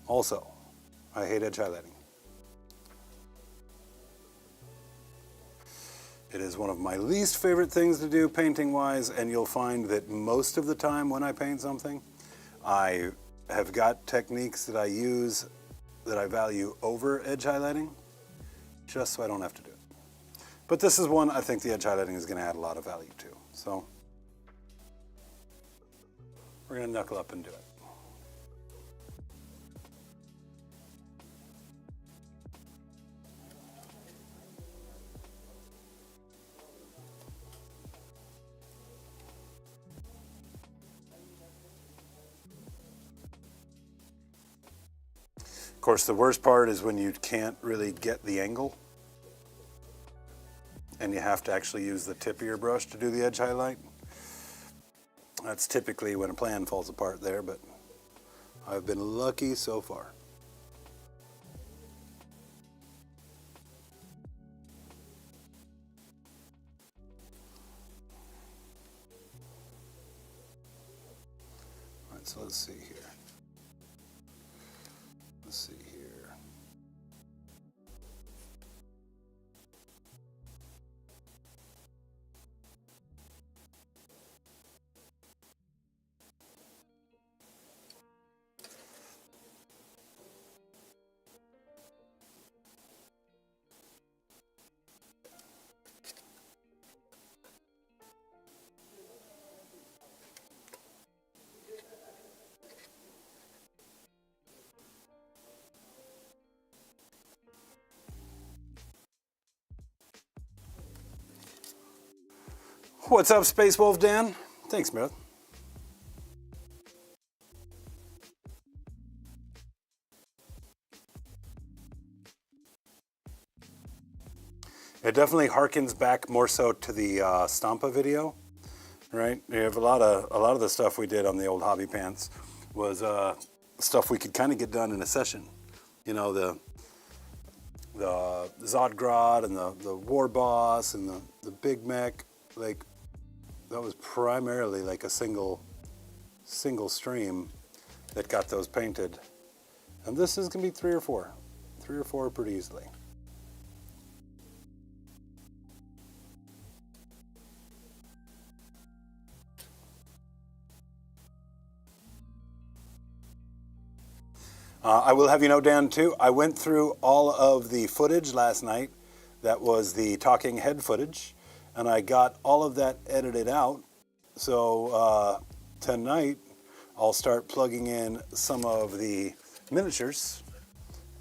Also, I hate edge highlighting. It is one of my least favorite things to do painting-wise, and you'll find that most of the time when I paint something, I have got techniques that I use that I value over edge highlighting, just so I don't have to do it. But this is one I think the edge highlighting is going to add a lot of value to. So we're going to knuckle up and do it. Of course, the worst part is when you can't really get the angle and you have to actually use the tip of your brush to do the edge highlight. That's typically when a plan falls apart there, but I've been lucky so far. All right, so let's see here. Let's see here. What's up, Space Wolf Dan? Thanks, man. It definitely harkens back more so to the Stampa video, right? You have a lot of the stuff we did on the old Hobby Pants was stuff we could kind of get done in a session. You know, the Zodgrod and the War Boss and the Big Mech, like that was primarily like a single stream that got those painted. And this is gonna be three or four pretty easily. I will have you know, Dan, too, I went through all of the footage last night. That was the talking head footage, and I got all of that edited out. So tonight, I'll start plugging in some of the miniatures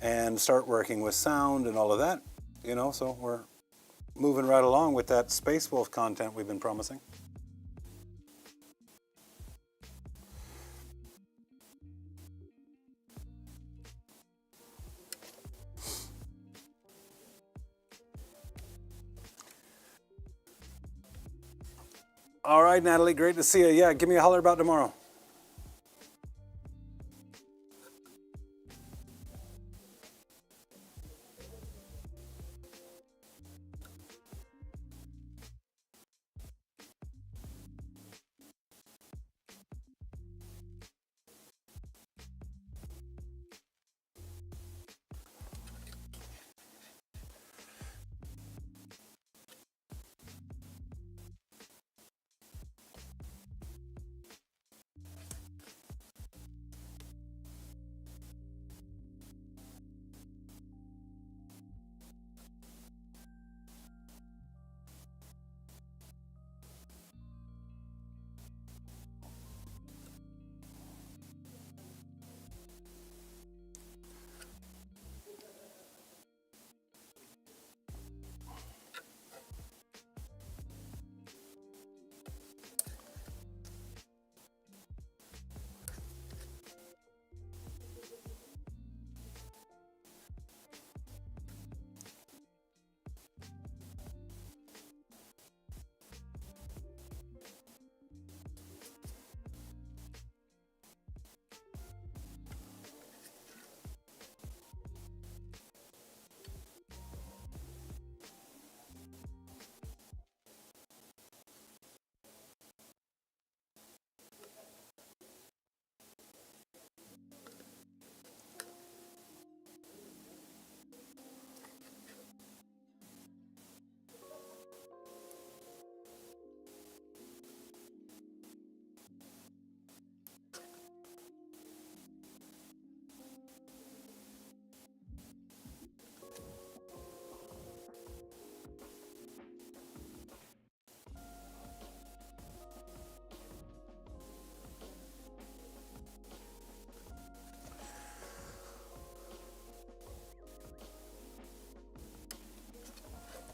and start working with sound and all of that. You know, so we're moving right along with that Space Wolf content we've been promising. All right, Natalie, great to see you. Yeah, give me a holler about tomorrow.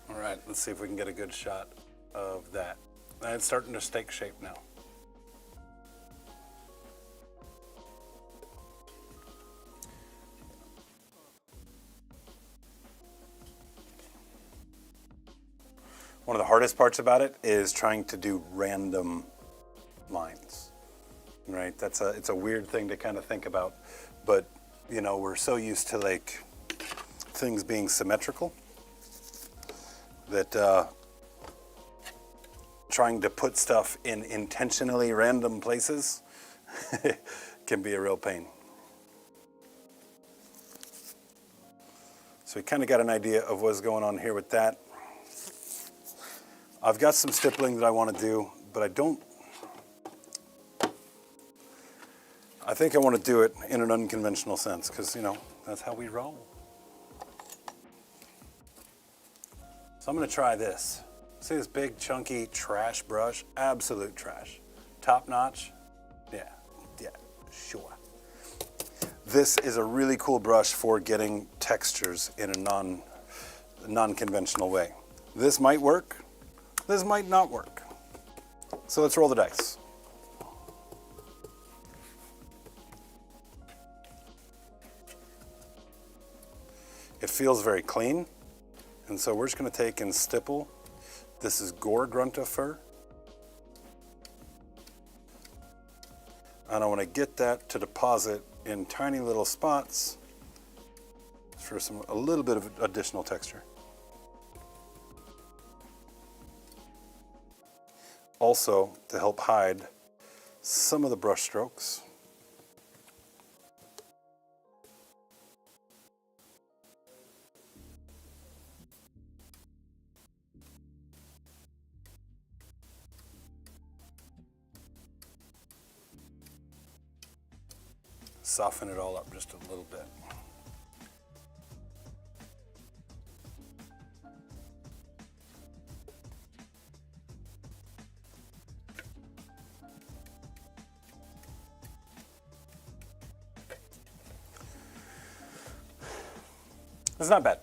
All right, let's see if we can get a good shot of that. And it's starting to take shape now. One of the hardest parts about it is trying to do random lines, right? It's a weird thing to kind of think about, but you know, we're so used to like things being symmetrical that trying to put stuff in intentionally random places can be a real pain. So we kind of got an idea of what's going on here with that. I've got some stippling that I want to do, but I think I want to do it in an unconventional sense because, you know, that's how we roll. So I'm going to try this. See this big, chunky trash brush? Absolute trash. Top notch? Yeah, sure. This is a really cool brush for getting textures in a non-conventional way. This might work. This might not work. So let's roll the dice. It feels very clean, and so we're just going to take and stipple. This is Gargant fur, and I want to get that to deposit in tiny little spots for a little bit of additional texture. Also, to help hide some of the brush strokes. Soften it all up just a little bit. It's not bad.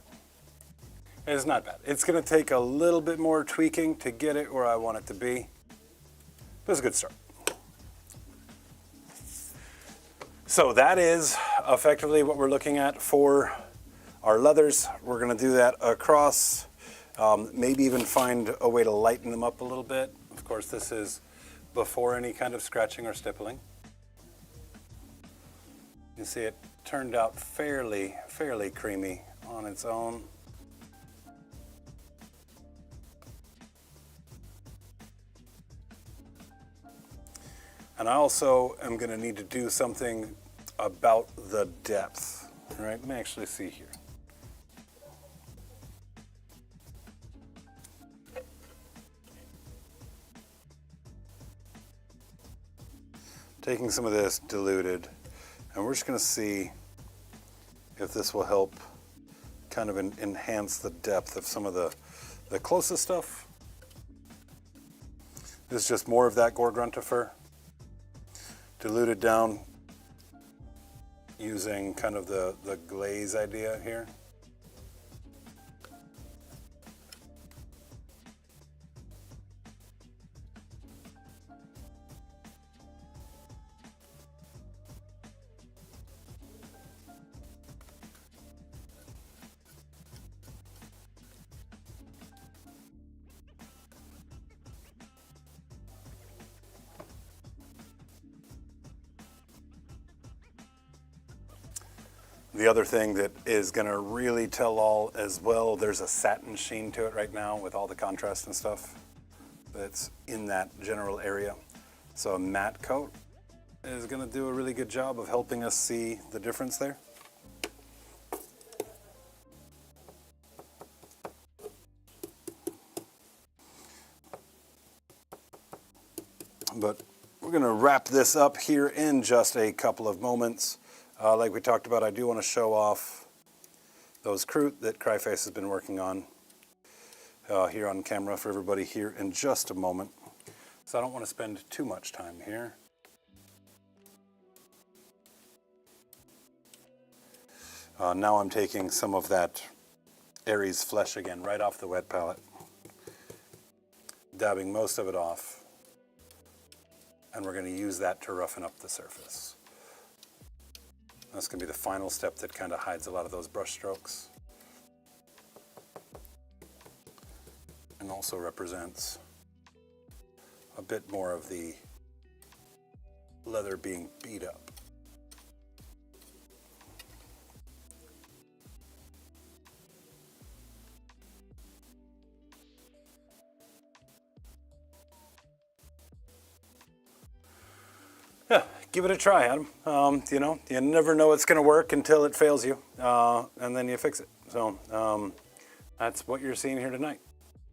It's not bad. It's going to take a little bit more tweaking to get it where I want it to be, but it's a good start. So that is effectively what we're looking at for our leathers. We're going to do that across, maybe even find a way to lighten them up a little bit. Of course, this is before any kind of scratching or stippling. You see it turned out fairly creamy on its own. And I also am going to need to do something about the depth, right? Let me actually see here. Taking some of this diluted, and we're just going to see if this will help kind of enhance the depth of some of the closest stuff. This is just more of that Gargant fur, diluted down using kind of the glaze idea here. The other thing that is going to really tell all as well, there's a satin sheen to it right now with all the contrast and stuff that's in that general area. So a matte coat is going to do a really good job of helping us see the difference there. But we're going to wrap this up here in just a couple of moments. Like we talked about, I do want to show off those croûte that Cryface has been working on here on camera for everybody here in just a moment. So I don't want to spend too much time here. Now I'm taking some of that Aries flesh again right off the wet palette, dabbing most of it off, and we're going to use that to roughen up the surface. That's going to be the final step that kind of hides a lot of those brush strokes. and also represents a bit more of the leather being beat up. Yeah, give it a try, Adam. You know, you never know it's going to work until it fails you, and then you fix it. So that's what you're seeing here tonight.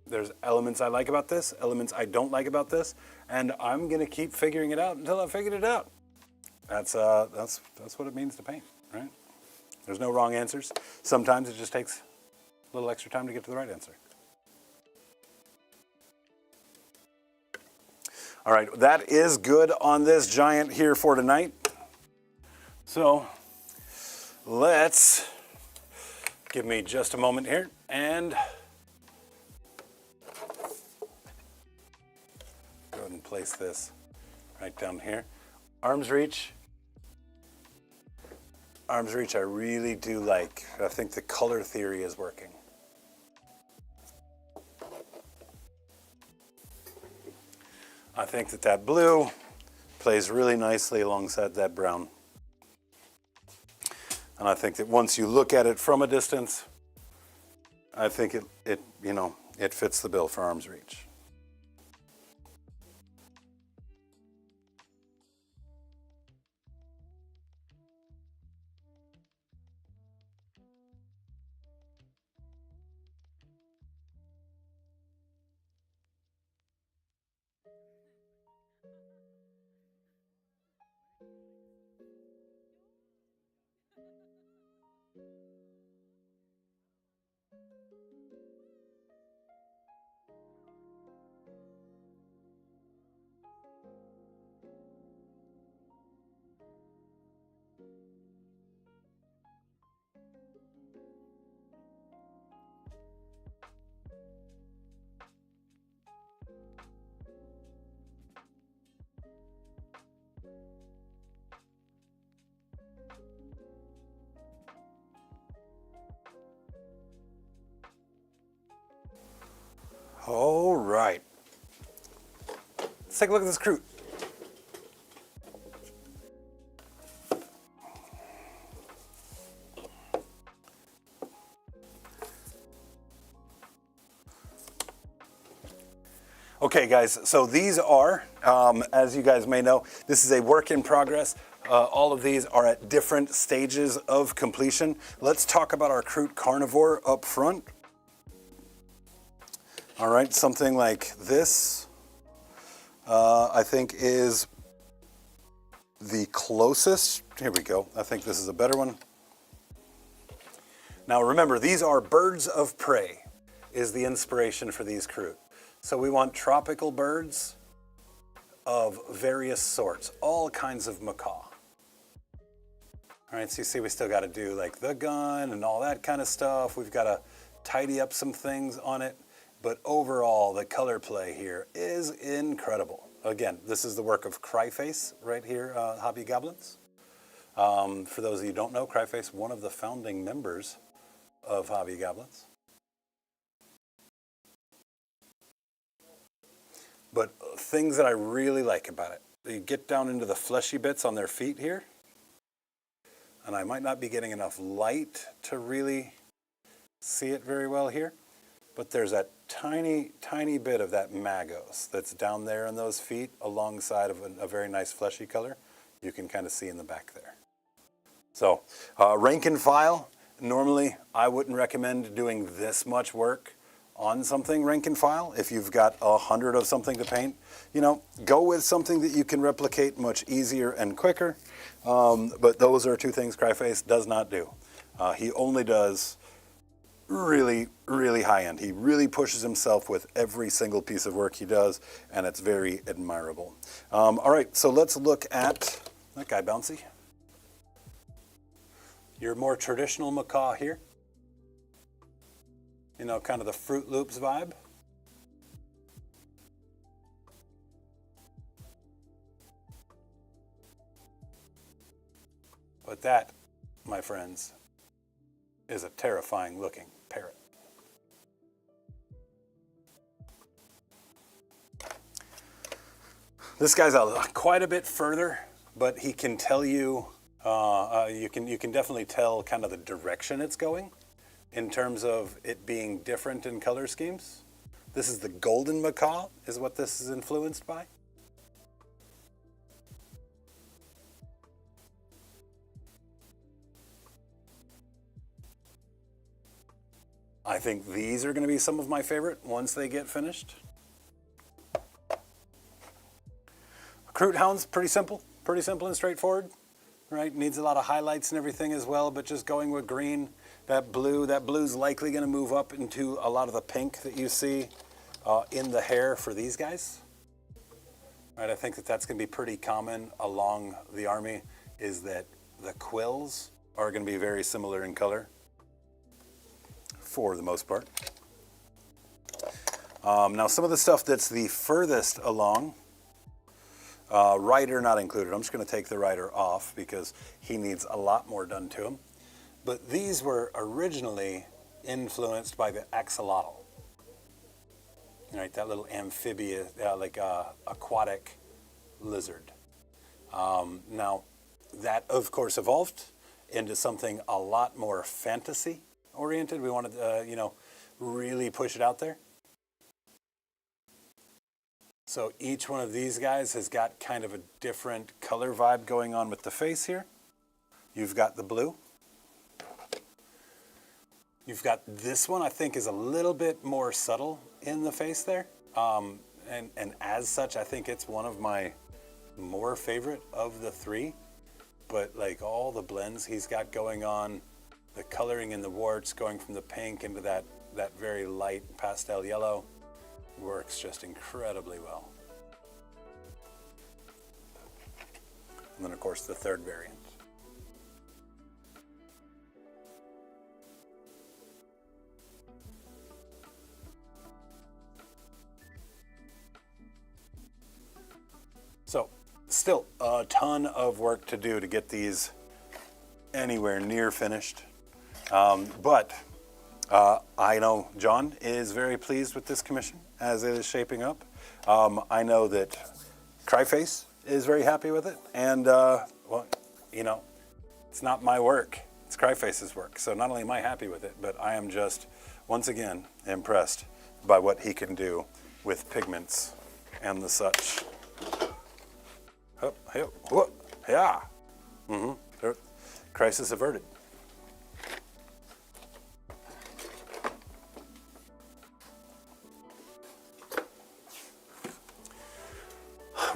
There's elements I like about this, elements I don't like about this, and I'm going to keep figuring it out until I've figured it out. That's what it means to paint, right? There's no wrong answers. Sometimes it just takes a little extra time to get to the right answer. All right, that is good on this giant here for tonight. So let's give me just a moment here and go ahead and place this right down here. Arm's reach. Arm's reach I really do like. I think the color theory is working. I think that blue plays really nicely alongside that brown. And I think that once you look at it from a distance, I think it fits the bill for arm's reach. All right. Let's take a look at this croûte. Okay, guys, so these are, as you guys may know, this is a work in progress. All of these are at different stages of completion. Let's talk about our croûte carnivore up front. All right, something like this, I think is the closest. Here we go. I think this is a better one. Now remember, these are birds of prey is the inspiration for these croûte. So we want tropical birds of various sorts, all kinds of macaw. All right, so you see we still got to do like the gun and all that kind of stuff. We've got to tidy up some things on it. But overall, the color play here is incredible. Again, this is the work of Cryface right here, Hobby Goblins. For those of you who don't know, Cryface, one of the founding members of Hobby Goblins. But things that I really like about it, you get down into the fleshy bits on their feet here, and I might not be getting enough light to really see it very well here, but there's that tiny, tiny bit of that magos that's down there in those feet alongside of a very nice fleshy color. You can kind of see in the back there. So rank and file, normally I wouldn't recommend doing this much work on something rank and file. If you've got 100 of something to paint, you know, go with something that you can replicate much easier and quicker. But those are two things Cryface does not do. He only does really, really high end. He really pushes himself with every single piece of work he does, and it's very admirable. All right, so let's look at that guy, Bouncy. Your more traditional macaw here. You know, kind of the Fruit Loops vibe. But that, my friends, is a terrifying looking parrot. This guy's quite a bit further, but he can tell you, you can definitely tell kind of the direction it's going in terms of it being different in color schemes. This is the golden macaw, is what this is influenced by. I think these are going to be some of my favorite once they get finished. Recruit Hound's pretty simple and straightforward, right? Needs a lot of highlights and everything as well, but just going with green. That blue's likely going to move up into a lot of the pink that you see in the hair for these guys. Right, I think that's going to be pretty common along the army, is that the quills are going to be very similar in color for the most part. Now some of the stuff that's the furthest along, rider not included. I'm just going to take the rider off because he needs a lot more done to him. But these were originally influenced by the axolotl. Right, that little amphibious, aquatic lizard. Now, that of course evolved into something a lot more fantasy oriented. We wanted to, really push it out there. So each one of these guys has got kind of a different color vibe going on with the face here. You've got the blue. You've got this one, I think, is a little bit more subtle in the face there. And as such, I think it's one of my more favorite of the three. But like all the blends he's got going on, the coloring in the warts going from the pink into that very light pastel yellow works just incredibly well. And then of course the third variant. So, still a ton of work to do to get these anywhere near finished. But I know John is very pleased with this commission as it is shaping up. I know that Cryface is very happy with it. And, it's not my work. It's Cryface's work. So not only am I happy with it, but I am just, once again, impressed by what he can do with pigments and the such. Yeah. Crisis averted.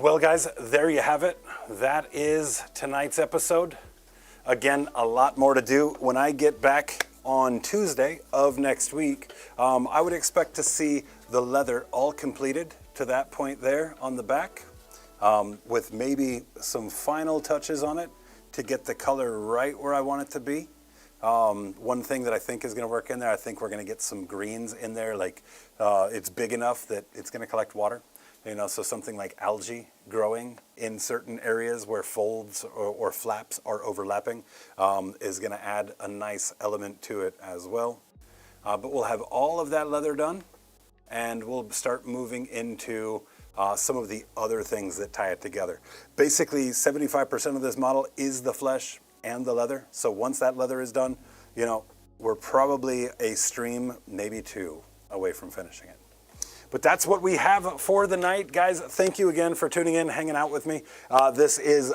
Well, guys, there you have it. That is tonight's episode. Again, a lot more to do. When I get back on Tuesday of next week, I would expect to see the leather all completed to that point there on the back. With maybe some final touches on it to get the color right where I want it to be. One thing that I think is going to work in there, I think we're going to get some greens in there, like it's big enough that it's going to collect water. So something like algae growing in certain areas where folds or flaps are overlapping is going to add a nice element to it as well. But we'll have all of that leather done, and we'll start moving into some of the other things that tie it together. Basically, 75% of this model is the flesh and the leather. So once that leather is done, we're probably a stream, maybe two, away from finishing it. But that's what we have for the night. Guys, thank you again for tuning in, hanging out with me. This is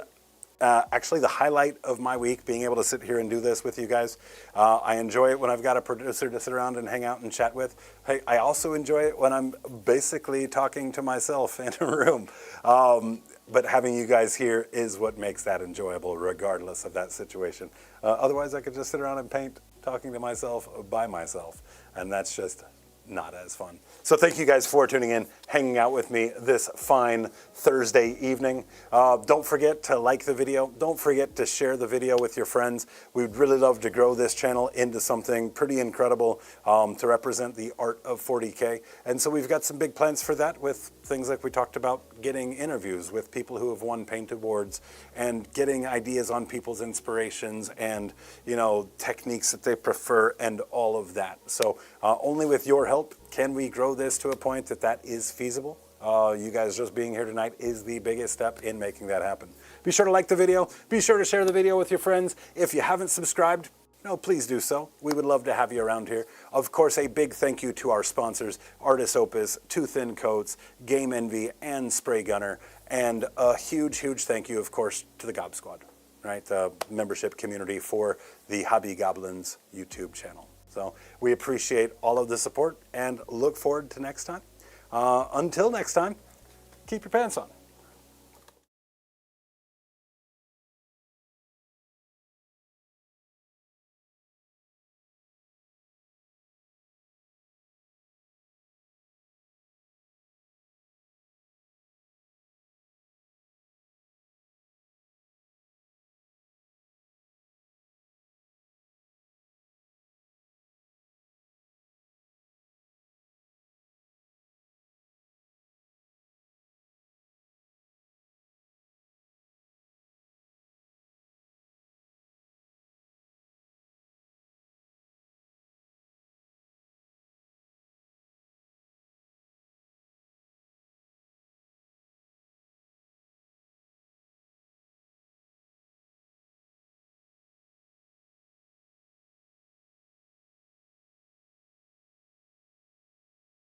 actually the highlight of my week, being able to sit here and do this with you guys. I enjoy it when I've got a producer to sit around and hang out and chat with. Hey, I also enjoy it when I'm basically talking to myself in a room. But having you guys here is what makes that enjoyable, regardless of that situation. Otherwise, I could just sit around and paint, talking to myself by myself. And that's just not as fun. So thank you guys for tuning in, hanging out with me this fine Thursday evening. Don't forget to like the video. Don't forget to share the video with your friends. We'd really love to grow this channel into something pretty incredible to represent the art of 40K. And so we've got some big plans for that, with things like we talked about, getting interviews with people who have won paint awards and getting ideas on people's inspirations and, techniques that they prefer and all of that. So only with your help can we grow this to a point that is feasible You guys just being here tonight is the biggest step in making that happen. Be sure to like the video. Be sure to share the video with your friends. If you haven't subscribed, no, please do so. We would love to have you around here. Of course, a big thank you to our sponsors, Artis Opus, Two Thin Coats, Game Envy, and Spray Gunner. And a huge, huge thank you, of course, to the Gob Squad, right? The membership community for the Hobby Goblins YouTube channel. So we appreciate all of the support and look forward to next time. Until next time, keep your pants on.